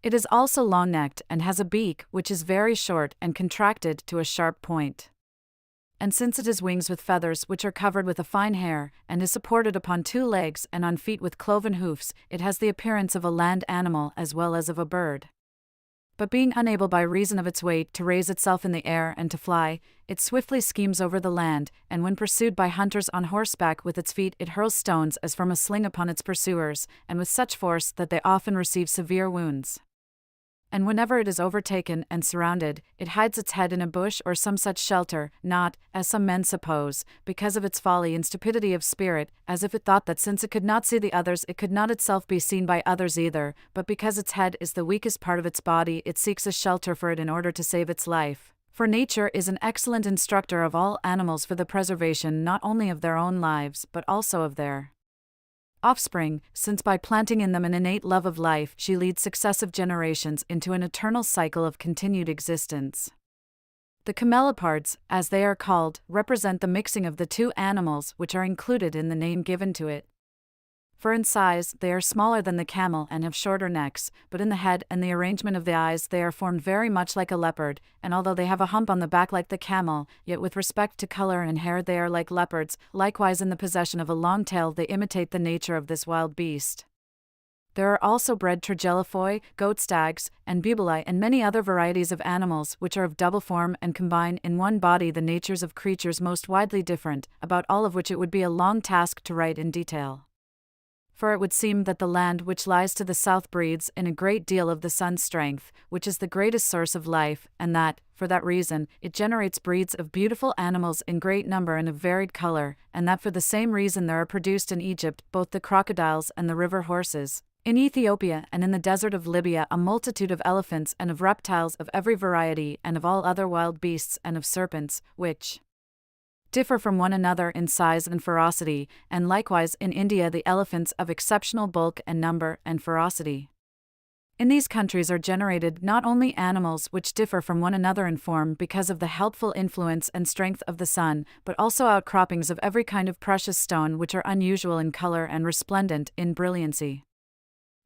It is also long-necked and has a beak which is very short and contracted to a sharp point. And since it has wings with feathers which are covered with a fine hair, and is supported upon 2 legs and on feet with cloven hoofs, it has the appearance of a land animal as well as of a bird. But being unable by reason of its weight to raise itself in the air and to fly, it swiftly schemes over the land, and when pursued by hunters on horseback with its feet it hurls stones as from a sling upon its pursuers, and with such force that they often receive severe wounds. And whenever it is overtaken and surrounded, it hides its head in a bush or some such shelter, not, as some men suppose, because of its folly and stupidity of spirit, as if it thought that since it could not see the others it could not itself be seen by others either, but because its head is the weakest part of its body it seeks a shelter for it in order to save its life. For nature is an excellent instructor of all animals for the preservation not only of their own lives but also of their offspring, since by planting in them an innate love of life she leads successive generations into an eternal cycle of continued existence. The camelopards, as they are called, represent the mixing of the 2 animals which are included in the name given to it. For in size they are smaller than the camel and have shorter necks, but in the head and the arrangement of the eyes they are formed very much like a leopard, and although they have a hump on the back like the camel, yet with respect to color and hair they are like leopards, likewise in the possession of a long tail they imitate the nature of this wild beast. There are also bred tragelaphoi, goat stags, and bubuli and many other varieties of animals which are of double form and combine in one body the natures of creatures most widely different, about all of which it would be a long task to write in detail. For it would seem that the land which lies to the south breeds in a great deal of the sun's strength, which is the greatest source of life, and that, for that reason, it generates breeds of beautiful animals in great number and of varied color, and that for the same reason there are produced in Egypt both the crocodiles and the river horses, in Ethiopia and in the desert of Libya a multitude of elephants and of reptiles of every variety and of all other wild beasts and of serpents, which differ from one another in size and ferocity, and likewise in India the elephants of exceptional bulk and number and ferocity. In these countries are generated not only animals which differ from one another in form because of the helpful influence and strength of the sun, but also outcroppings of every kind of precious stone which are unusual in color and resplendent in brilliancy.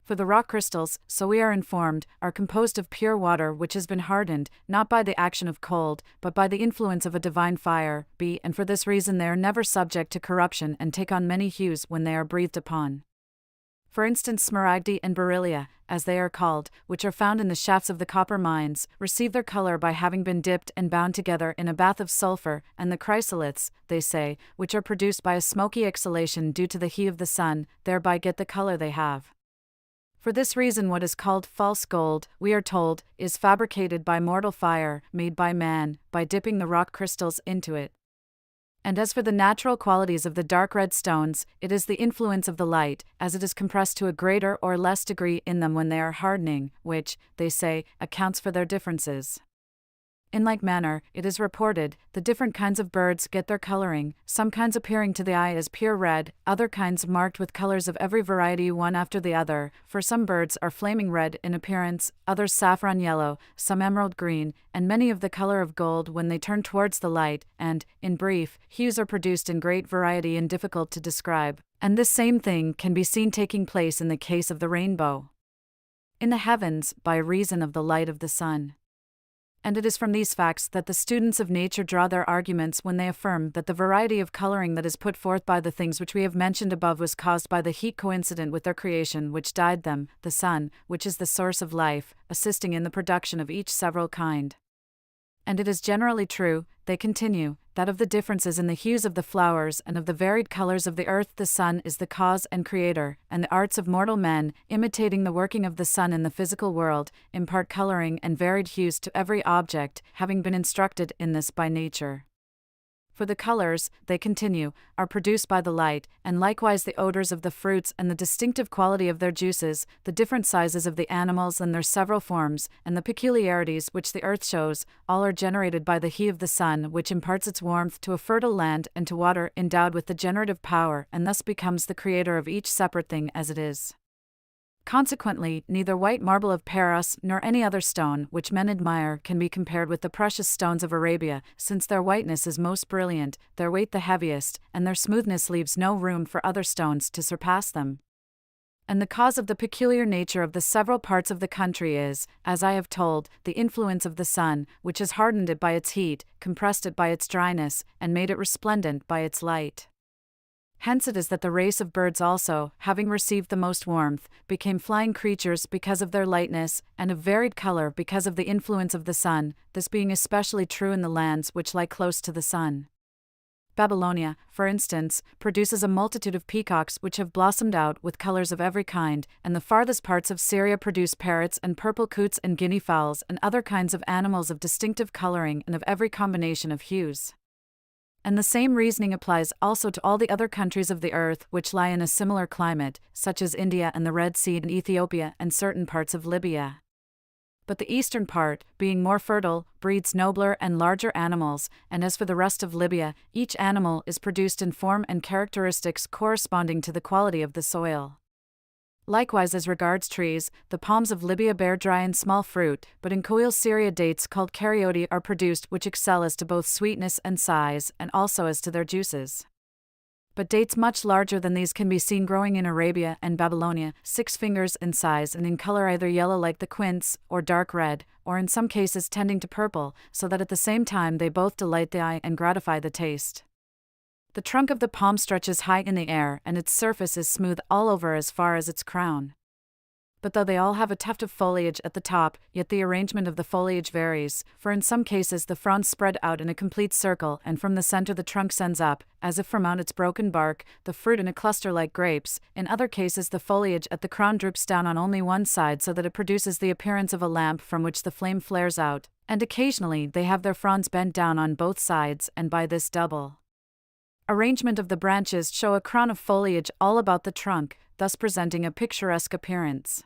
For the rock crystals, so we are informed, are composed of pure water which has been hardened, not by the action of cold, but by the influence of a divine fire, and for this reason they are never subject to corruption and take on many hues when they are breathed upon. For instance smaragdi and beryllia, as they are called, which are found in the shafts of the copper mines, receive their color by having been dipped and bound together in a bath of sulfur, and the chrysolites, they say, which are produced by a smoky exhalation due to the heat of the sun, thereby get the color they have. For this reason what is called false gold, we are told, is fabricated by mortal fire, made by man, by dipping the rock crystals into it. And as for the natural qualities of the dark red stones, it is the influence of the light, as it is compressed to a greater or less degree in them when they are hardening, which, they say, accounts for their differences. In like manner, it is reported, the different kinds of birds get their coloring, some kinds appearing to the eye as pure red, other kinds marked with colors of every variety one after the other, for some birds are flaming red in appearance, others saffron yellow, some emerald green, and many of the color of gold when they turn towards the light, and, in brief, hues are produced in great variety and difficult to describe, and this same thing can be seen taking place in the case of the rainbow in the heavens, by reason of the light of the sun. And it is from these facts that the students of nature draw their arguments when they affirm that the variety of coloring that is put forth by the things which we have mentioned above was caused by the heat coincident with their creation which dyed them, the sun, which is the source of life, assisting in the production of each several kind. And it is generally true, they continue, that of the differences in the hues of the flowers and of the varied colors of the earth the sun is the cause and creator, and the arts of mortal men, imitating the working of the sun in the physical world, impart coloring and varied hues to every object, having been instructed in this by nature. For the colors, they continue, are produced by the light, and likewise the odors of the fruits and the distinctive quality of their juices, the different sizes of the animals and their several forms, and the peculiarities which the earth shows, all are generated by the heat of the sun, which imparts its warmth to a fertile land and to water endowed with the generative power, and thus becomes the creator of each separate thing as it is. Consequently, neither white marble of Paros nor any other stone which men admire can be compared with the precious stones of Arabia, since their whiteness is most brilliant, their weight the heaviest, and their smoothness leaves no room for other stones to surpass them. And the cause of the peculiar nature of the several parts of the country is, as I have told, the influence of the sun, which has hardened it by its heat, compressed it by its dryness, and made it resplendent by its light. Hence it is that the race of birds also, having received the most warmth, became flying creatures because of their lightness, and of varied color because of the influence of the sun, this being especially true in the lands which lie close to the sun. Babylonia, for instance, produces a multitude of peacocks which have blossomed out with colors of every kind, and the farthest parts of Syria produce parrots and purple coots and guinea fowls and other kinds of animals of distinctive coloring and of every combination of hues. And the same reasoning applies also to all the other countries of the earth which lie in a similar climate, such as India and the Red Sea and Ethiopia and certain parts of Libya. But the eastern part, being more fertile, breeds nobler and larger animals, and as for the rest of Libya, each animal is produced in form and characteristics corresponding to the quality of the soil. Likewise as regards trees, the palms of Libya bear dry and small fruit, but in Coil Syria dates called caryoti are produced which excel as to both sweetness and size, and also as to their juices. But dates much larger than these can be seen growing in Arabia and Babylonia, 6 fingers in size and in color either yellow like the quince, or dark red, or in some cases tending to purple, so that at the same time they both delight the eye and gratify the taste. The trunk of the palm stretches high in the air, and its surface is smooth all over as far as its crown. But though they all have a tuft of foliage at the top, yet the arrangement of the foliage varies, for in some cases the fronds spread out in a complete circle, and from the center the trunk sends up, as if from out its broken bark, the fruit in a cluster like grapes. In other cases the foliage at the crown droops down on only one side so that it produces the appearance of a lamp from which the flame flares out, and occasionally they have their fronds bent down on both sides, and by this double arrangement of the branches show a crown of foliage all about the trunk, thus presenting a picturesque appearance.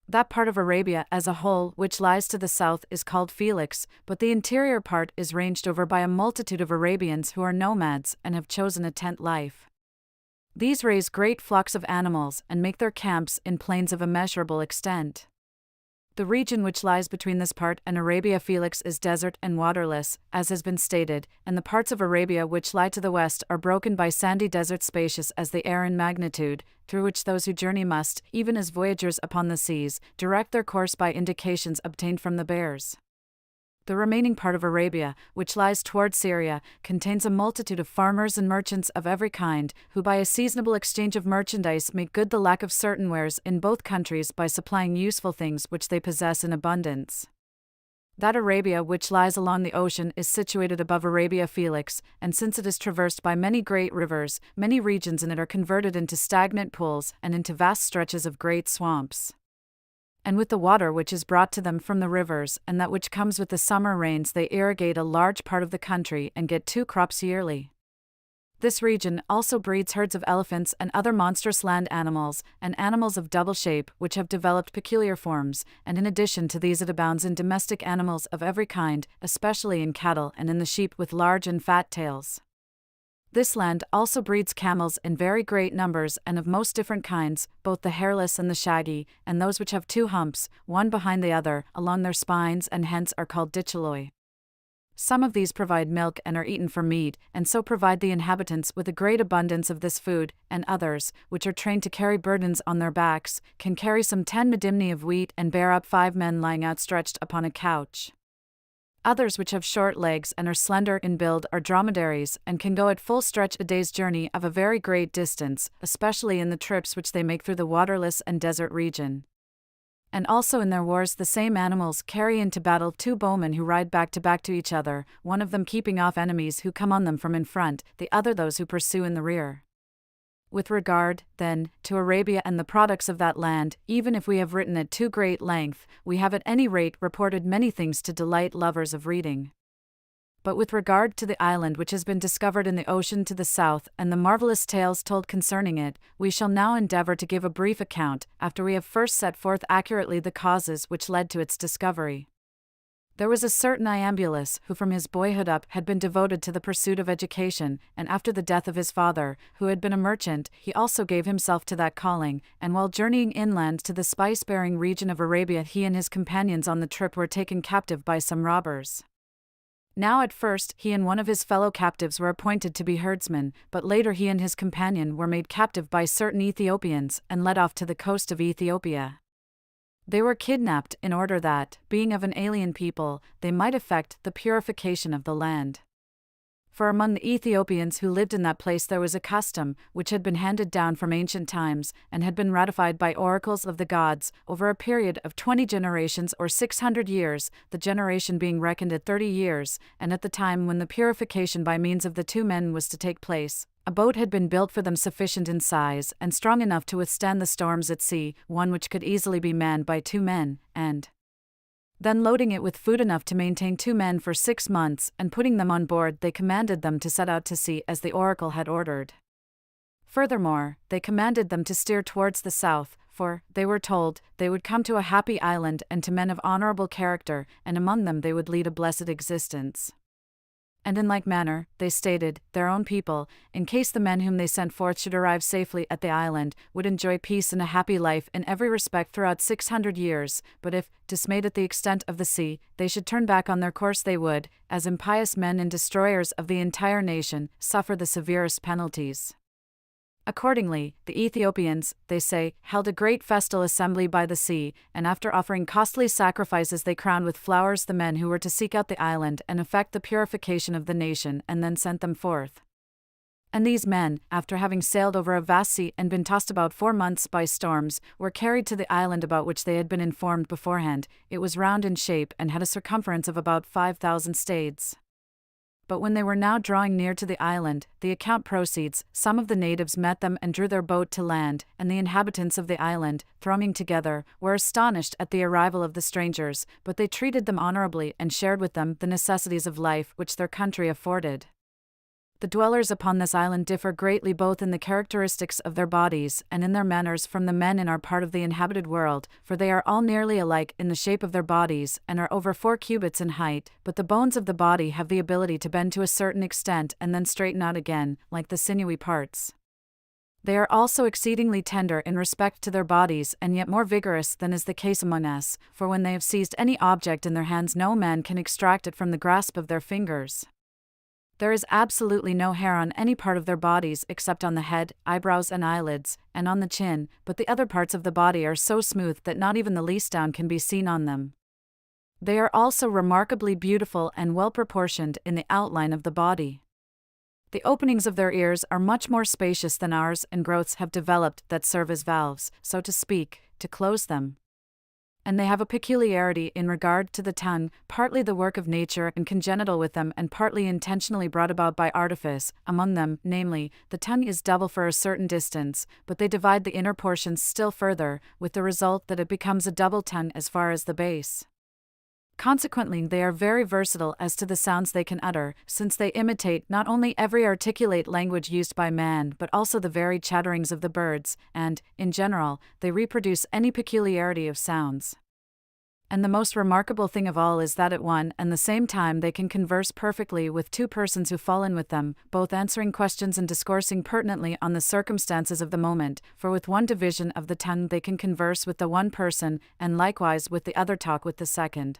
That part of Arabia as a whole which lies to the south is called Felix, but the interior part is ranged over by a multitude of Arabians who are nomads and have chosen a tent life. These raise great flocks of animals and make their camps in plains of immeasurable extent. The region which lies between this part and Arabia Felix is desert and waterless, as has been stated, and the parts of Arabia which lie to the west are broken by sandy deserts spacious as the air in magnitude, through which those who journey must, even as voyagers upon the seas, direct their course by indications obtained from the bears. The remaining part of Arabia, which lies toward Syria, contains a multitude of farmers and merchants of every kind, who by a seasonable exchange of merchandise make good the lack of certain wares in both countries by supplying useful things which they possess in abundance. That Arabia which lies along the ocean is situated above Arabia Felix, and since it is traversed by many great rivers, many regions in it are converted into stagnant pools and into vast stretches of great swamps. And with the water which is brought to them from the rivers and that which comes with the summer rains they irrigate a large part of the country and get 2 crops yearly. This region also breeds herds of elephants and other monstrous land animals, and animals of double shape which have developed peculiar forms, and in addition to these it abounds in domestic animals of every kind, especially in cattle and in the sheep with large and fat tails. This land also breeds camels in very great numbers and of most different kinds, both the hairless and the shaggy, and those which have 2 humps, one behind the other, along their spines and hence are called dicheloi. Some of these provide milk and are eaten for meat, and so provide the inhabitants with a great abundance of this food, and others, which are trained to carry burdens on their backs, can carry some 10 medimni of wheat and bear up 5 men lying outstretched upon a couch. Others which have short legs and are slender in build are dromedaries and can go at full stretch a day's journey of a very great distance, especially in the trips which they make through the waterless and desert region. And also in their wars the same animals carry into battle two bowmen who ride back to each other, one of them keeping off enemies who come on them from in front, the other those who pursue in the rear. With regard, then, to Arabia and the products of that land, even if we have written at too great length, we have at any rate reported many things to delight lovers of reading. But with regard to the island which has been discovered in the ocean to the south, and the marvelous tales told concerning it, we shall now endeavor to give a brief account, after we have first set forth accurately the causes which led to its discovery. There was a certain Iambulus who from his boyhood up had been devoted to the pursuit of education, and after the death of his father, who had been a merchant, he also gave himself to that calling, and while journeying inland to the spice-bearing region of Arabia he and his companions on the trip were taken captive by some robbers. Now at first he and one of his fellow captives were appointed to be herdsmen, but later he and his companion were made captive by certain Ethiopians and led off to the coast of Ethiopia. They were kidnapped in order that, being of an alien people, they might effect the purification of the land. For among the Ethiopians who lived in that place there was a custom, which had been handed down from ancient times, and had been ratified by oracles of the gods, over a period of 20 generations or 600 years, the generation being reckoned at 30 years, and at the time when the purification by means of the two men was to take place, a boat had been built for them sufficient in size and strong enough to withstand the storms at sea, one which could easily be manned by two men, and then loading it with food enough to maintain two men for 6 months, and putting them on board they commanded them to set out to sea as the oracle had ordered. Furthermore, they commanded them to steer towards the south, for, they were told, they would come to a happy island and to men of honorable character, and among them they would lead a blessed existence. And in like manner, they stated, their own people, in case the men whom they sent forth should arrive safely at the island, would enjoy peace and a happy life in every respect throughout 600 years, but if, dismayed at the extent of the sea, they should turn back on their course they would, as impious men and destroyers of the entire nation, suffer the severest penalties. Accordingly, the Ethiopians, they say, held a great festal assembly by the sea, and after offering costly sacrifices they crowned with flowers the men who were to seek out the island and effect the purification of the nation, and then sent them forth. And these men, after having sailed over a vast sea and been tossed about 4 months by storms, were carried to the island about which they had been informed beforehand. It was round in shape and had a circumference of about 5,000 stades. But when they were now drawing near to the island, the account proceeds, some of the natives met them and drew their boat to land, and the inhabitants of the island, thronging together, were astonished at the arrival of the strangers, but they treated them honorably and shared with them the necessities of life which their country afforded. The dwellers upon this island differ greatly both in the characteristics of their bodies and in their manners from the men in our part of the inhabited world, for they are all nearly alike in the shape of their bodies and are over 4 cubits in height, but the bones of the body have the ability to bend to a certain extent and then straighten out again, like the sinewy parts. They are also exceedingly tender in respect to their bodies and yet more vigorous than is the case among us, for when they have seized any object in their hands no man can extract it from the grasp of their fingers. There is absolutely no hair on any part of their bodies except on the head, eyebrows and eyelids, and on the chin, but the other parts of the body are so smooth that not even the least down can be seen on them. They are also remarkably beautiful and well proportioned in the outline of the body. The openings of their ears are much more spacious than ours, and growths have developed that serve as valves, so to speak, to close them. And they have a peculiarity in regard to the tongue, partly the work of nature and congenital with them and partly intentionally brought about by artifice. Among them, namely, the tongue is double for a certain distance, but they divide the inner portions still further, with the result that it becomes a double tongue as far as the base. Consequently, they are very versatile as to the sounds they can utter, since they imitate not only every articulate language used by man but also the very chatterings of the birds, and, in general, they reproduce any peculiarity of sounds. And the most remarkable thing of all is that at one and the same time they can converse perfectly with 2 persons who fall in with them, both answering questions and discoursing pertinently on the circumstances of the moment, for with one division of the tongue they can converse with the one person, and likewise with the other talk with the second.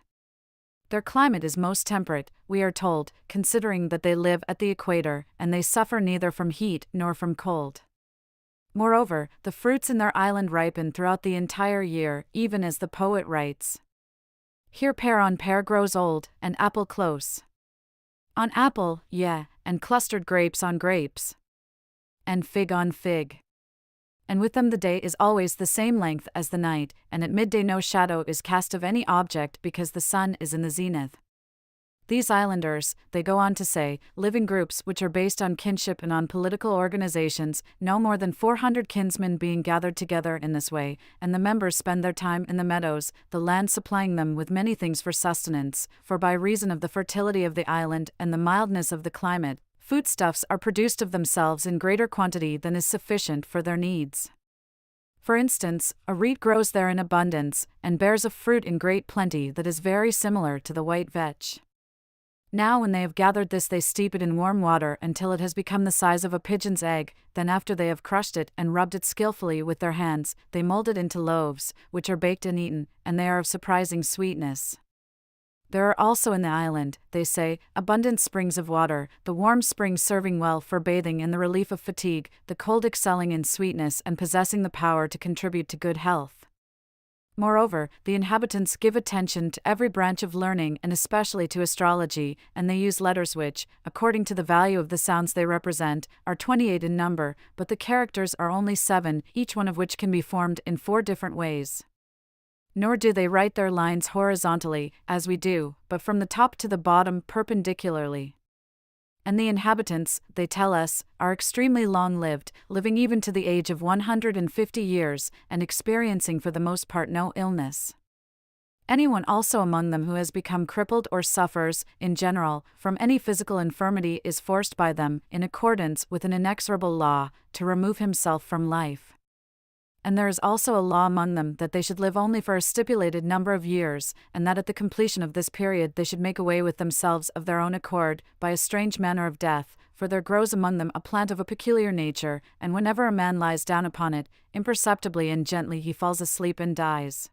Their climate is most temperate, we are told, considering that they live at the equator, and they suffer neither from heat nor from cold. Moreover, the fruits in their island ripen throughout the entire year, even as the poet writes. Here pear on pear grows old, and apple close on apple, yeah, and clustered grapes on grapes, and fig on fig. And with them the day is always the same length as the night, and at midday no shadow is cast of any object because the sun is in the zenith. These islanders, they go on to say, live in groups which are based on kinship and on political organizations, no more than 400 kinsmen being gathered together in this way, and the members spend their time in the meadows, the land supplying them with many things for sustenance, for by reason of the fertility of the island and the mildness of the climate, foodstuffs are produced of themselves in greater quantity than is sufficient for their needs. For instance, a reed grows there in abundance, and bears a fruit in great plenty that is very similar to the white vetch. Now when they have gathered this they steep it in warm water until it has become the size of a pigeon's egg, then after they have crushed it and rubbed it skillfully with their hands, they mold it into loaves, which are baked and eaten, and they are of surprising sweetness. There are also in the island, they say, abundant springs of water, the warm springs serving well for bathing and the relief of fatigue, the cold excelling in sweetness and possessing the power to contribute to good health. Moreover, the inhabitants give attention to every branch of learning and especially to astrology, and they use letters which, according to the value of the sounds they represent, are 28 in number, but the characters are only 7, each one of which can be formed in 4 different ways. Nor do they write their lines horizontally, as we do, but from the top to the bottom perpendicularly. And the inhabitants, they tell us, are extremely long-lived, living even to the age of 150 years, and experiencing for the most part no illness. Anyone also among them who has become crippled or suffers, in general, from any physical infirmity is forced by them, in accordance with an inexorable law, to remove himself from life. And there is also a law among them that they should live only for a stipulated number of years, and that at the completion of this period they should make away with themselves of their own accord, by a strange manner of death, for there grows among them a plant of a peculiar nature, and whenever a man lies down upon it, imperceptibly and gently he falls asleep and dies.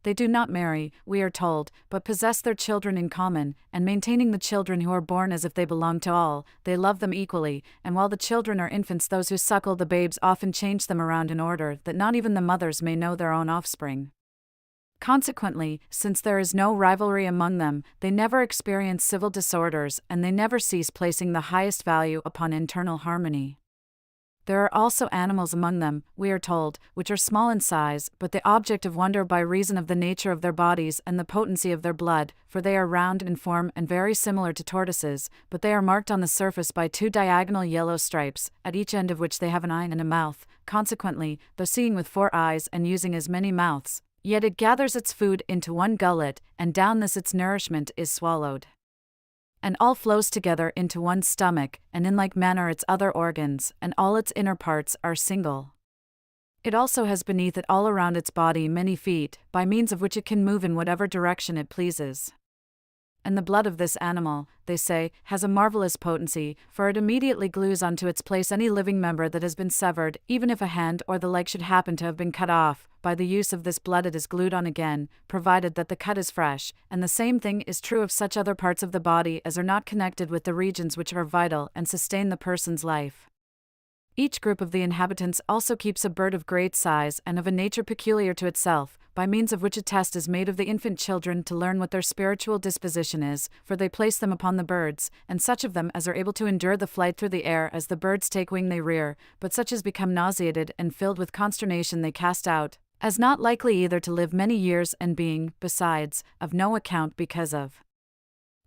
They do not marry, we are told, but possess their children in common, and maintaining the children who are born as if they belong to all, they love them equally, and while the children are infants those who suckle the babes often change them around in order that not even the mothers may know their own offspring. Consequently, since there is no rivalry among them, they never experience civil disorders, and they never cease placing the highest value upon internal harmony. There are also animals among them, we are told, which are small in size, but the object of wonder by reason of the nature of their bodies and the potency of their blood, for they are round in form and very similar to tortoises, but they are marked on the surface by 2 diagonal yellow stripes, at each end of which they have an eye and a mouth. Consequently, though seeing with 4 eyes and using as many mouths, yet it gathers its food into one gullet, and down this its nourishment is swallowed. And all flows together into one stomach, and in like manner its other organs, and all its inner parts are single. It also has beneath it all around its body many feet, by means of which it can move in whatever direction it pleases. And the blood of this animal, they say, has a marvelous potency, for it immediately glues onto its place any living member that has been severed, even if a hand or the leg should happen to have been cut off. By the use of this blood it is glued on again, provided that the cut is fresh, and the same thing is true of such other parts of the body as are not connected with the regions which are vital and sustain the person's life. Each group of the inhabitants also keeps a bird of great size and of a nature peculiar to itself, by means of which a test is made of the infant children to learn what their spiritual disposition is, for they place them upon the birds, and such of them as are able to endure the flight through the air as the birds take wing they rear, but such as become nauseated and filled with consternation they cast out, as not likely either to live many years and being, besides, of no account because of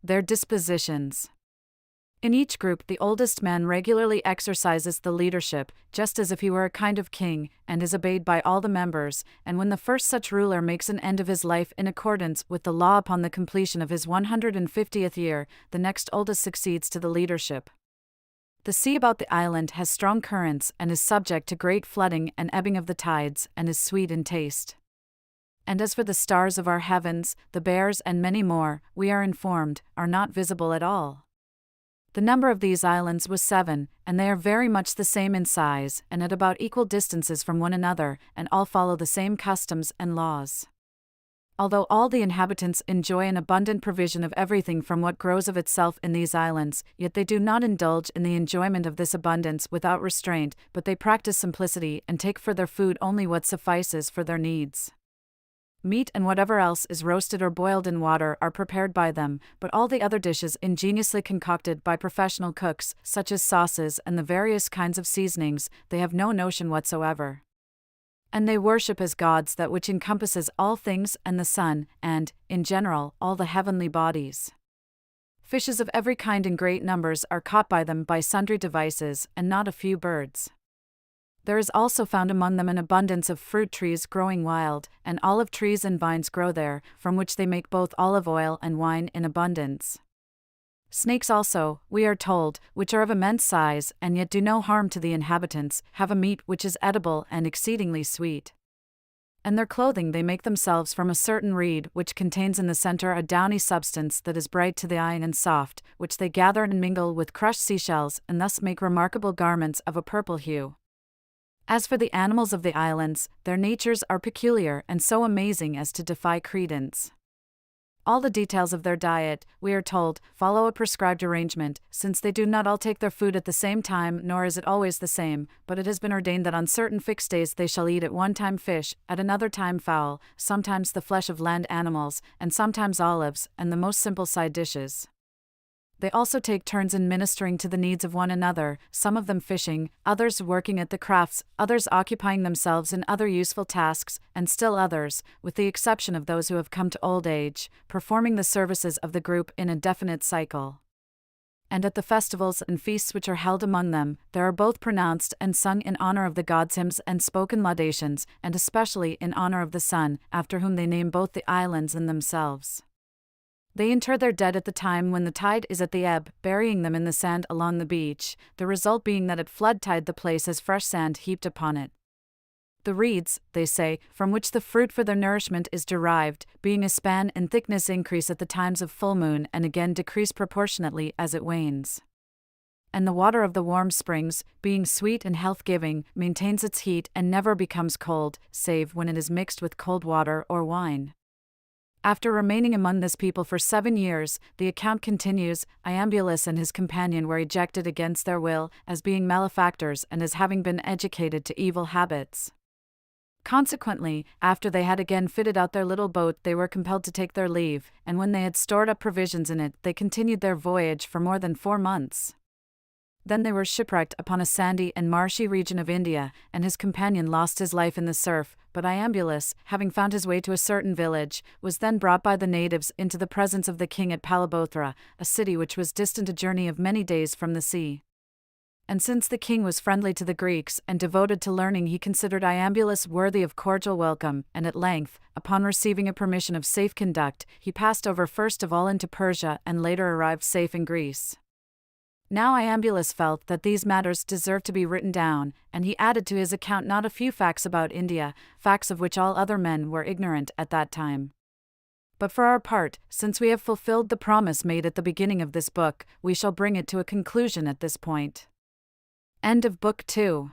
their dispositions. In each group the oldest man regularly exercises the leadership, just as if he were a kind of king, and is obeyed by all the members, and when the first such ruler makes an end of his life in accordance with the law upon the completion of his 150th year, the next oldest succeeds to the leadership. The sea about the island has strong currents and is subject to great flooding and ebbing of the tides, and is sweet in taste. And as for the stars of our heavens, the bears and many more, we are informed, are not visible at all. The number of these islands was 7, and they are very much the same in size, and at about equal distances from one another, and all follow the same customs and laws. Although all the inhabitants enjoy an abundant provision of everything from what grows of itself in these islands, yet they do not indulge in the enjoyment of this abundance without restraint, but they practice simplicity and take for their food only what suffices for their needs. Meat and whatever else is roasted or boiled in water are prepared by them, but all the other dishes ingeniously concocted by professional cooks, such as sauces and the various kinds of seasonings, they have no notion whatsoever. And they worship as gods that which encompasses all things and the sun, and, in general, all the heavenly bodies. Fishes of every kind in great numbers are caught by them by sundry devices, and not a few birds. There is also found among them an abundance of fruit trees growing wild, and olive trees and vines grow there, from which they make both olive oil and wine in abundance. Snakes also, we are told, which are of immense size, and yet do no harm to the inhabitants, have a meat which is edible and exceedingly sweet. And their clothing they make themselves from a certain reed which contains in the center a downy substance that is bright to the eye and soft, which they gather and mingle with crushed seashells, and thus make remarkable garments of a purple hue. As for the animals of the islands, their natures are peculiar and so amazing as to defy credence. All the details of their diet, we are told, follow a prescribed arrangement, since they do not all take their food at the same time, nor is it always the same, but it has been ordained that on certain fixed days they shall eat at one time fish, at another time fowl, sometimes the flesh of land animals, and sometimes olives, and the most simple side dishes. They also take turns in ministering to the needs of one another, some of them fishing, others working at the crafts, others occupying themselves in other useful tasks, and still others, with the exception of those who have come to old age, performing the services of the group in a definite cycle. And at the festivals and feasts which are held among them, there are both pronounced and sung in honor of the gods hymns and spoken laudations, and especially in honor of the sun, after whom they name both the islands and themselves. They inter their dead at the time when the tide is at the ebb, burying them in the sand along the beach, the result being that at flood tide the place has fresh sand heaped upon it. The reeds, they say, from which the fruit for their nourishment is derived, being a span in thickness increase at the times of full moon and again decrease proportionately as it wanes. And the water of the warm springs, being sweet and health-giving, maintains its heat and never becomes cold, save when it is mixed with cold water or wine. After remaining among this people for 7 years, the account continues, Iambulus and his companion were ejected against their will, as being malefactors and as having been educated to evil habits. Consequently, after they had again fitted out their little boat they were compelled to take their leave, and when they had stored up provisions in it they continued their voyage for more than 4 months. Then they were shipwrecked upon a sandy and marshy region of India, and his companion lost his life in the surf, but Iambulus, having found his way to a certain village, was then brought by the natives into the presence of the king at Palabothra, a city which was distant a journey of many days from the sea. And since the king was friendly to the Greeks and devoted to learning, he considered Iambulus worthy of cordial welcome, and at length, upon receiving a permission of safe conduct, he passed over first of all into Persia and later arrived safe in Greece. Now Iambulus felt that these matters deserved to be written down, and he added to his account not a few facts about India, facts of which all other men were ignorant at that time. But for our part, since we have fulfilled the promise made at the beginning of this book, we shall bring it to a conclusion at this point. End of Book 2.